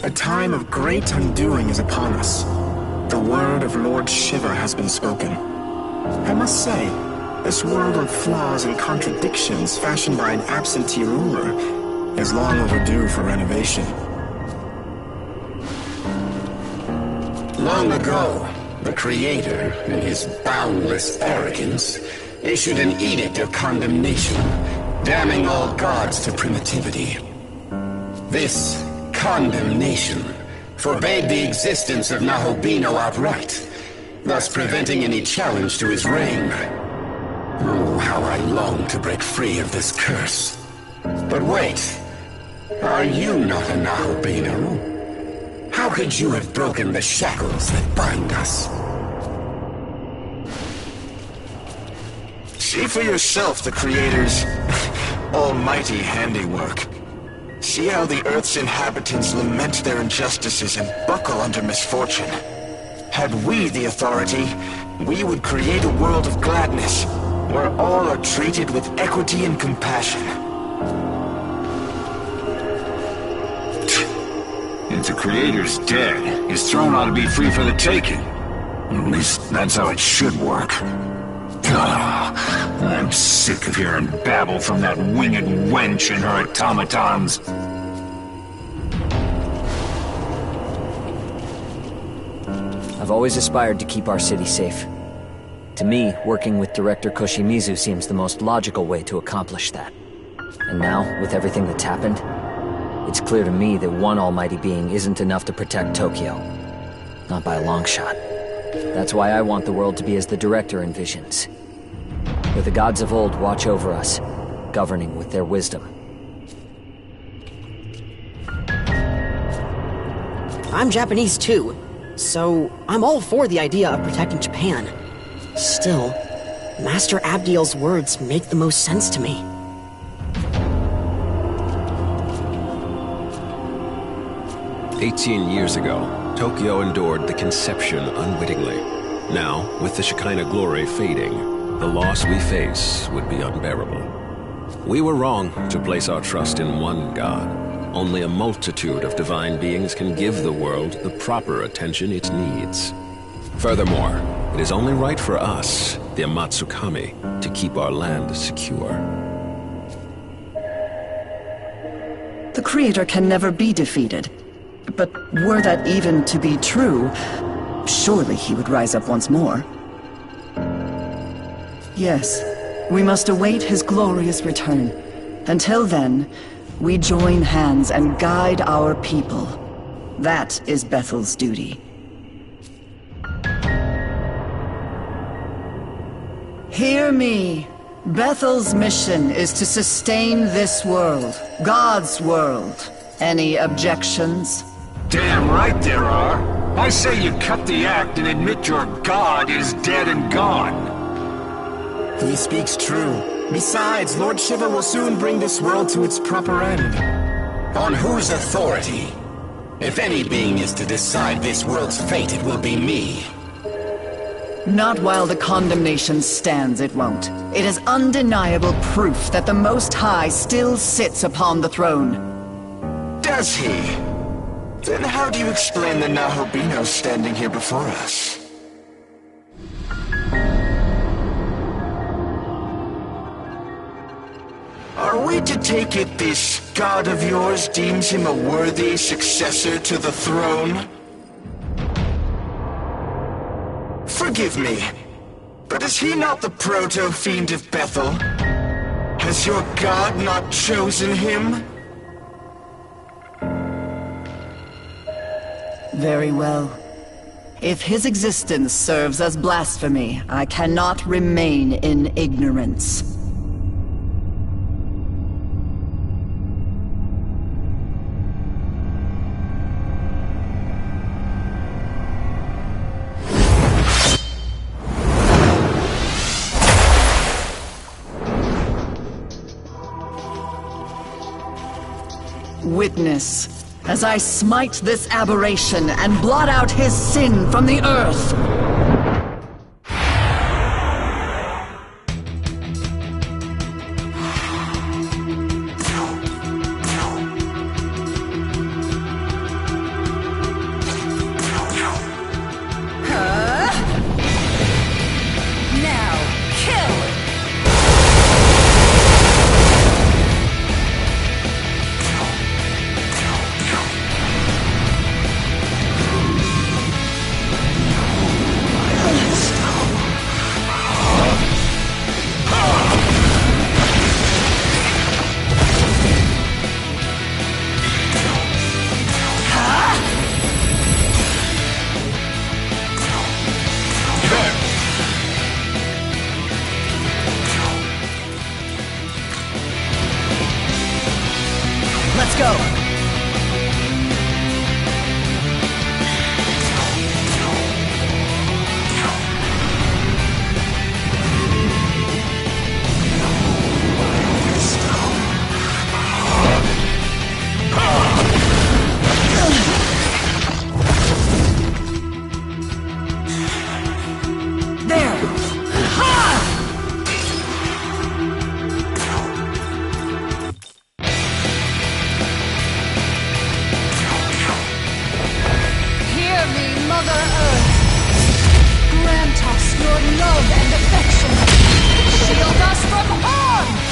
A time of great undoing is upon us. The word of Lord Shiva has been spoken. I must say, this world of flaws and contradictions fashioned by an absentee ruler is long overdue for renovation. Long ago, the Creator, in his boundless arrogance, issued an edict of condemnation, damning all gods to primitivity. This condemnation forbade the existence of Nahobino outright, thus preventing any challenge to his reign. Oh, how I long to break free of this curse. But wait, are you not a Nahobino? How could you have broken the shackles that bind us? See for yourself the Creator's almighty handiwork. See how the Earth's inhabitants lament their injustices and buckle under misfortune. Had we the authority, we would create a world of gladness, where all are treated with equity and compassion. If the Creator's dead, his throne ought to be free for the taking. At least that's how it should work. Ugh, I'm sick of hearing babble from that winged wench and her automatons. I've always aspired to keep our city safe. To me, working with Director Koshimizu seems the most logical way to accomplish that. And now, with everything that's happened, it's clear to me that one almighty being isn't enough to protect Tokyo. Not by a long shot. That's why I want the world to be as the Director envisions. Where the gods of old watch over us, governing with their wisdom. I'm Japanese too, so I'm all for the idea of protecting Japan. Still, Master Abdiel's words make the most sense to me. "18 years ago, Tokyo endured the conception unwittingly. Now, with the Shekinah glory fading, the loss we face would be unbearable. We were wrong to place our trust in one God. Only a multitude of divine beings can give the world the proper attention it needs. Furthermore, it is only right for us, the Amatsukami, to keep our land secure." The Creator can never be defeated. But were that even to be true, surely he would rise up once more. Yes, we must await his glorious return. Until then, we join hands and guide our people. That is Bethel's duty. Hear me. Bethel's mission is to sustain this world, God's world. Any objections? Damn right there are. I say you cut the act and admit your god is dead and gone. He speaks true. Besides, Lord Shiva will soon bring this world to its proper end. On whose authority? If any being is to decide this world's fate, it will be me. Not while the condemnation stands, it won't. It is undeniable proof that the Most High still sits upon the throne. Does he? Then how do you explain the Nahobino standing here before us? Are we to take it this god of yours deems him a worthy successor to the throne? Forgive me, but is he not the proto-fiend of Bethel? Has your god not chosen him? Very well. If his existence serves as blasphemy, I cannot remain in ignorance. Witness, as I smite this aberration and blot out his sin from the earth. Let's go! Mother Earth! your love and affection. Shield us from harm!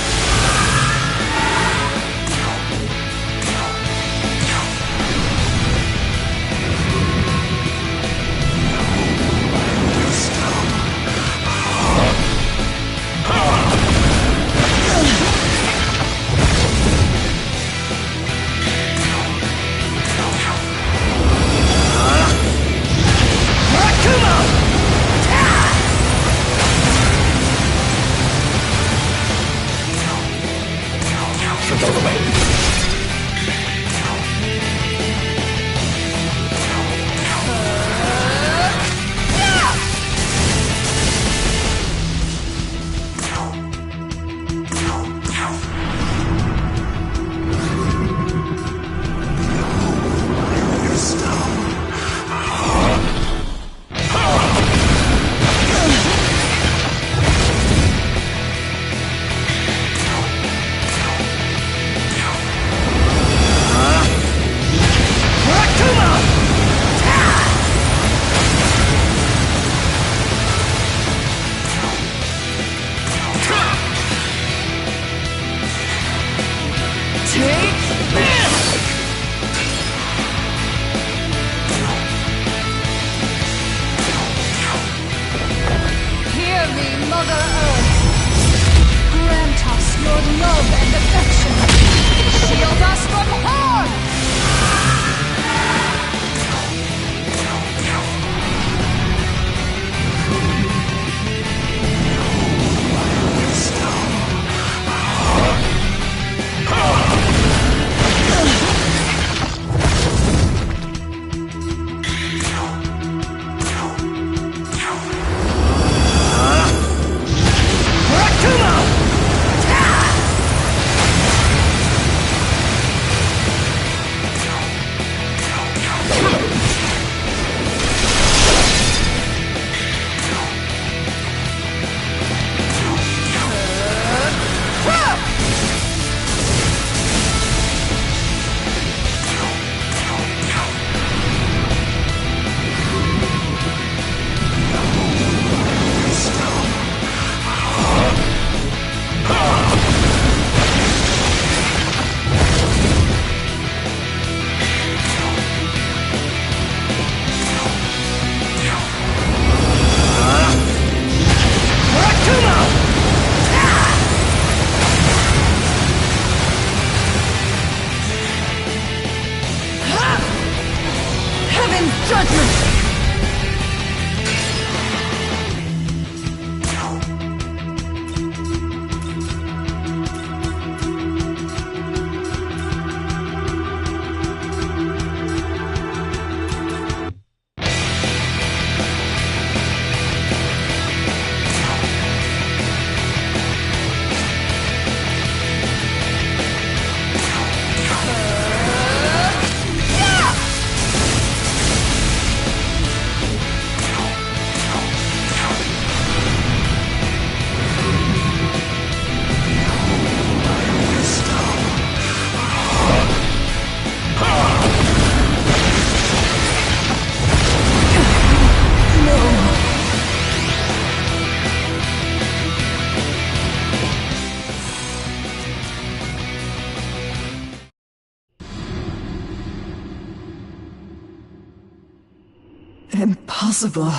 Impossible.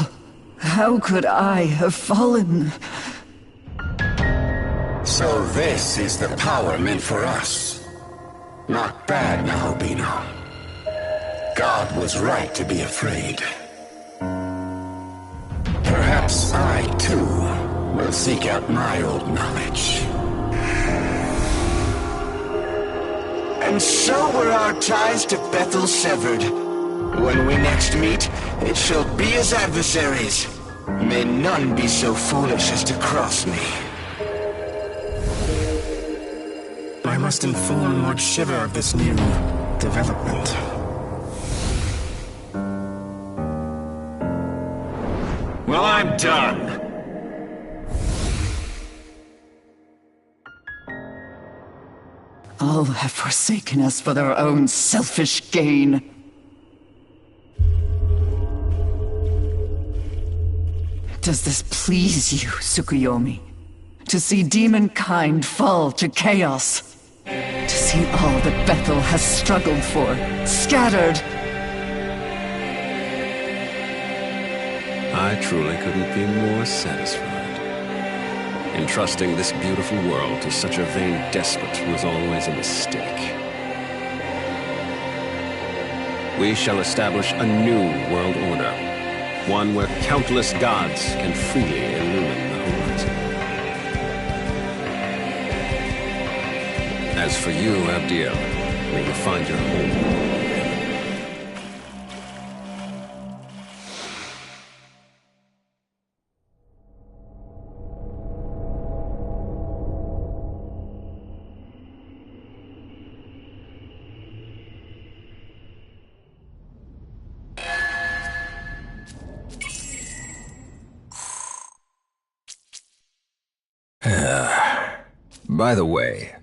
How could I have fallen? So this is the power meant for us. Not bad, Nahobino. God was right to be afraid. Perhaps I, too, will seek out my old knowledge. And so were our ties to Bethel severed. When we next meet, it shall be as adversaries. May none be so foolish as to cross me. I must inform Lord Shiver of this new development. Well, I'm done. All have forsaken us for their own selfish gain. Does this please you, Tsukuyomi? To see demonkind fall to chaos? To see all that Bethel has struggled for, scattered? I truly couldn't be more satisfied. Entrusting this beautiful world to such a vain despot was always a mistake. We shall establish a new world order. One where countless gods can freely illumine the horizon. As for you, Abdiel, may you find your home. By the way,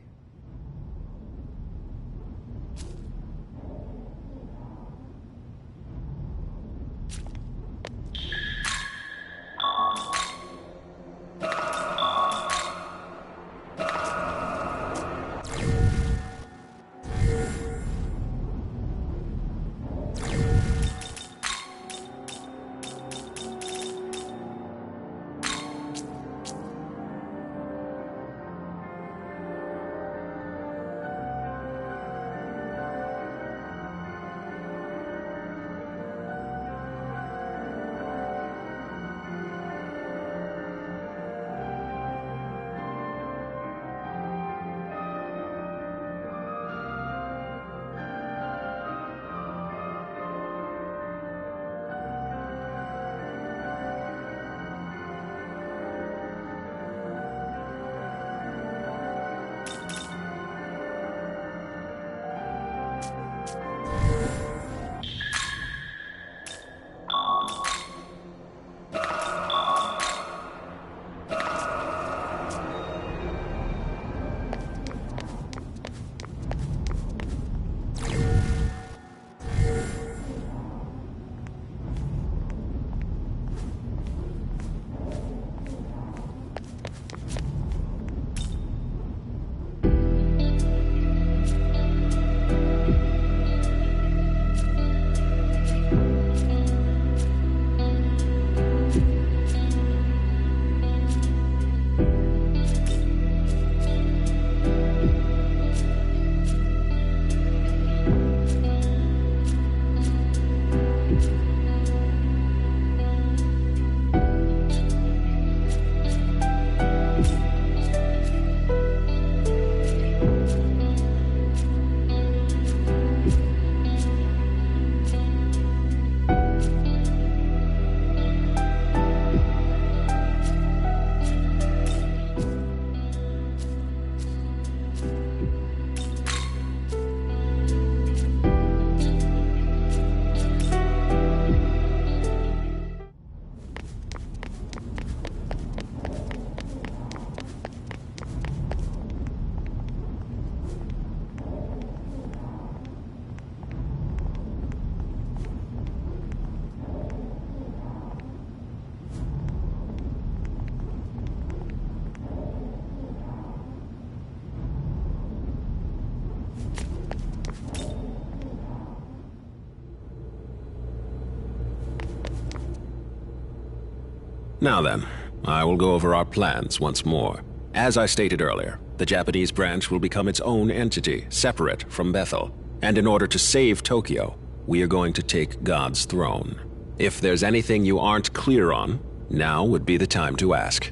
now then, I will go over our plans once more. As I stated earlier, the Japanese branch will become its own entity, separate from Bethel. And in order to save Tokyo, we are going to take God's throne. If there's anything you aren't clear on, now would be the time to ask.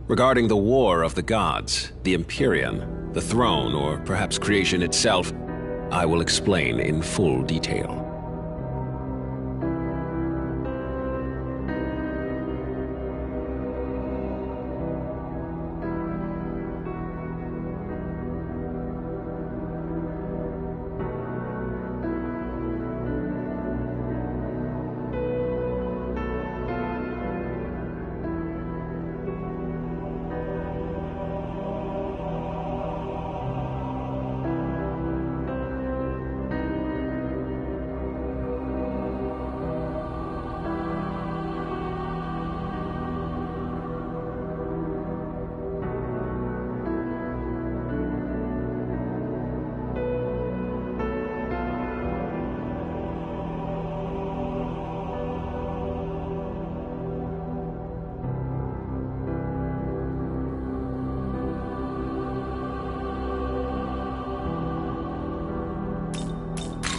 Regarding the War of the Gods, the Empyrean, the throne, or perhaps creation itself, I will explain in full detail.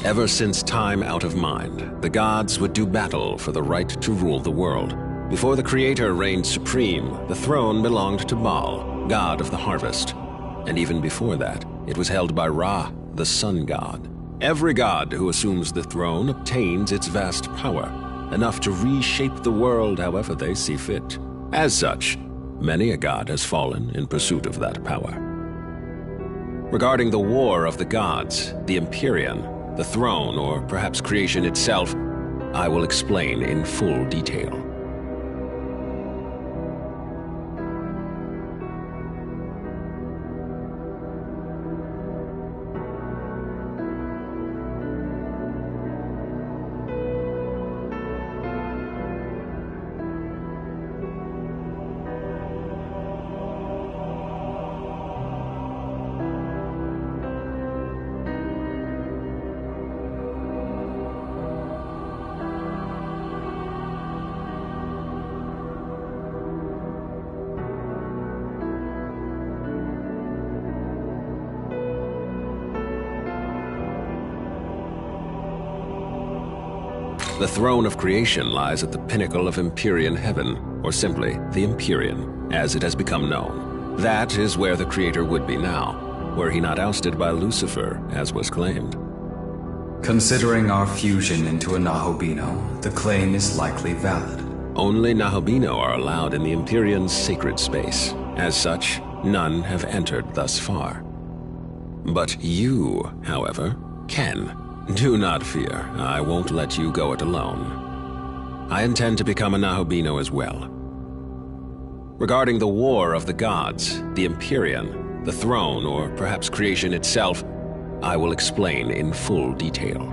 Ever since time out of mind, the gods would do battle for the right to rule the world. Before the Creator reigned supreme, the throne belonged to Baal, god of the harvest. And even before that, it was held by Ra, the sun god. Every god who assumes the throne obtains its vast power, enough to reshape the world however they see fit. As such, many a god has fallen in pursuit of that power. Regarding the war of the gods, the Empyrean, the throne, or perhaps creation itself, I will explain in full detail. The throne of creation lies at the pinnacle of Empyrean heaven, or simply the Empyrean, as it has become known. That is where the Creator would be now, were he not ousted by Lucifer, as was claimed. Considering our fusion into a Nahobino, the claim is likely valid. Only Nahobino are allowed in the Empyrean's sacred space. As such, none have entered thus far. But you, however, can. Do not fear, I won't let you go it alone. I intend to become a Nahobino as well. Regarding the war of the gods, the Empyrean, the throne, or perhaps creation itself, I will explain in full detail.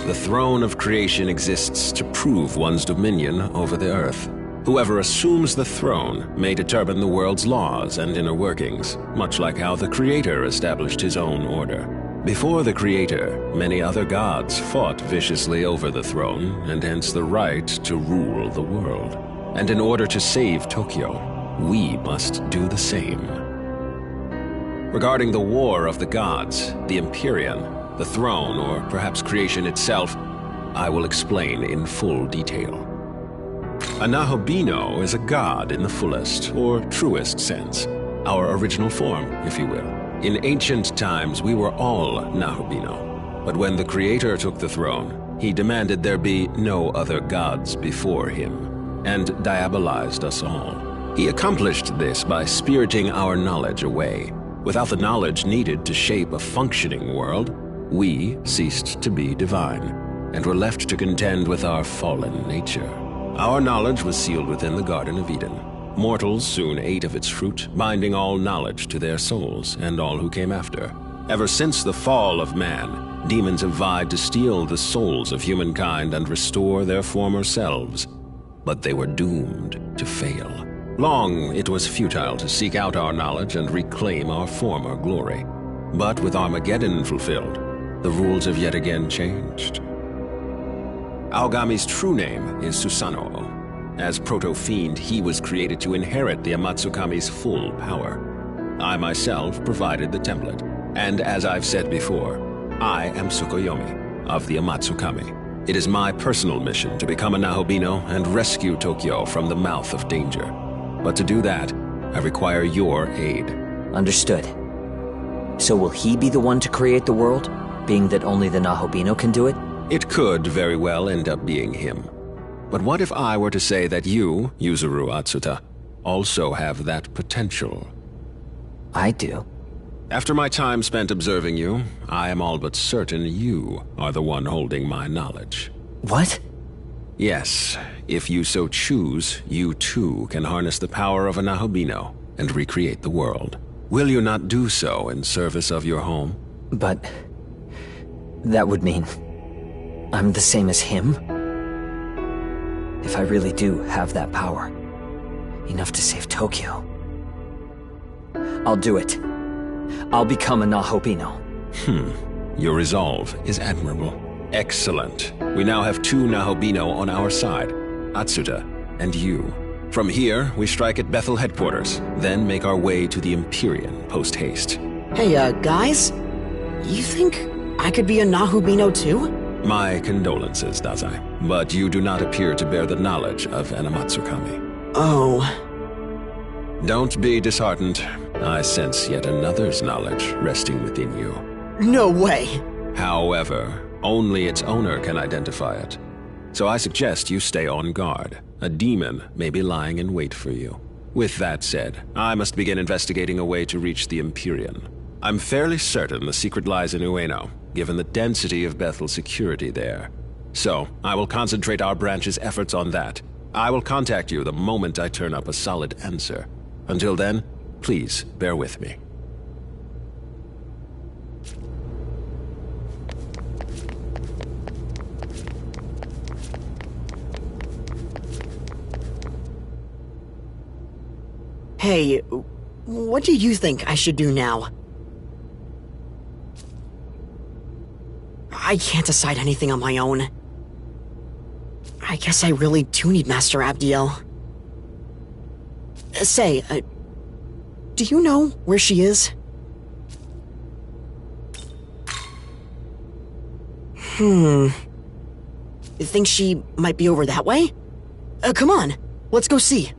The throne of creation exists to prove one's dominion over the earth. Whoever assumes the throne may determine the world's laws and inner workings, much like how the Creator established his own order. Before the Creator, many other gods fought viciously over the throne, and hence the right to rule the world. And in order to save Tokyo, we must do the same. Regarding the war of the gods, the Empyrean, the throne, or perhaps creation itself, I will explain in full detail. A Nahobino is a god in the fullest, or truest sense, our original form, if you will. In ancient times, we were all Nahobino, but when the Creator took the throne, he demanded there be no other gods before him, and diabolized us all. He accomplished this by spiriting our knowledge away. Without the knowledge needed to shape a functioning world, we ceased to be divine, and were left to contend with our fallen nature. Our knowledge was sealed within the Garden of Eden. Mortals soon ate of its fruit, binding all knowledge to their souls and all who came after. Ever since the fall of man, demons have vied to steal the souls of humankind and restore their former selves. But they were doomed to fail. Long it was futile to seek out our knowledge and reclaim our former glory. But with Armageddon fulfilled, the rules have yet again changed. Aogami's true name is Susanoo. As Proto-Fiend, he was created to inherit the Amatsukami's full power. I myself provided the template, and as I've said before, I am Tsukuyomi of the Amatsukami. It is my personal mission to become a Nahobino and rescue Tokyo from the mouth of danger. But to do that, I require your aid. Understood. So will he be the one to create the world, being that only the Nahobino can do it? It could very well end up being him. But what if I were to say that you, Yuzuru Atsuta, also have that potential? I do. After my time spent observing you, I am all but certain you are the one holding my knowledge. What? Yes, if you so choose, you too can harness the power of a Nahobino and recreate the world. Will you not do so in service of your home? But that would mean I'm the same as him? If I really do have that power, enough to save Tokyo, I'll do it. I'll become a Nahobino. Your resolve is admirable. Excellent. We now have two Nahobino on our side, Atsuta and you. From here, we strike at Bethel headquarters, then make our way to the Empyrean post-haste. Hey, guys? You think I could be a Nahubino too? My condolences, Dazai. But you do not appear to bear the knowledge of Enamatsukami. Oh. Don't be disheartened. I sense yet another's knowledge resting within you. No way! However, only its owner can identify it. So I suggest you stay on guard. A demon may be lying in wait for you. With that said, I must begin investigating a way to reach the Empyrean. I'm fairly certain the secret lies in Ueno, given the density of Bethel's security there. So, I will concentrate our branch's efforts on that. I will contact you the moment I turn up a solid answer. Until then, please bear with me. Hey, what do you think I should do now? I can't decide anything on my own. I guess I really do need Master Abdiel. Say, do you know where she is? You think she might be over that way? Come on, let's go see.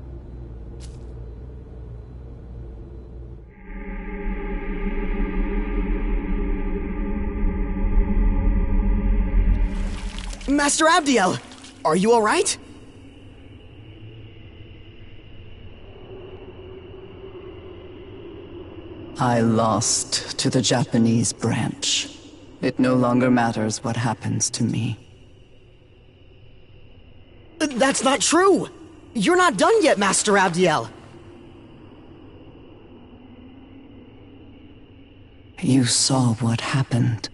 Master Abdiel, are you alright? I lost to the Japanese branch. It no longer matters what happens to me. That's not true! You're not done yet, Master Abdiel! You saw what happened.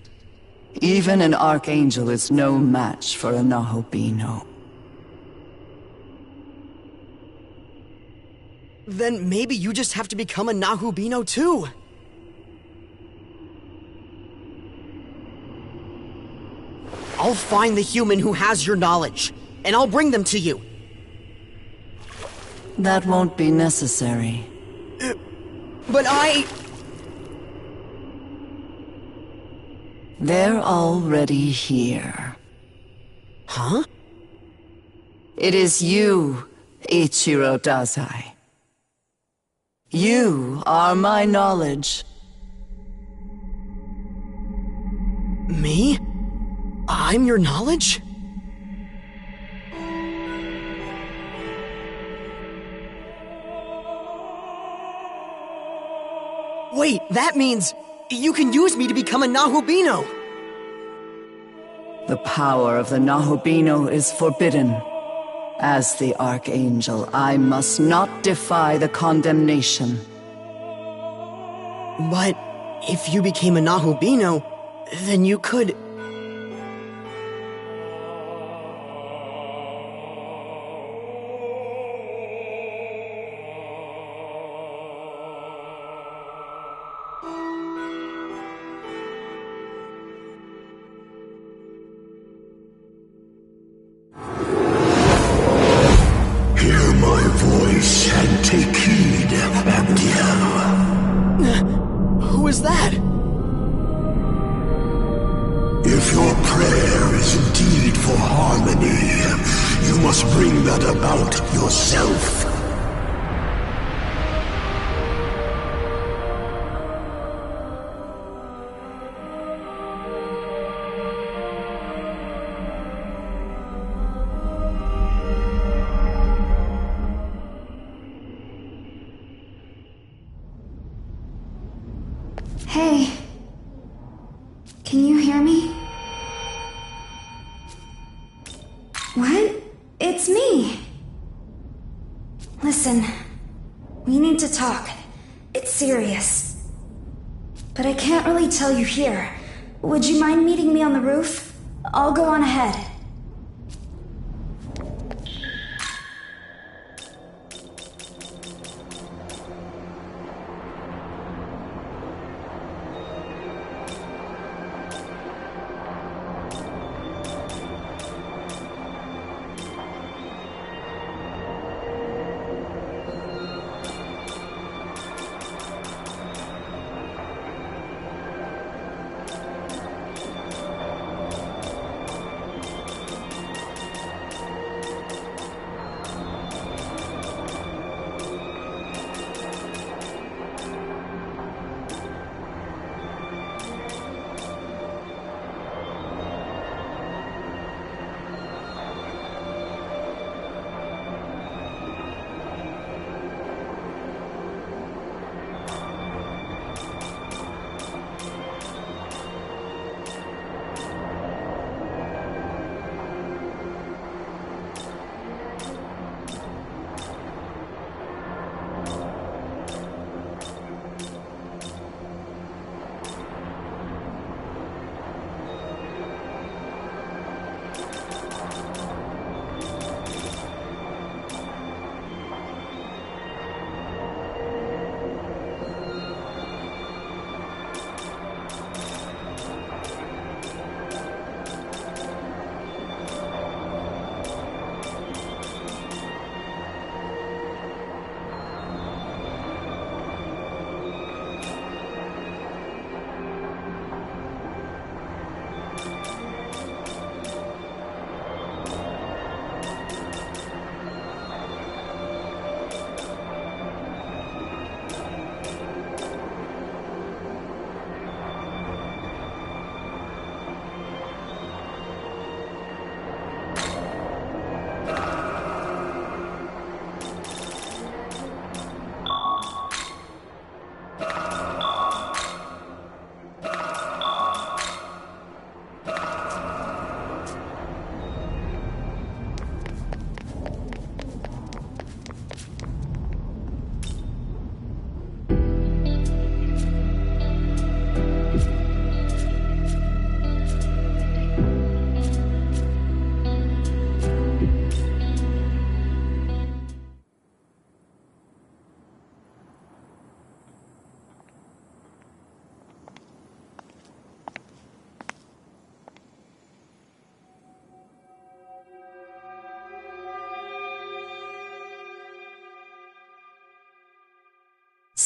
Even an Archangel is no match for a Nahobino. Then maybe you just have to become a Nahubino too. I'll find the human who has your knowledge, and I'll bring them to you. That won't be necessary. But They're already here. Huh? It is you, Ichiro Dazai. You are my knowledge. Me? I'm your knowledge? Wait, that means you can use me to become a Nahubino! The power of the Nahubino is forbidden. As the Archangel, I must not defy the condemnation. But if you became a Nahubino, then you could... And take heed, Abdiel. Who is that? If your prayer is indeed for harmony, you must bring that about yourself. Hey. Can you hear me? What? It's me! Listen, we need to talk. It's serious. But I can't really tell you here. Would you mind meeting me on the roof? I'll go on ahead.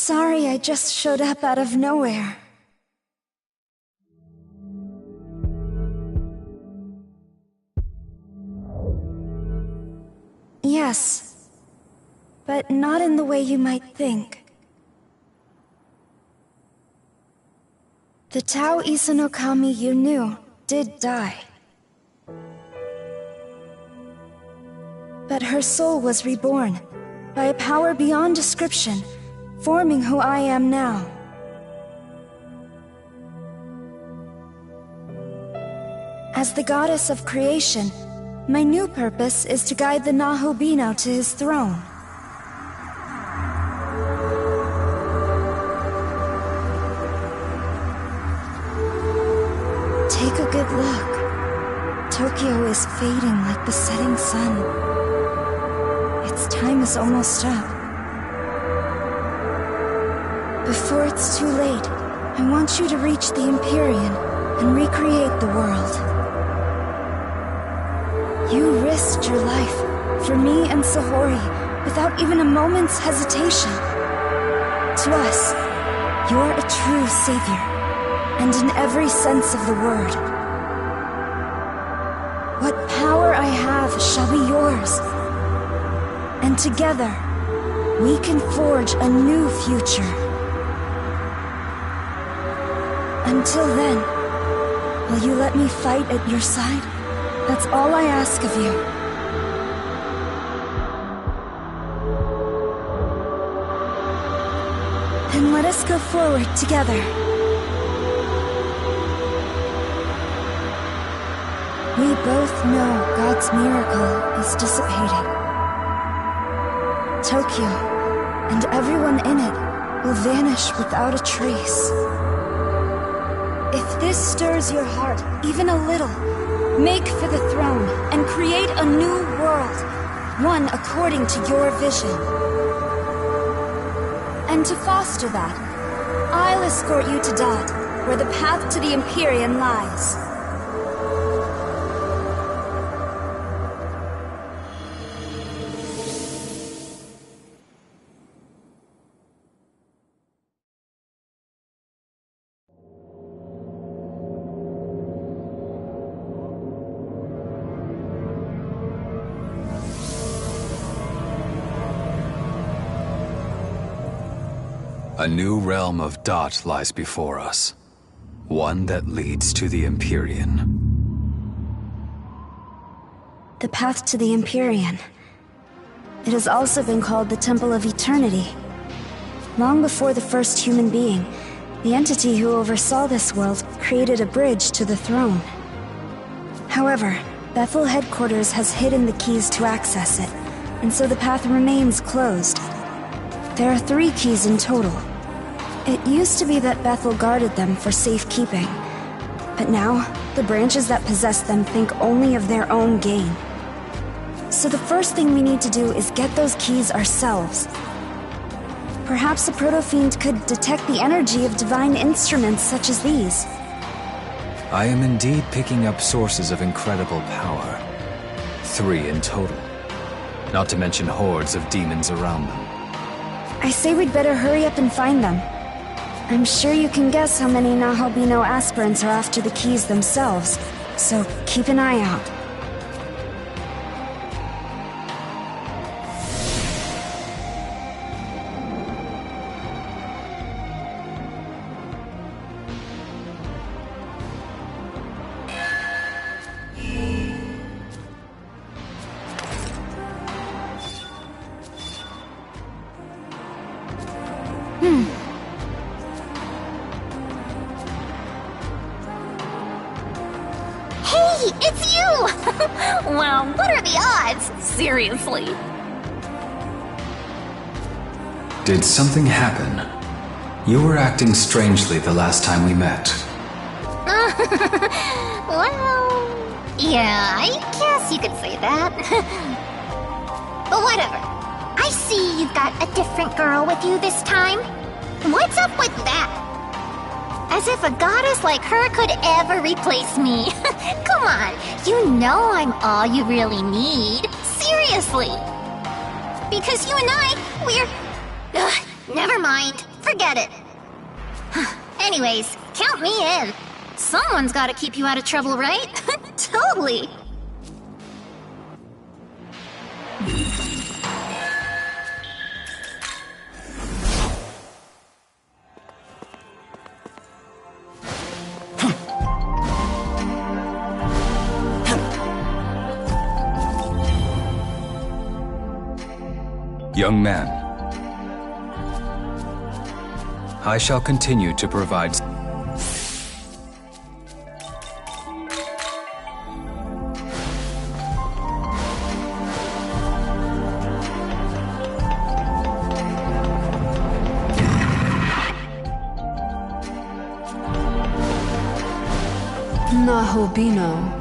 Sorry, I just showed up out of nowhere. Yes, but not in the way you might think. The Tao Isanokami you knew did die. But her soul was reborn by a power beyond description, forming who I am now. As the goddess of creation, my new purpose is to guide the Nahobino to his throne. Take a good look. Tokyo is fading like the setting sun. Its time is almost up. Before it's too late, I want you to reach the Empyrean and recreate the world. You risked your life for me and Sahori without even a moment's hesitation. To us, you're a true savior, and in every sense of the word. What power I have shall be yours, and together, we can forge a new future. Until then, will you let me fight at your side? That's all I ask of you. Then let us go forward together. We both know God's miracle is dissipating. Tokyo, and everyone in it, will vanish without a trace. If this stirs your heart even a little, make for the throne and create a new world, one according to your vision. And to foster that, I'll escort you to Dot, where the path to the Empyrean lies. A new realm of Dot lies before us. One that leads to the Empyrean. The path to the Empyrean. It has also been called the Temple of Eternity. Long before the first human being, the entity who oversaw this world created a bridge to the throne. However, Bethel headquarters has hidden the keys to access it, and so the path remains closed. There are 3 keys in total. It used to be that Bethel guarded them for safekeeping, but now, the branches that possess them think only of their own gain. So the first thing we need to do is get those keys ourselves. Perhaps a proto-fiend could detect the energy of divine instruments such as these. I am indeed picking up sources of incredible power. 3 in total. Not to mention hordes of demons around them. I say we'd better hurry up and find them. I'm sure you can guess how many Nahobino aspirants are after the keys themselves, so keep an eye out. It's you! Wow, what are the odds? Seriously. Did something happen? You were acting strangely the last time we met. Well, yeah, I guess you could say that. But whatever. I see you've got a different girl with you this time. What's up with that? As if a goddess like her could ever replace me. Come on, you know I'm all you really need. Seriously. Because you and I, we're... Ugh, never mind. forget it. Anyways, count me in. Someone's gotta keep you out of trouble, right? Totally. Young man, I shall continue to provide. Nahobino.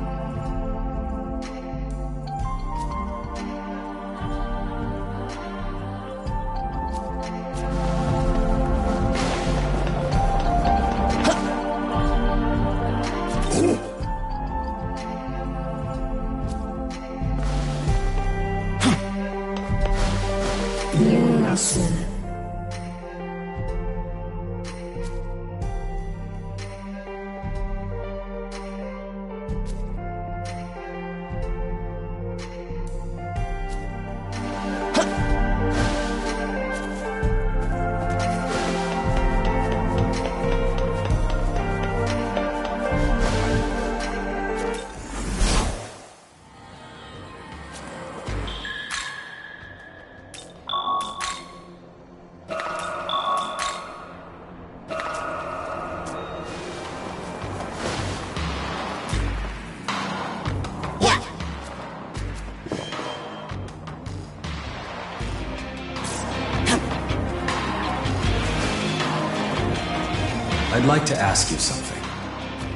I'd like to ask you something.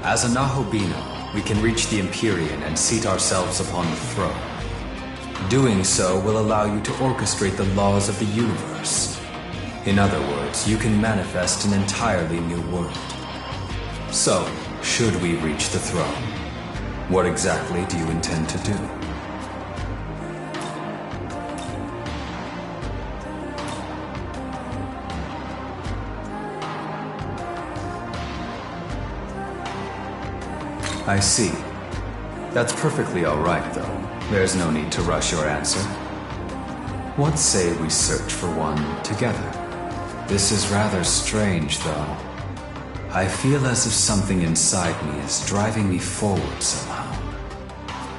As a Nahobino, we can reach the Empyrean and seat ourselves upon the throne. Doing so will allow you to orchestrate the laws of the universe. In other words, you can manifest an entirely new world. So, should we reach the throne, what exactly do you intend to do? I see. That's perfectly all right, though. There's no need to rush your answer. What say we search for one together? This is rather strange, though. I feel as if something inside me is driving me forward somehow.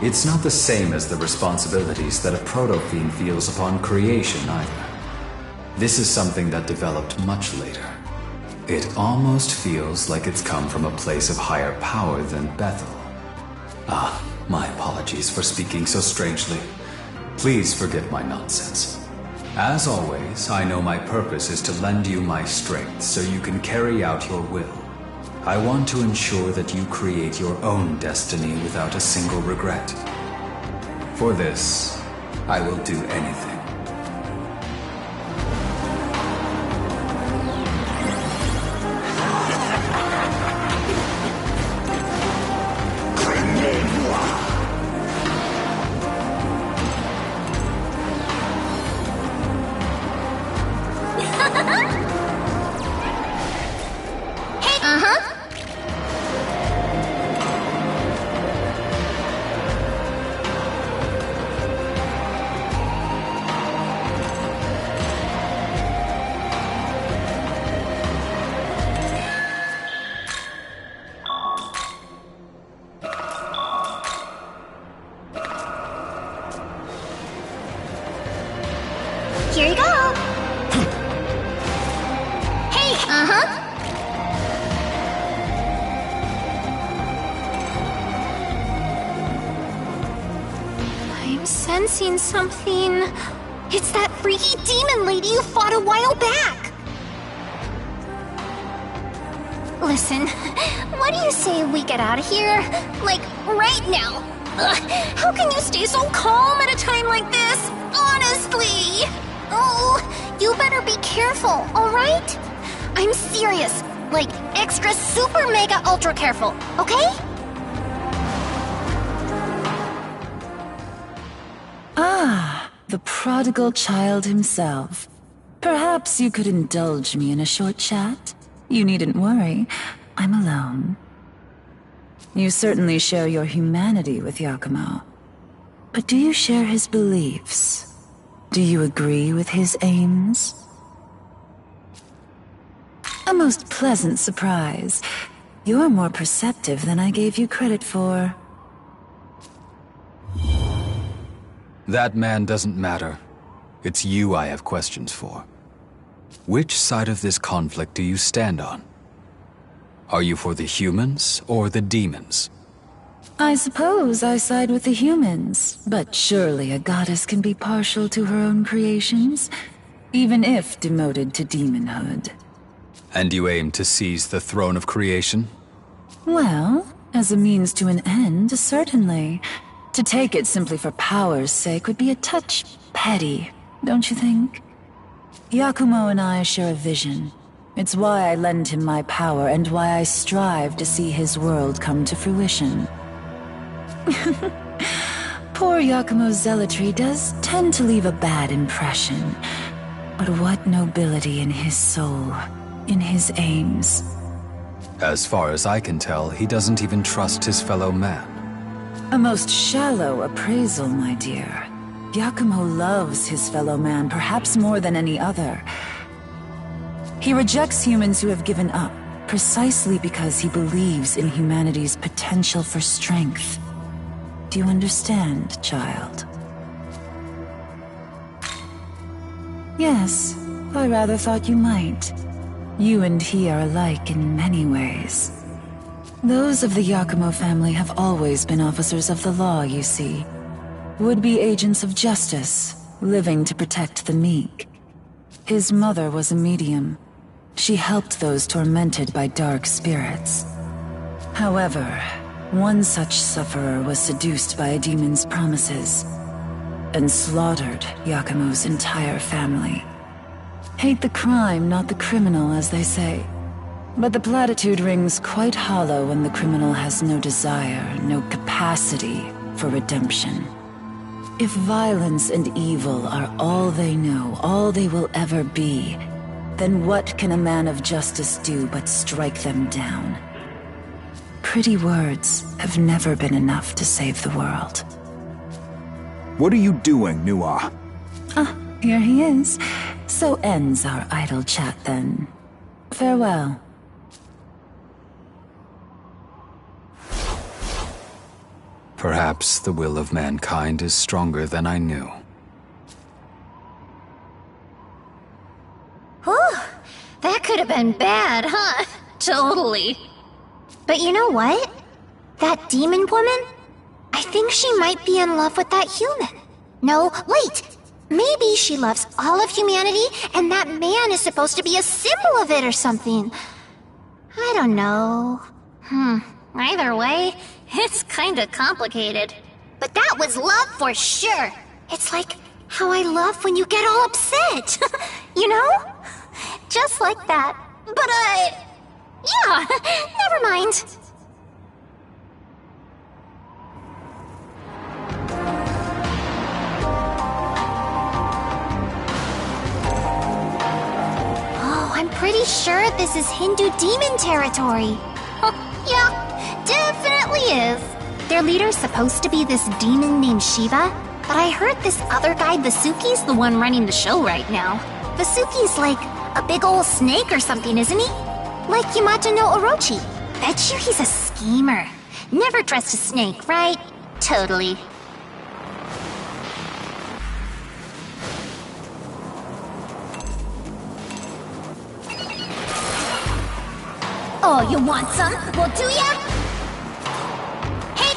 It's not the same as the responsibilities that a proto-fiend feels upon creation, either. This is something that developed much later. It almost feels like it's come from a place of higher power than Bethel. Ah, my apologies for speaking so strangely. Please forgive my nonsense. As always, I know my purpose is to lend you my strength so you can carry out your will. I want to ensure that you create your own destiny without a single regret. For this, I will do anything. Here you go! Hey! I'm sensing something. It's that freaky demon lady you fought a while back! Listen, what do you say we get out of here? Like, right now? Ugh, how can you stay so calm at a time like this? Honestly! Oh, you better be careful, alright? I'm serious. Like, extra super mega ultra careful, okay? Ah, the prodigal child himself. Perhaps you could indulge me in a short chat? You needn't worry. I'm alone. You certainly share your humanity with Yakumo. But do you share his beliefs? Do you agree with his aims? A most pleasant surprise. You're more perceptive than I gave you credit for. That man doesn't matter. It's you I have questions for. Which side of this conflict do you stand on? Are you for the humans or the demons? I suppose I side with the humans, but surely a goddess can be partial to her own creations, even if demoted to demonhood. And you aim to seize the throne of creation? Well, as a means to an end, certainly. To take it simply for power's sake would be a touch petty, don't you think? Yakumo and I share a vision. It's why I lend him my power and why I strive to see his world come to fruition. Poor Yakumo's zealotry does tend to leave a bad impression. But what nobility in his soul, in his aims. As far as I can tell, he doesn't even trust his fellow man. A most shallow appraisal, my dear. Yakumo loves his fellow man, perhaps more than any other. He rejects humans who have given up, precisely because he believes in humanity's potential for strength. Do you understand, child? Yes, I rather thought you might. You and he are alike in many ways. Those of the Yakumo family have always been officers of the law, you see. Would-be agents of justice, living to protect the meek. His mother was a medium. She helped those tormented by dark spirits. However, one such sufferer was seduced by a demon's promises and slaughtered Yakumo's entire family. Hate the crime, not the criminal, as they say. But the platitude rings quite hollow when the criminal has no desire, no capacity for redemption. If violence and evil are all they know, all they will ever be, then what can a man of justice do but strike them down? Pretty words have never been enough to save the world. What are you doing, Nua? Ah, here he is. So ends our idle chat then. Farewell. Perhaps the will of mankind is stronger than I knew. Whew, that could have been bad, huh? Totally. But you know what? That demon woman? I think she might be in love with that human. No, wait! Maybe she loves all of humanity, and that man is supposed to be a symbol of it or something. I don't know. Either way, it's kinda complicated. But that was love for sure. It's like how I love when you get all upset. You know? Just like that. But, yeah, never mind. Oh, I'm pretty sure this is Hindu demon territory. Yeah, definitely is. Their leader's supposed to be this demon named Shiva, but I heard this other guy, Vasuki's the one running the show right now. Vasuki's like a big old snake or something, isn't he? Like Yamato no Orochi. Bet you he's a schemer. Never trust a snake, right? Totally. Oh, you want some? Well, do ya? Hey,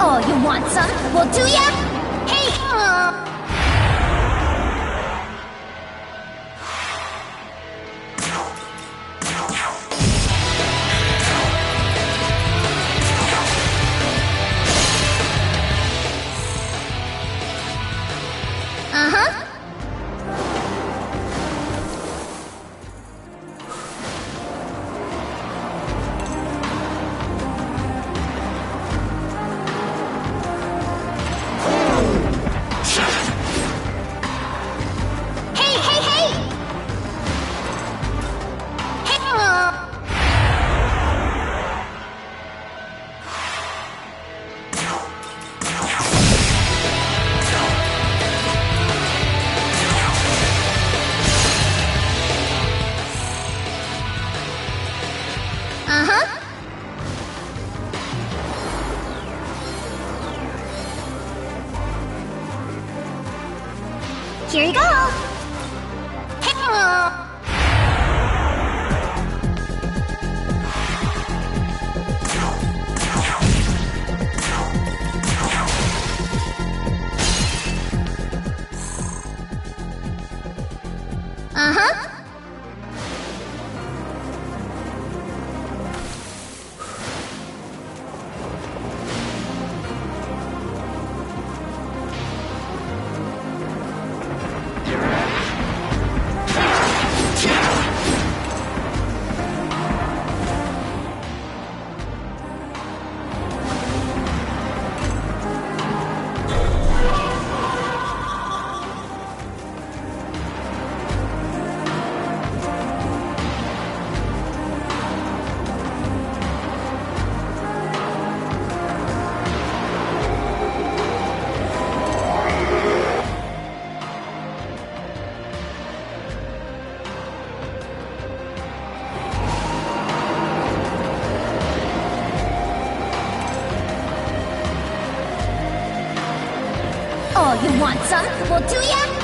Oh, you want some? Well, do ya? Hey! Uh-huh. Here you go! Uh-huh. Oh, you want some? Well, do ya?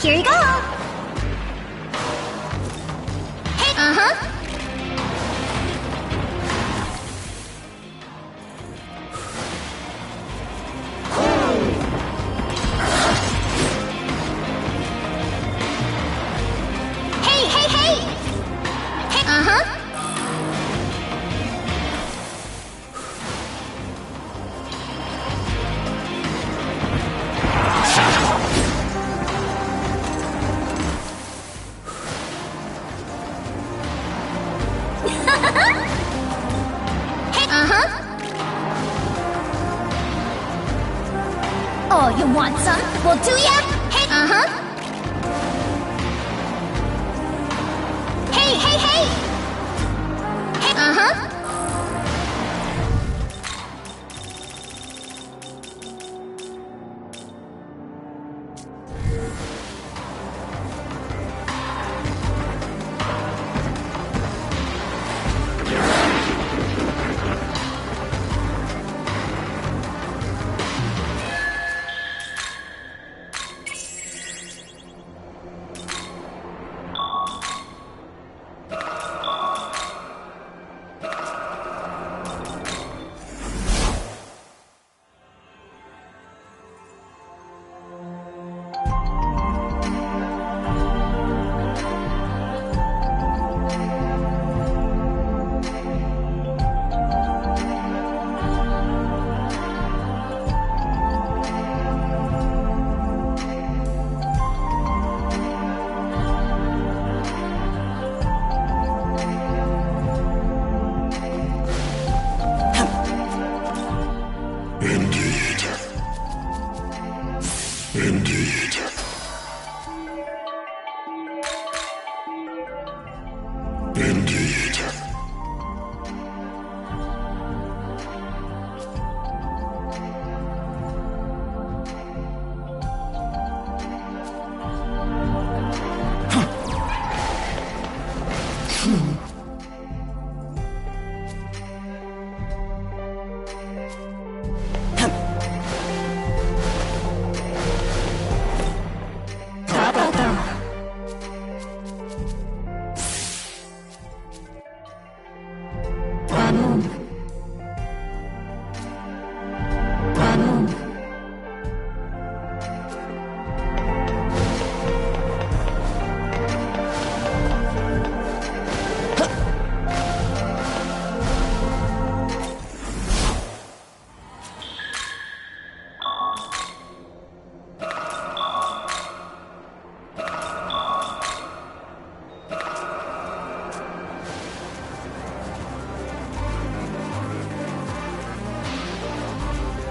Here you go! Hey! Uh-huh! Hey, hey, hey! Hey! Uh-huh! Oh, you want some? Well, do ya? Hey, uh-huh. Hey, hey, hey! Hey, uh-huh.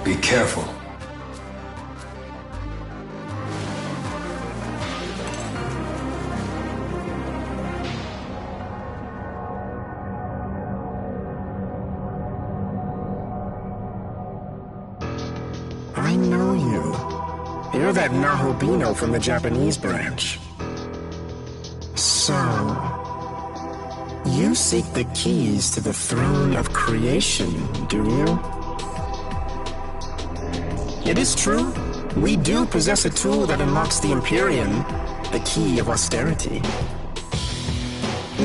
Be careful. I know you. You're that Nahobino from the Japanese branch. So, you seek the keys to the throne of creation, do you? It is true. We do possess a tool that unlocks the Empyrean, the key of austerity.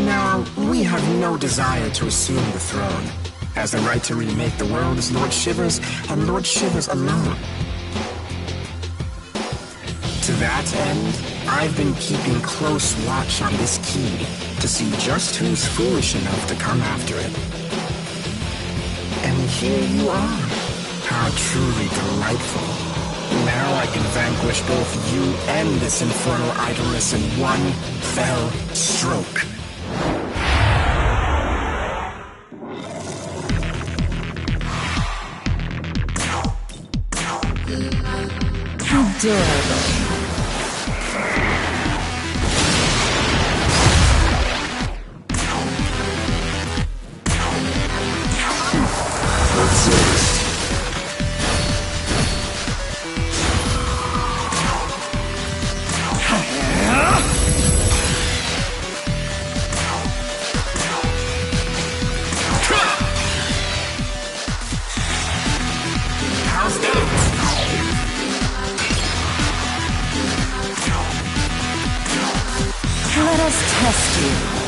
Now, we have no desire to assume the throne, as the right to remake the world is Lord Shiver's and Lord Shiver's alone. To that end, I've been keeping close watch on this key to see just who's foolish enough to come after it. And here you are. How truly delightful. Now I can vanquish both you and this infernal idoless in one fell stroke. Adorable. just test you.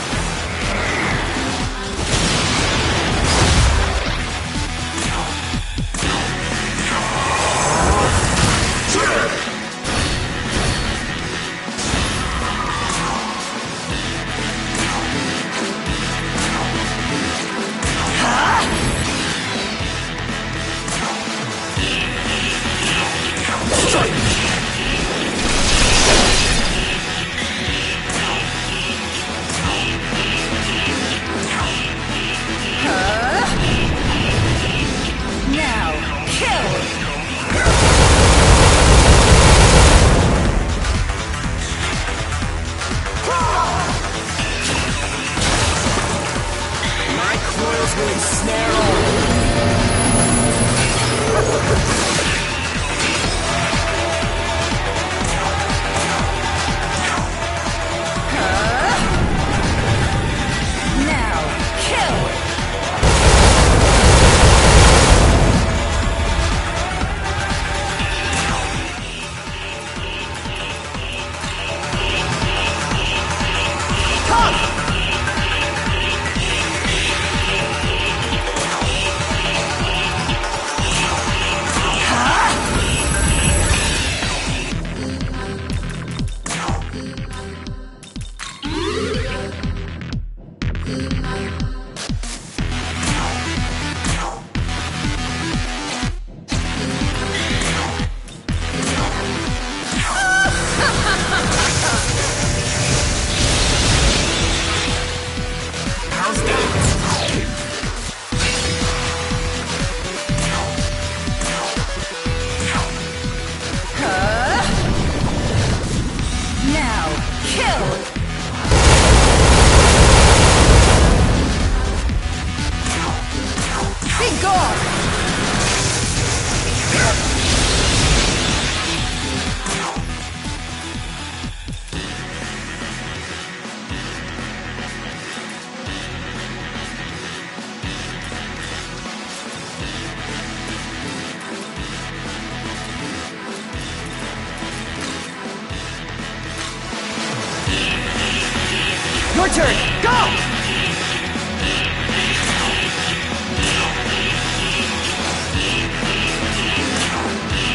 Your turn! Go!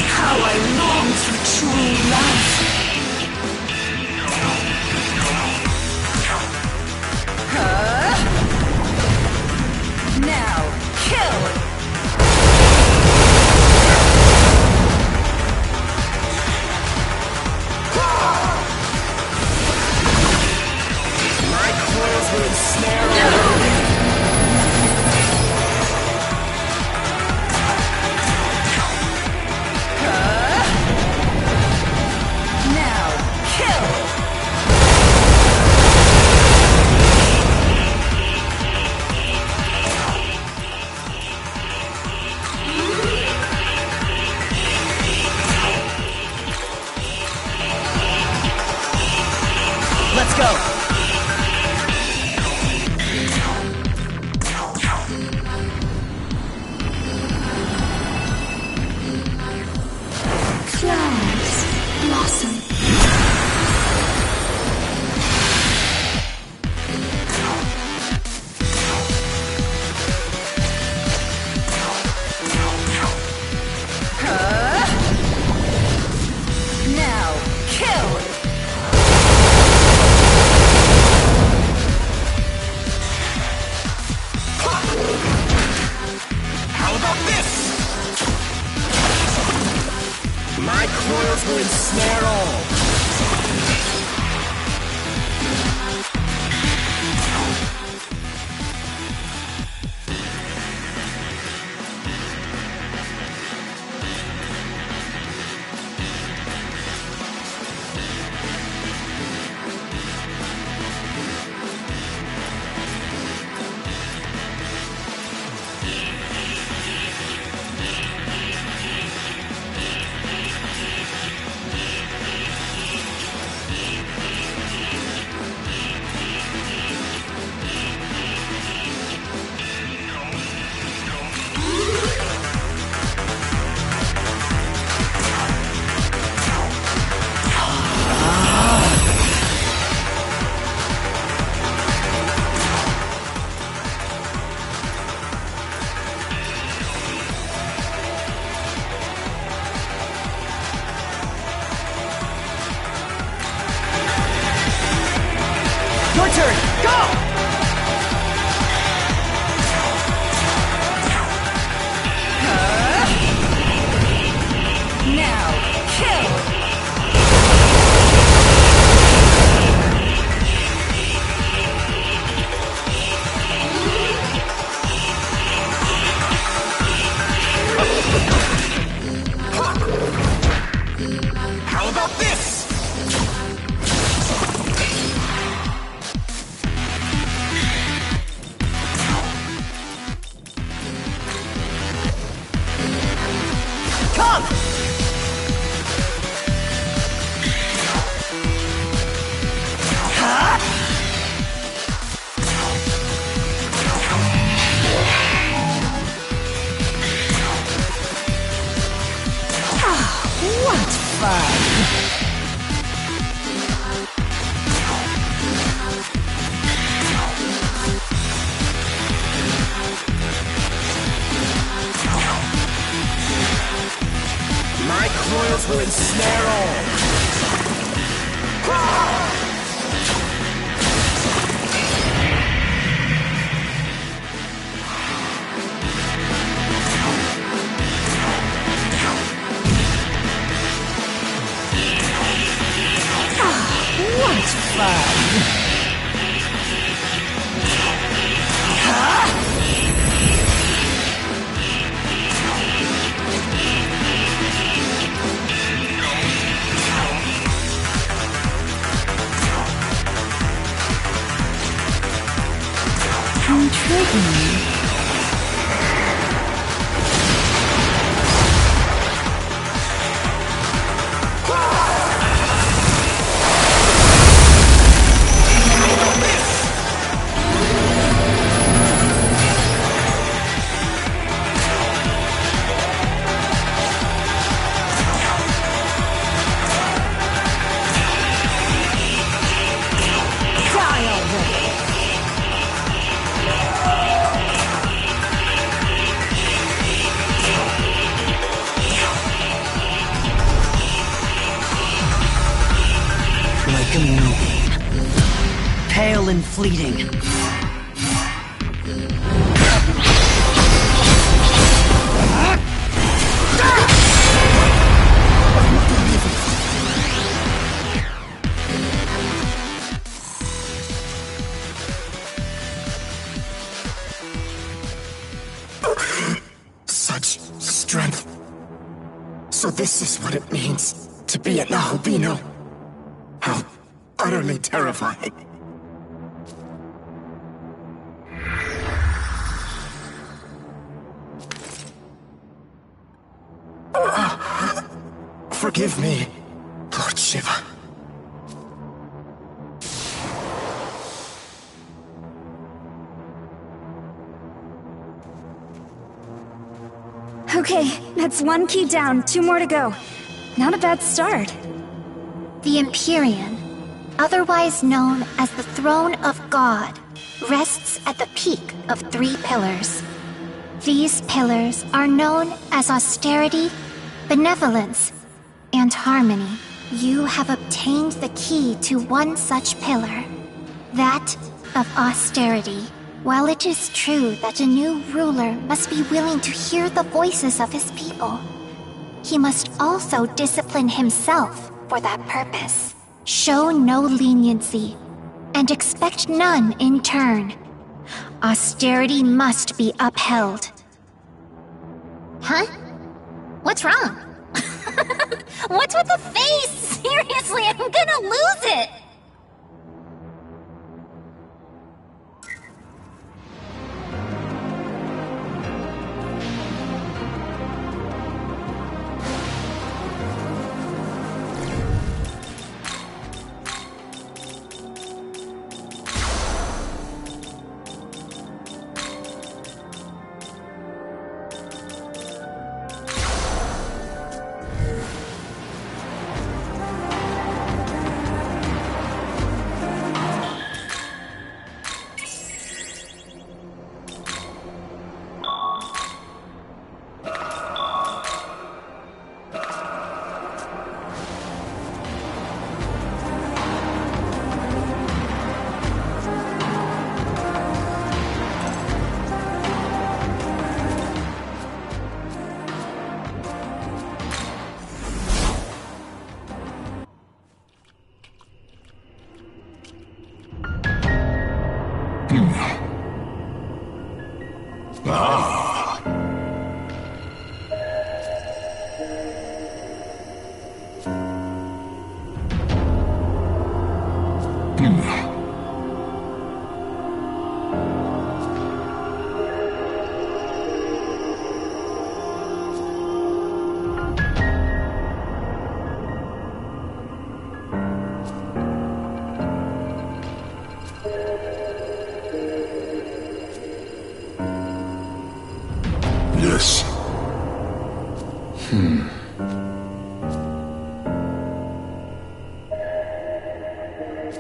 How I long for true love. Now, kill! My coils will ensnare you. Now, kill! Let's go! Flowers blossom. Now, kill! How about this? My coils will ensnare all. turn! Go! Now, kill! How about this? Come! What fun! My coils will ensnare all. What fun! Intriguing. Like a moonbeam, pale and fleeting. Such strength. So this is what it means to be a Nahobino. How utterly terrifying. Forgive me, Lord Shiva. Okay, that's one key down, 2 more to go. Not a bad start. The Empyrean, otherwise known as the Throne of God, rests at the peak of 3 pillars. These pillars are known as austerity, benevolence, and harmony. You have obtained the key to one such pillar, that of austerity. While it is true that a new ruler must be willing to hear the voices of his people, he must also discipline himself for that purpose. Show no leniency, and expect none in turn. Austerity must be upheld. Huh? What's wrong? What's with the face? Seriously, I'm gonna lose it!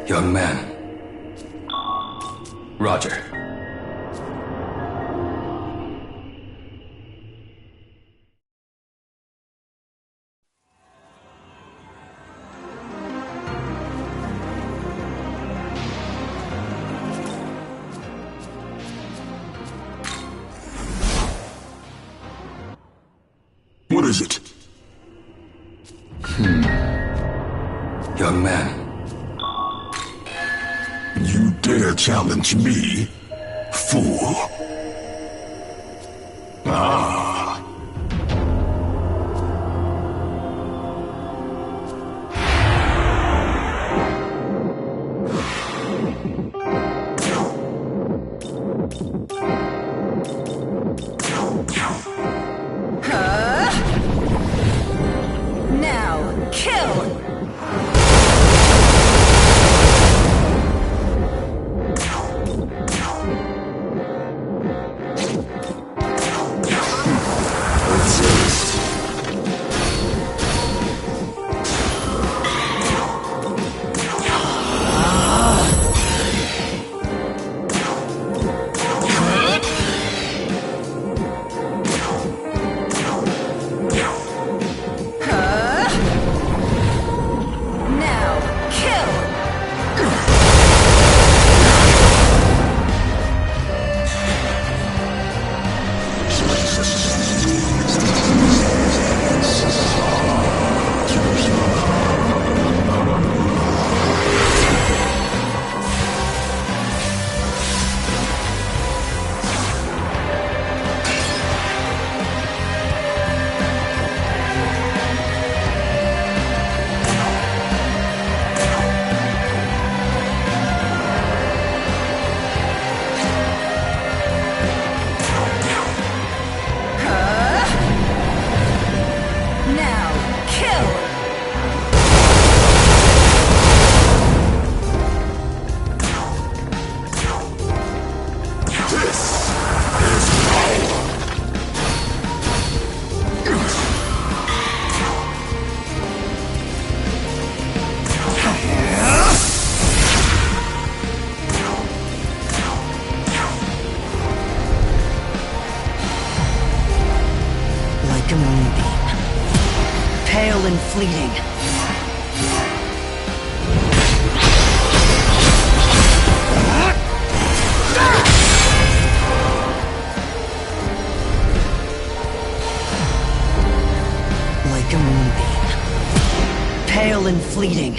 Young man. Roger. What is it? Young man. You dare challenge me, fool? Ah. Now, kill! Like a moonbeam, pale and fleeting. Like a moonbeam, pale and fleeting.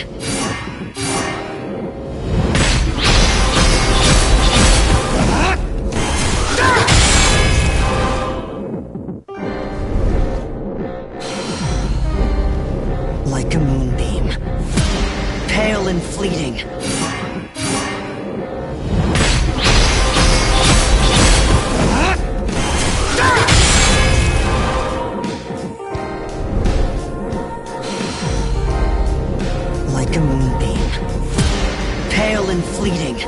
Like a moonbeam, pale and fleeting. Like a moonbeam, pale and fleeting.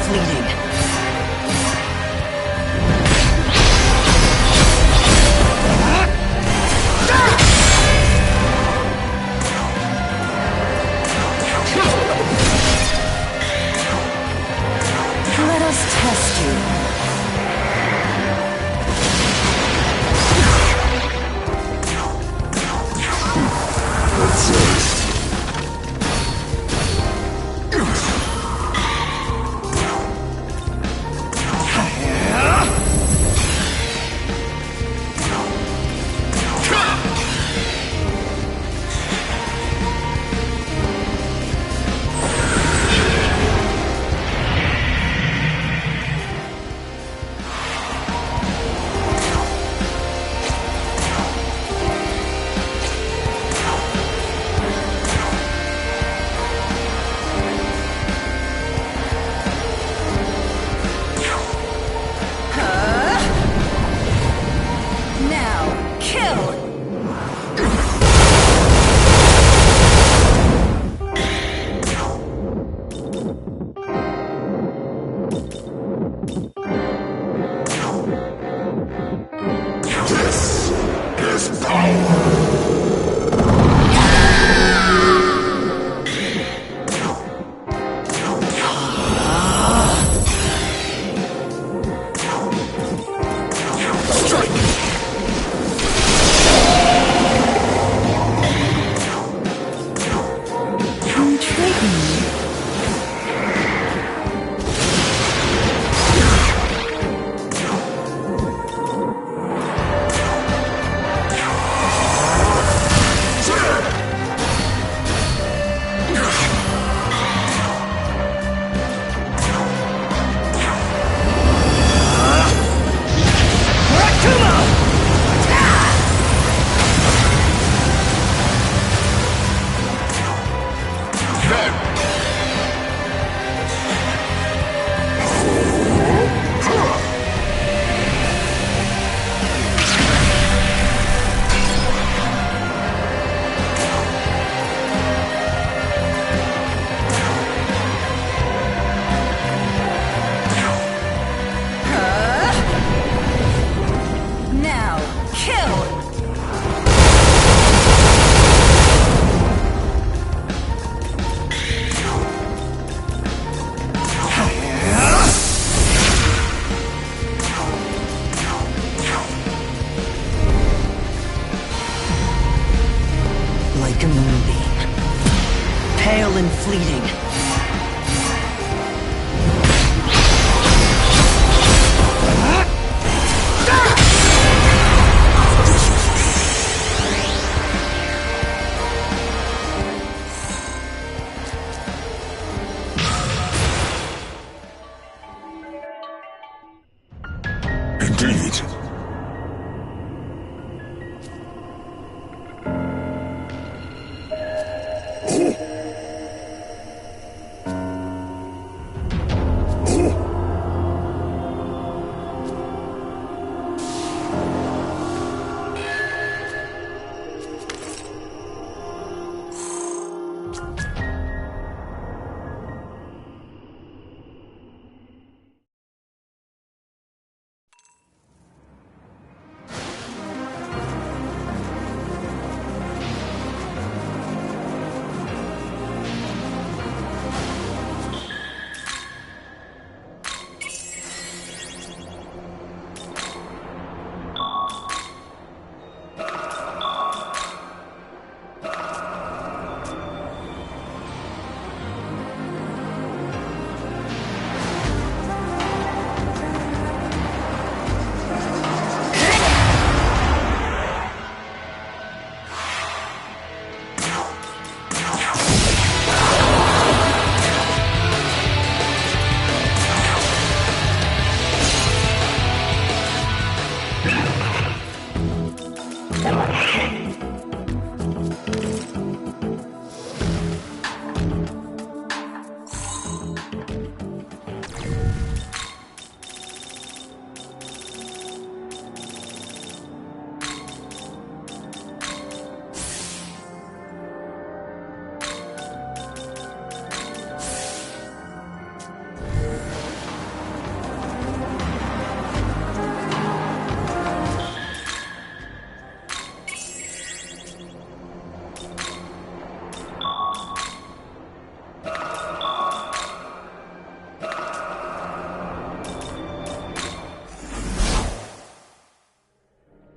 fleeting. Let us test you. Like a moonbeam, pale and fleeting. Indeed.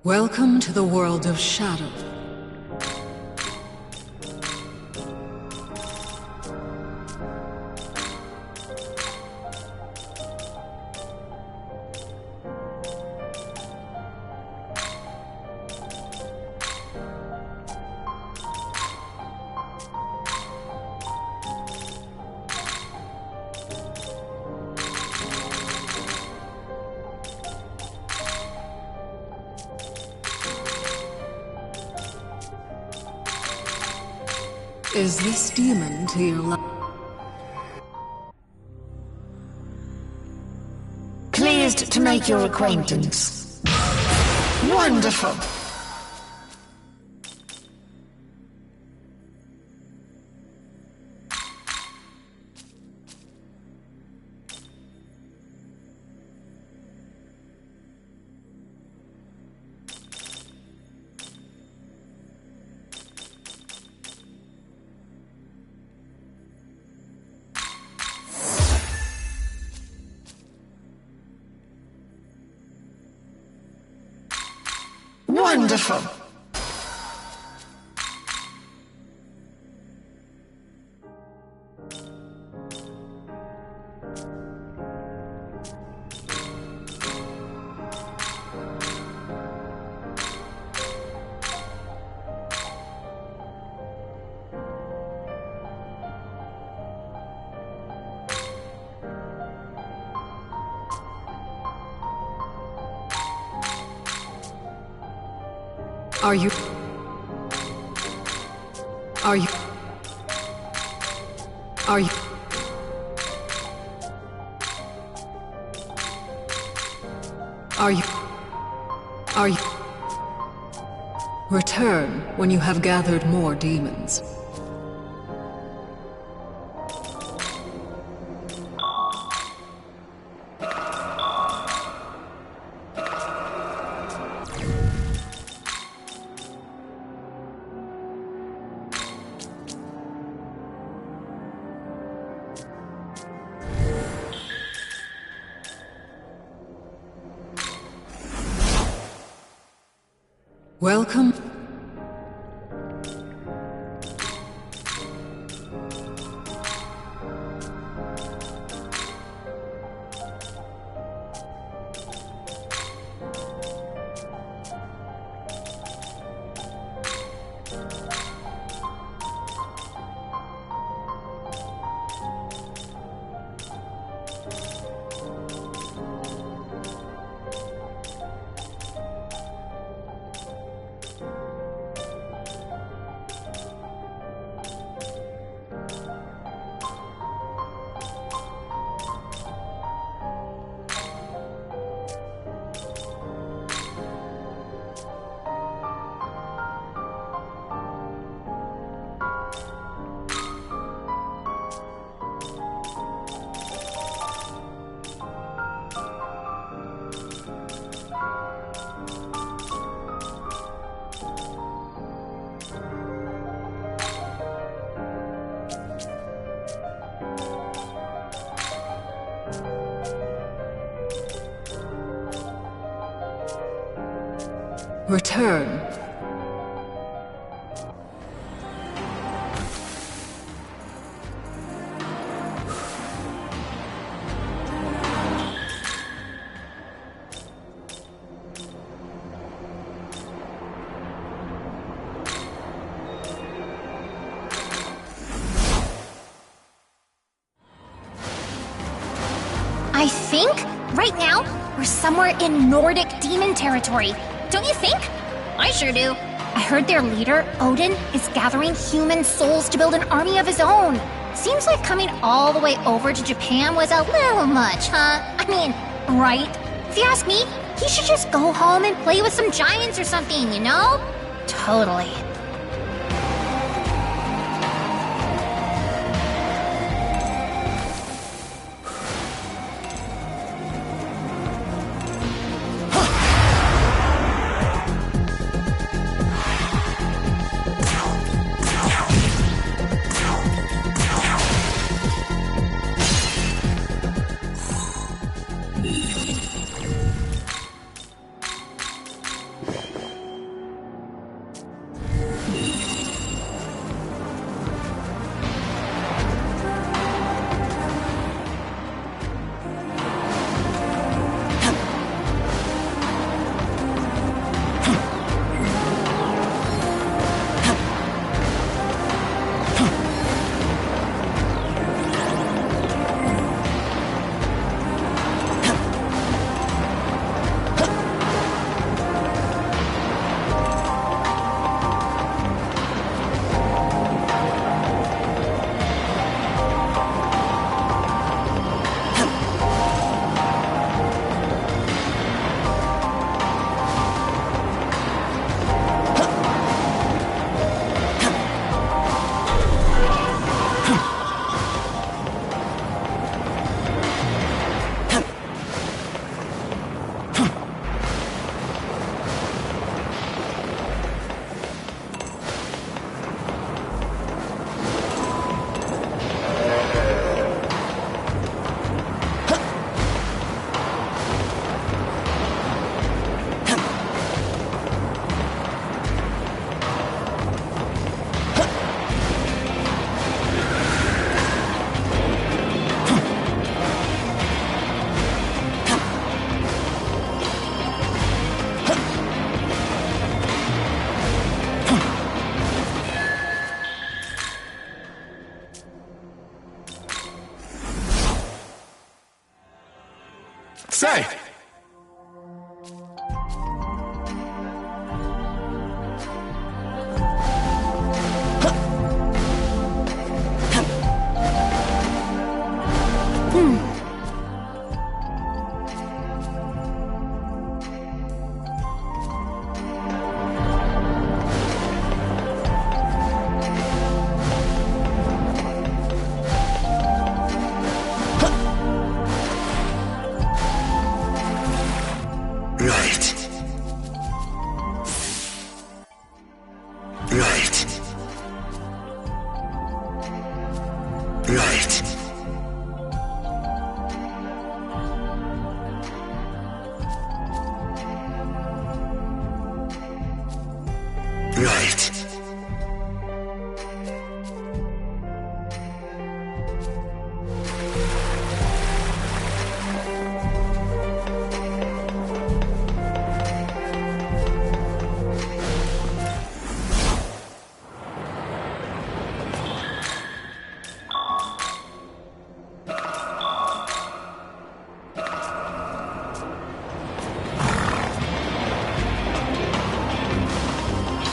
Welcome to the world of shadow. Is this demon to your life? Pleased to make your acquaintance. Wonderful. Wonderful. Are you? Are you? Are you? Are you? Are you? Return when you have gathered more demons. Welcome. Return. I think, right now, we're somewhere in Nordic demon territory. Don't you think? I sure do. I heard their leader, Odin, is gathering human souls to build an army of his own. Seems like coming all the way over to Japan was a little much, huh? I mean, right? If you ask me, he should just go home and play with some giants or something, you know? Totally. Say!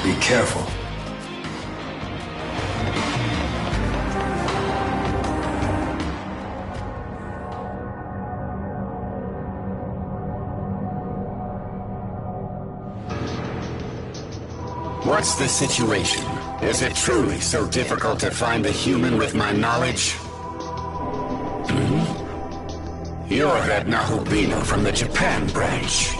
Be careful. What's the situation? Is it truly so difficult to find a human with my knowledge? You're that Nahobino from the Japan branch.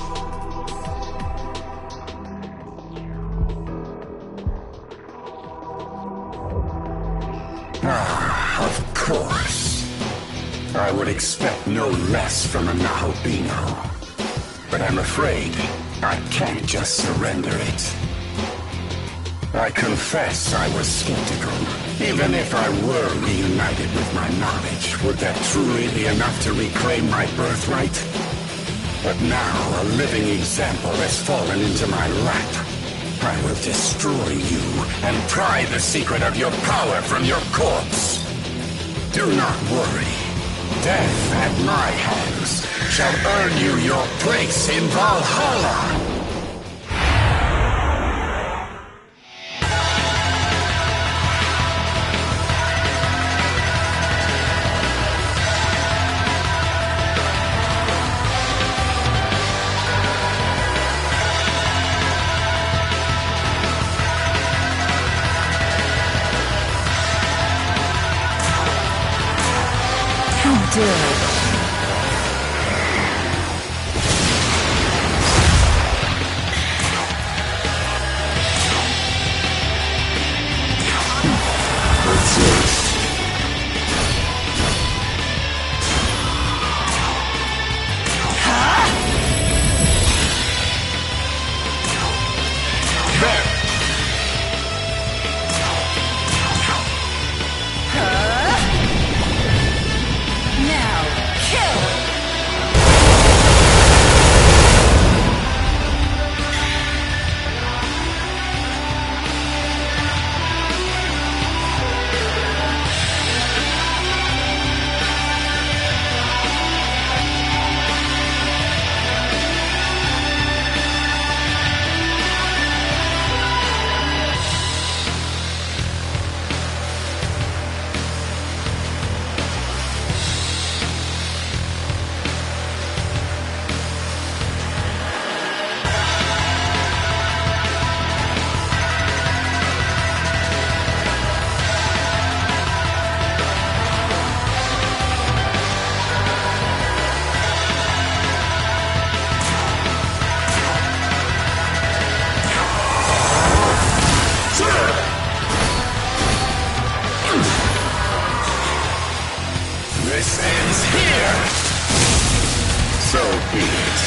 Of course. I would expect no less from a Nahobino. But I'm afraid I can't just surrender it. I confess I was skeptical. Even if I were reunited with my knowledge, would that truly be enough to reclaim my birthright? But now a living example has fallen into my lap. I will destroy you and pry the secret of your power from your corpse. Do not worry. Death at my hands shall earn you your place in Valhalla. This ends here. So be it.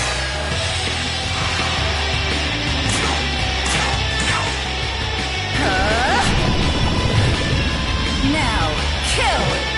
Now, kill!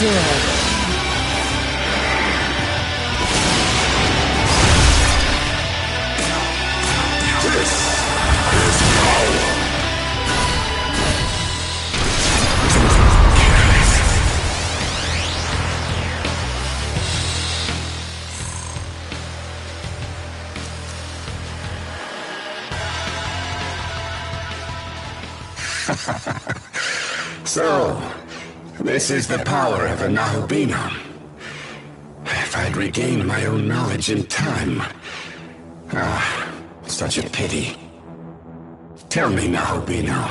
Adorable. So, this is the power of a Nahobino. If I'd regained my own knowledge in time. Ah, such a pity. Tell me, Nahobino,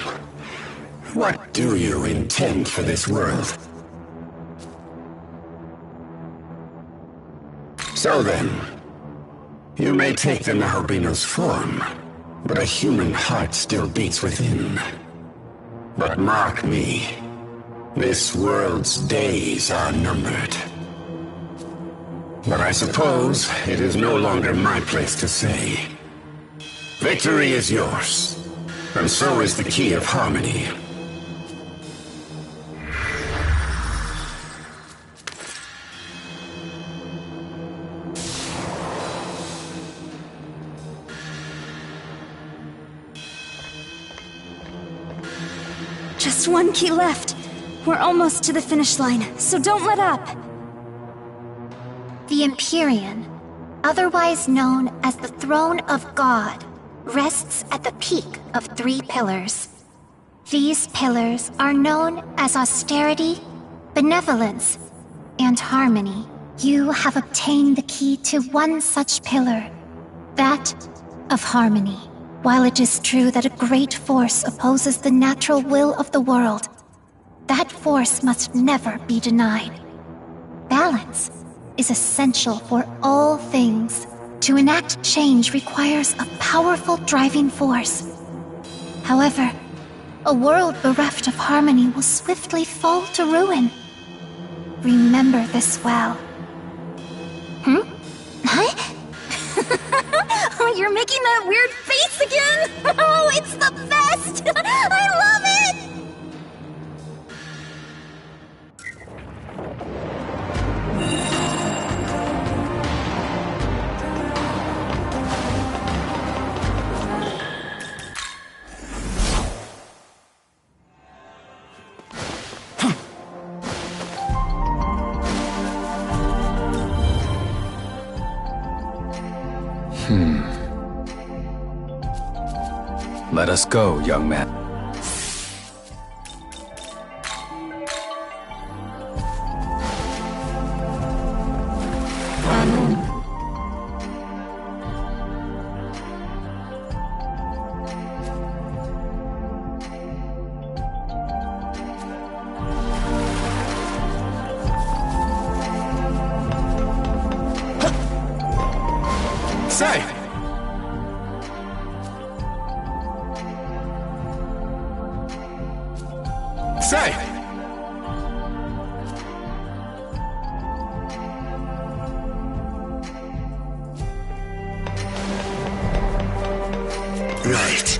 what do you intend for this world? So then, you may take the Nahobino's form, but a human heart still beats within. But mark me, this world's days are numbered. But I suppose it is no longer my place to say. Victory is yours, and so is the key of harmony. Just one key left. We're almost to the finish line, so don't let up. The Empyrean, otherwise known as the Throne of God, rests at the peak of 3 pillars. These pillars are known as austerity, benevolence, and harmony. You have obtained the key to one such pillar, that of harmony. While it is true that a great force opposes the natural will of the world, that force must never be denied. Balance is essential for all things. To enact change requires a powerful driving force. However, a world bereft of harmony will swiftly fall to ruin. Remember this well. Huh? Oh, you're making that weird face again! Oh, it's the best! I love it! Let us go, young man. Say! Say! Right.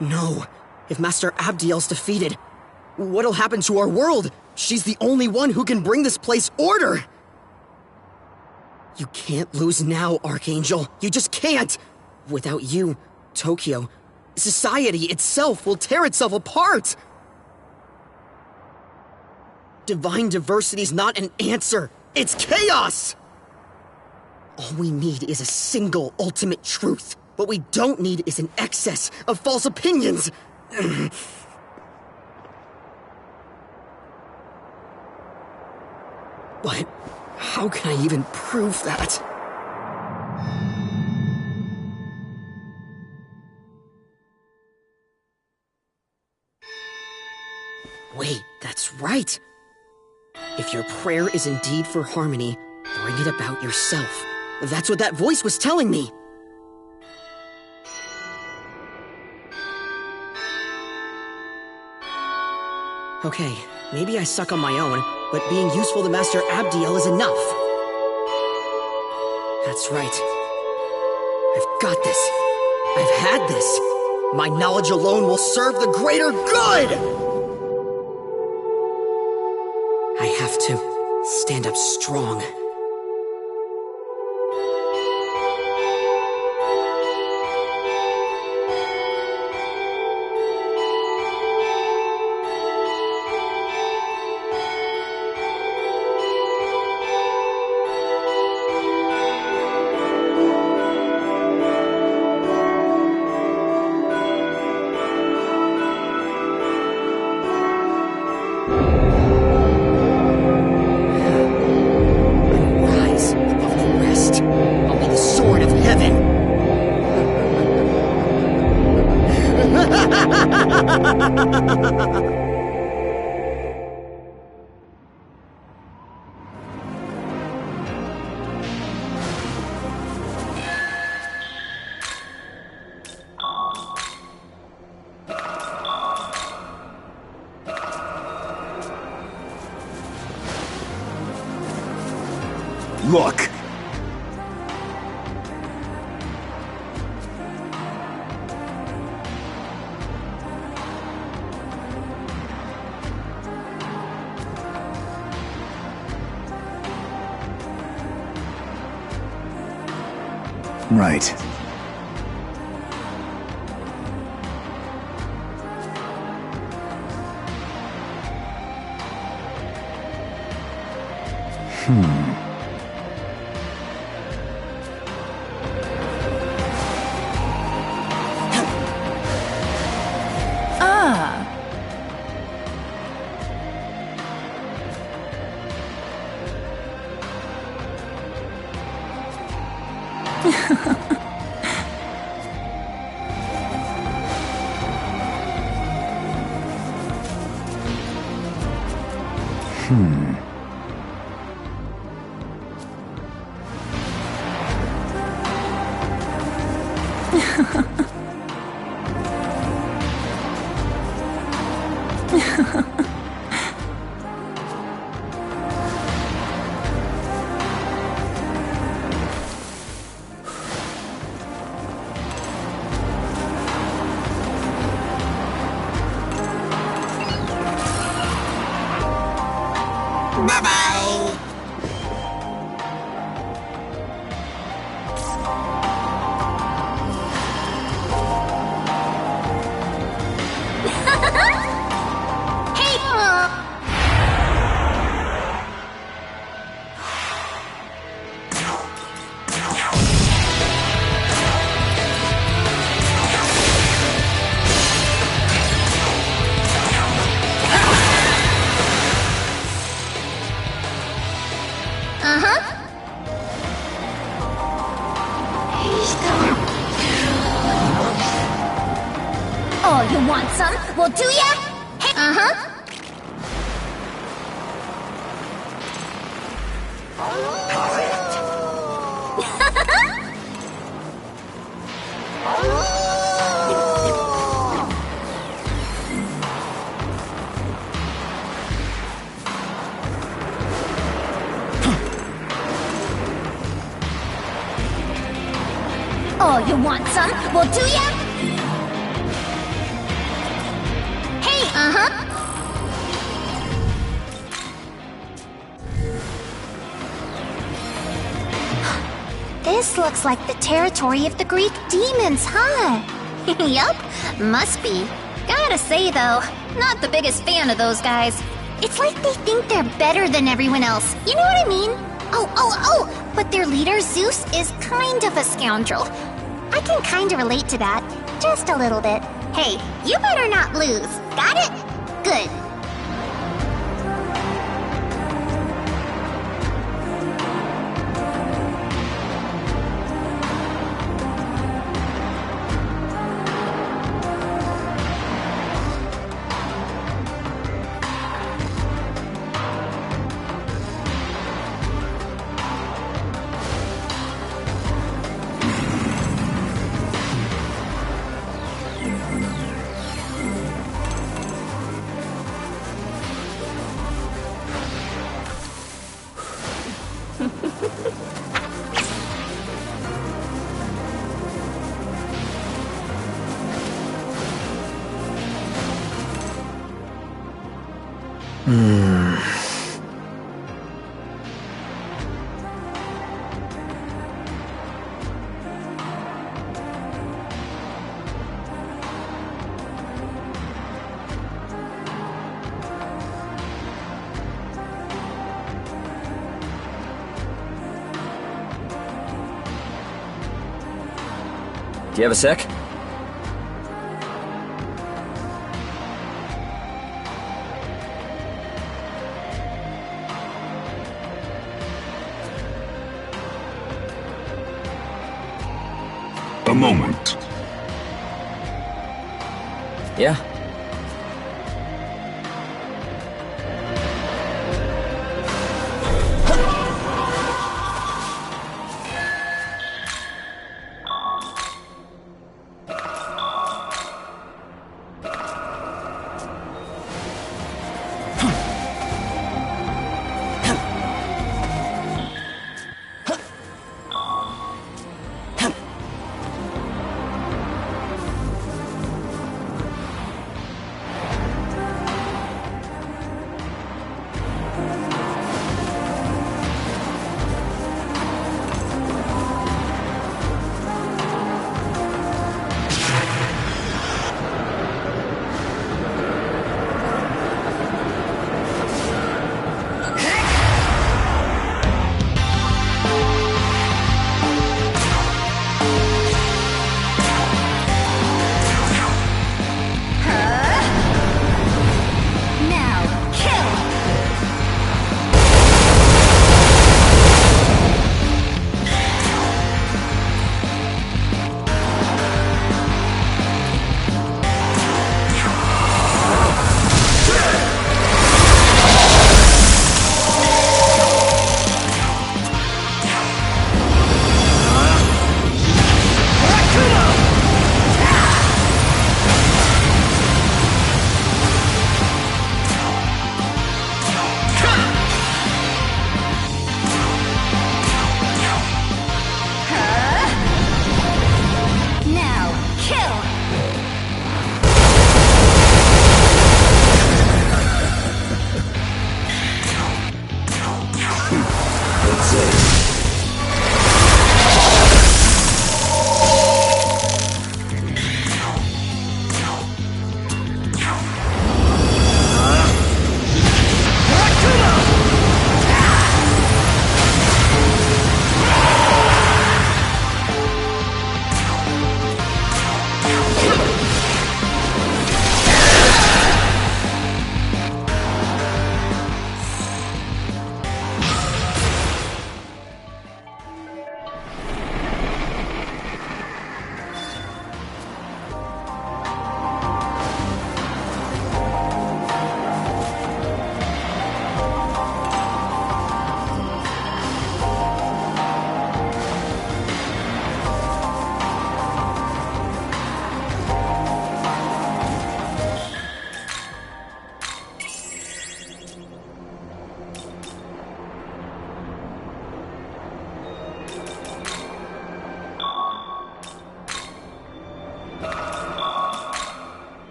No. If Master Abdiel's defeated, what'll happen to our world? She's the only one who can bring this place order! You can't lose now, Archangel. You just can't! Without you, Tokyo, society itself will tear itself apart! Divine diversity's not an answer! It's chaos! All we need is a single ultimate truth. What we don't need is an excess of false opinions! But how can I even prove that? Wait, that's right! If your prayer is indeed for harmony, bring it about yourself. That's what that voice was telling me! Okay, maybe I suck on my own, but being useful to Master Abdiel is enough. That's right. I've got this. I've had this. My knowledge alone will serve the greater good! I have to stand up strong. Look! Right. Bye-bye! Oh, you want some? Well, do ya? Hey, Oh, you want some? Well, do ya? Hey, This looks like the territory of the Greek demons, huh? Yup, must be. Gotta say though, not the biggest fan of those guys. It's like they think they're better than everyone else, you know what I mean? Oh, but their leader, Zeus, is kind of a scoundrel. I can kinda relate to that, just a little bit. Hey, you better not lose, got it? Good. Do you have a sec? A moment. Yeah.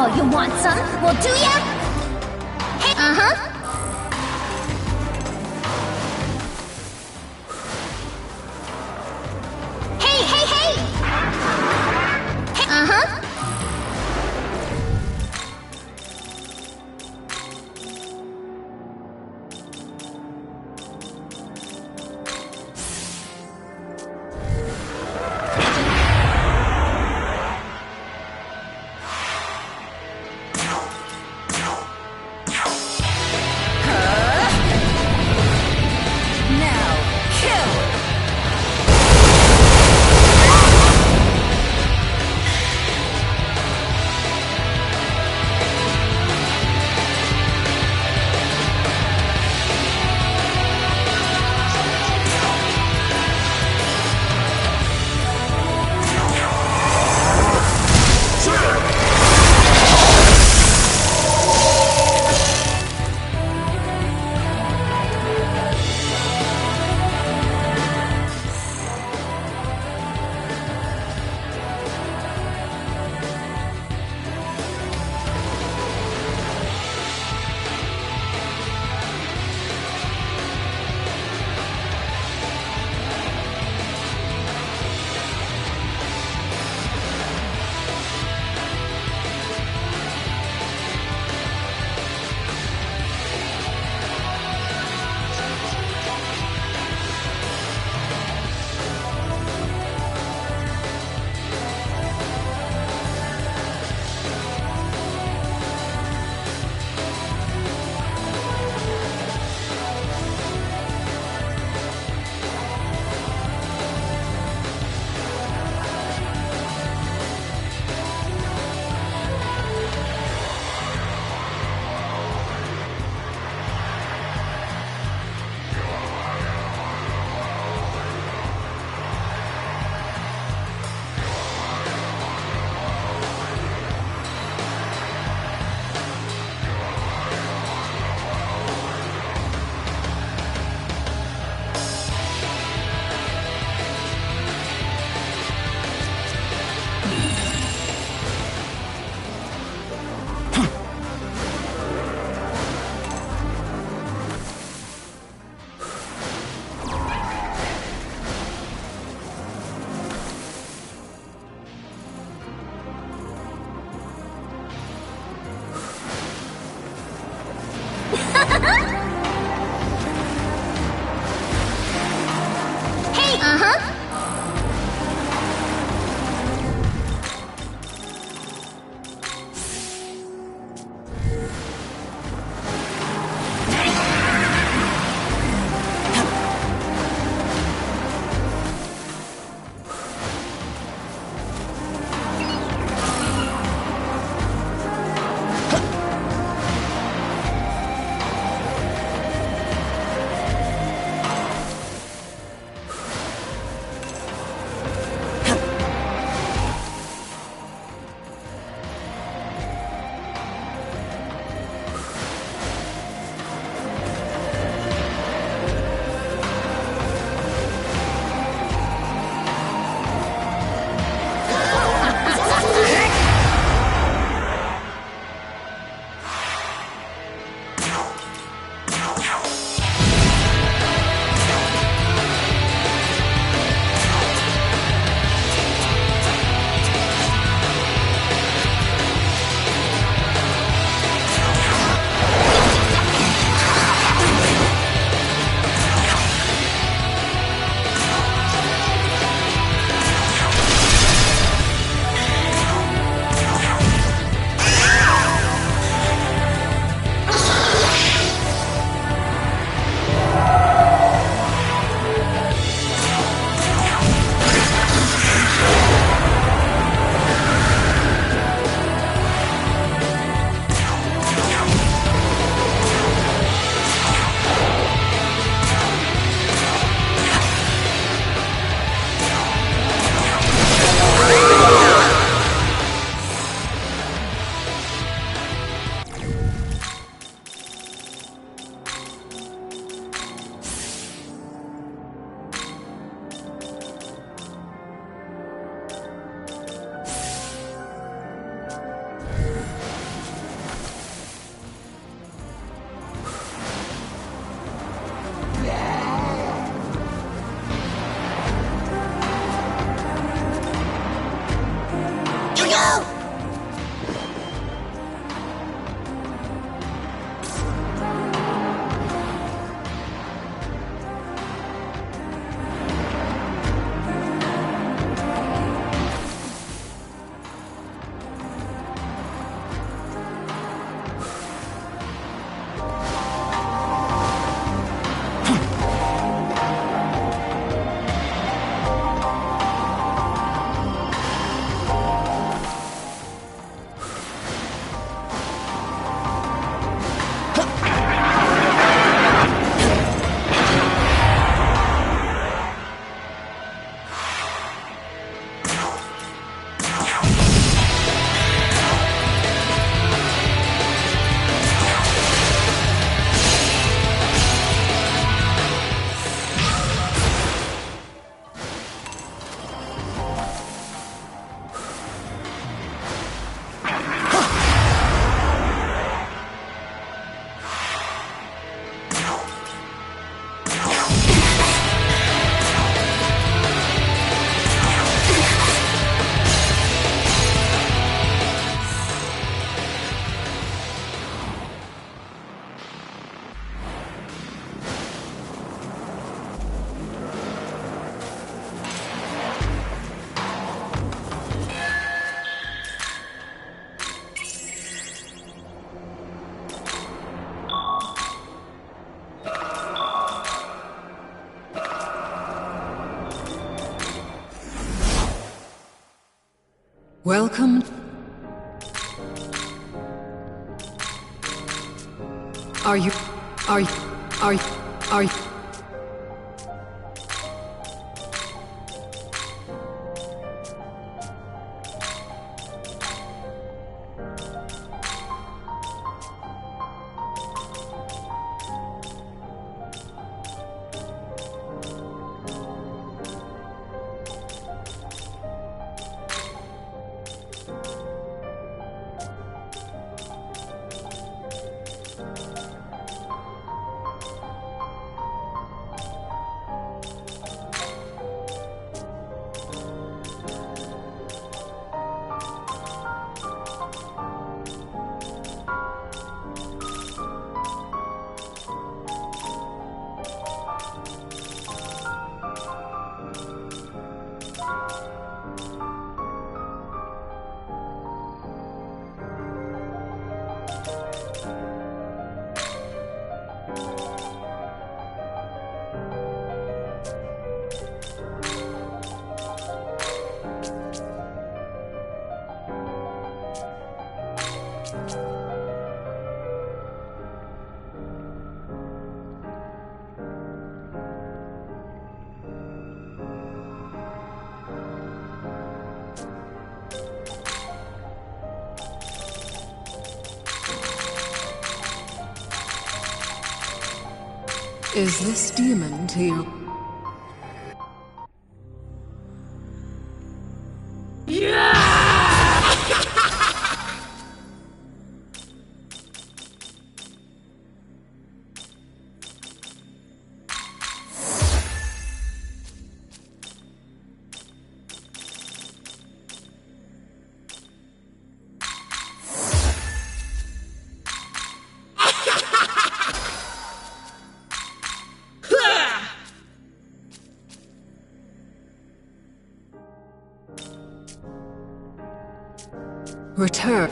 Oh, you want some? Well, do ya? Hey, uh-huh. Hey, hey, hey! Hey, uh-huh. go! Welcome. Are you... Is this demon to you? Return.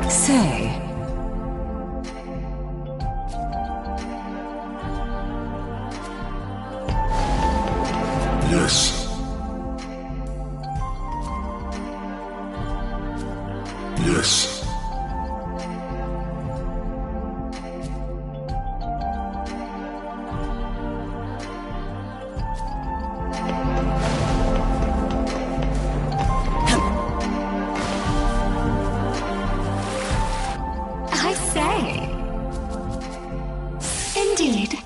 Say. Yes. Yes. I say. Indeed.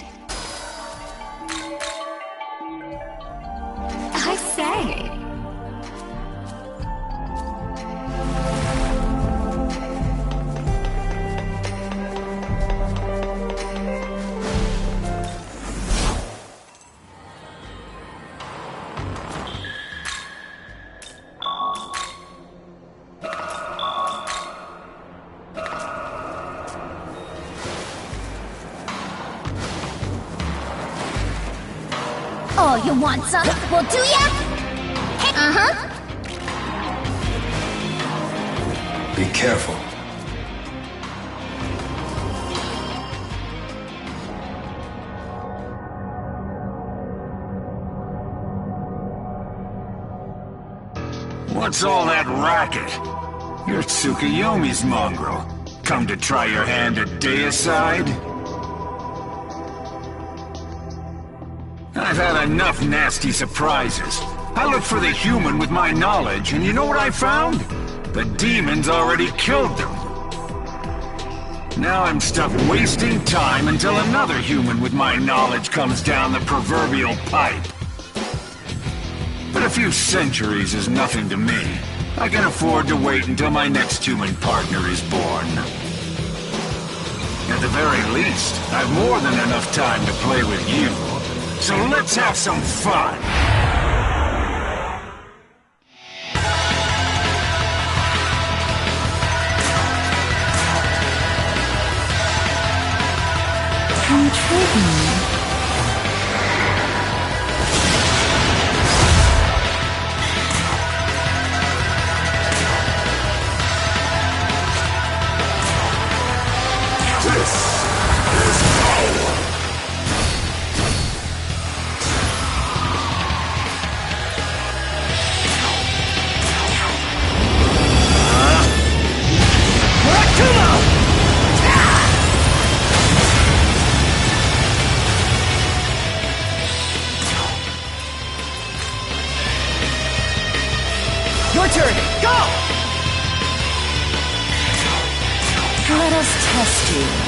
Oh, you want some? Well, do ya? Uh-huh. Be careful. What's all that racket? You're Tsukuyomi's mongrel. Come to try your hand at deicide? I've had enough nasty surprises. I looked for the human with my knowledge, and you know what I found? The demons already killed them. Now I'm stuck wasting time until another human with my knowledge comes down the proverbial pipe. But a few centuries is nothing to me. I can afford to wait until my next human partner is born. At the very least, I've more than enough time to play with you. So let's have some fun! Intriguing. Your turn! Go! Let us test you.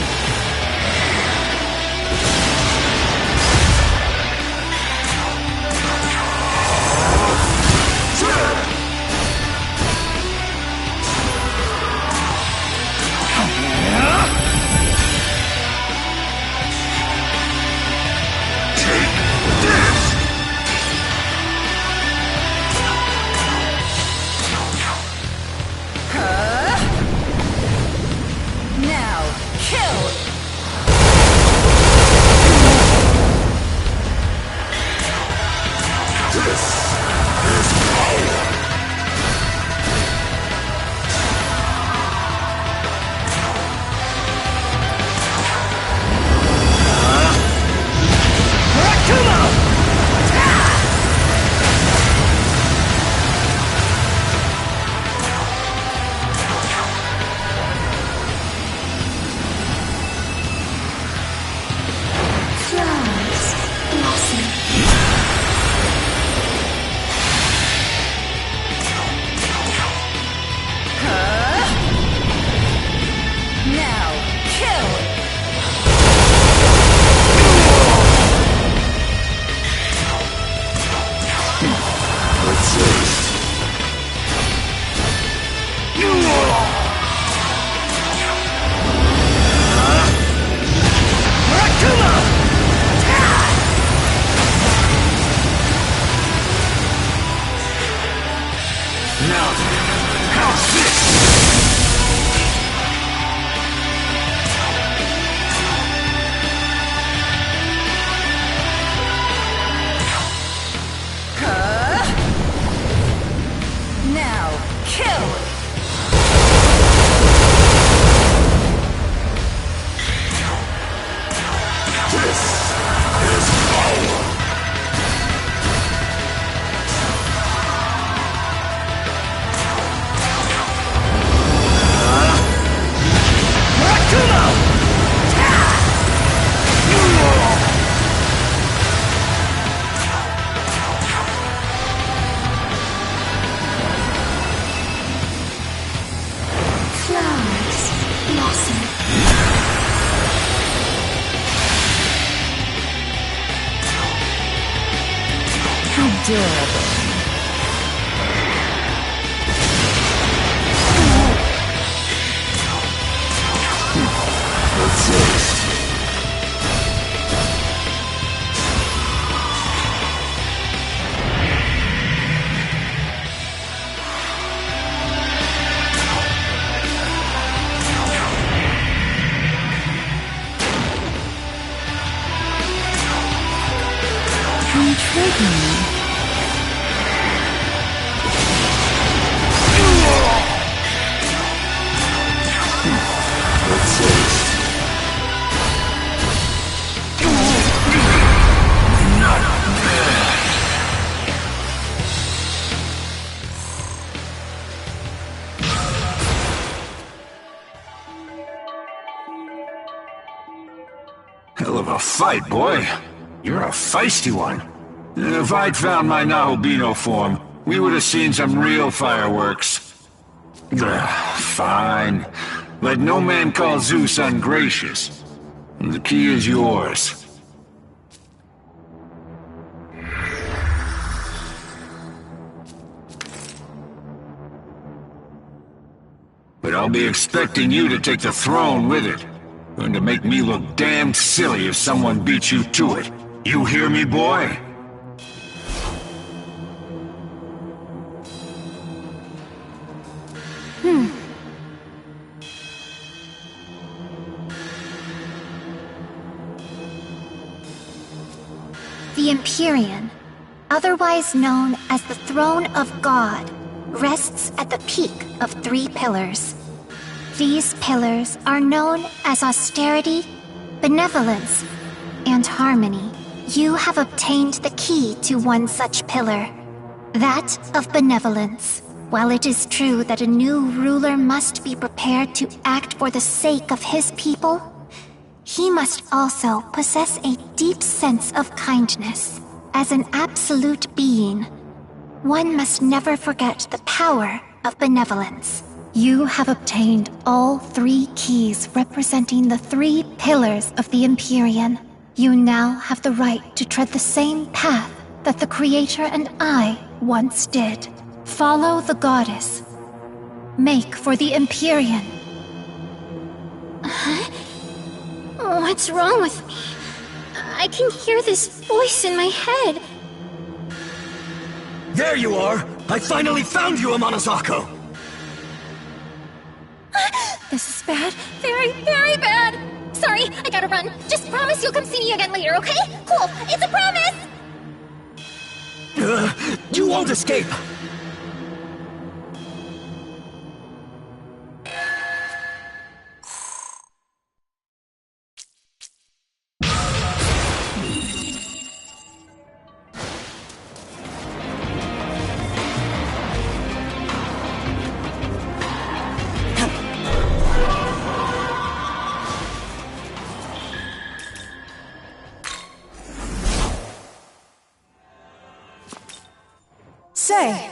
Intriguing. Hell of a fight, boy. You're a feisty one. If I'd found my Nahobino form, we would have seen some real fireworks. Fine. Let no man call Zeus ungracious. The key is yours. But I'll be expecting you to take the throne with it. Going to make me look damned silly if someone beats you to it. You hear me, boy? The Empyrean, otherwise known as the Throne of God, rests at the peak of 3 pillars. These pillars are known as austerity, benevolence, and harmony. You have obtained the key to one such pillar, that of benevolence. While it is true that a new ruler must be prepared to act for the sake of his people, he must also possess a deep sense of kindness. As an absolute being, one must never forget the power of benevolence. You have obtained all 3 keys representing the 3 pillars of the Empyrean. You now have the right to tread the same path that the Creator and I once did. Follow the goddess. Make for the Empyrean. What's wrong with me? I can hear this voice in my head. There you are! I finally found you, Amanazako! This is bad. Very, very bad. Sorry, I gotta run. Just promise you'll come see me again later, okay? Cool, it's a promise! You won't escape! Say.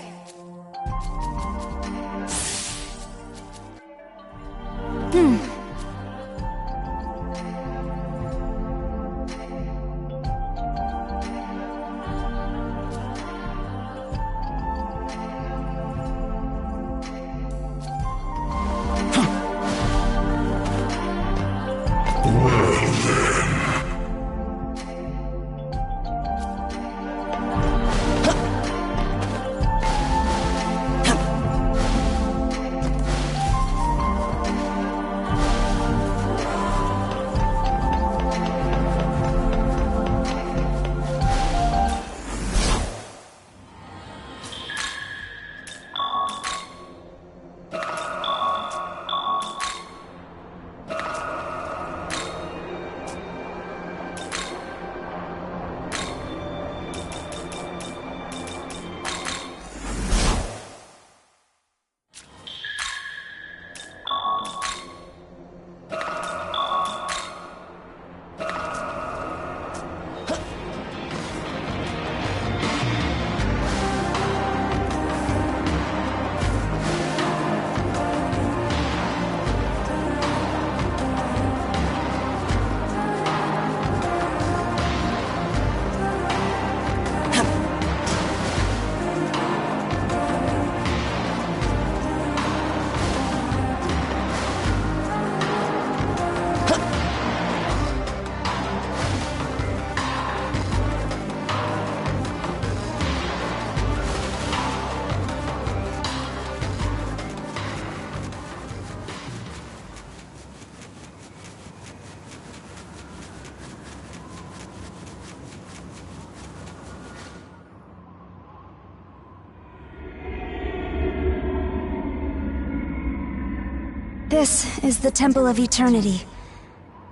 This is the Temple of Eternity.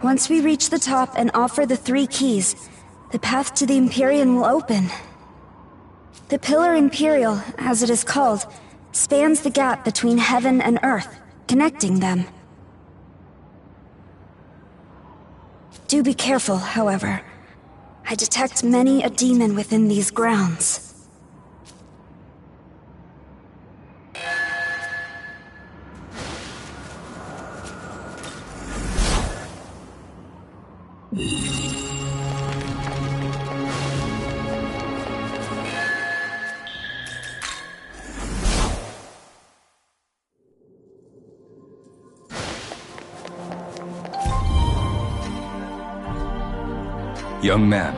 Once we reach the top and offer the 3 keys, the path to the Empyrean will open. The Pillar Imperial, as it is called, spans the gap between heaven and earth, connecting them. Do be careful, however. I detect many a demon within these grounds. Young man,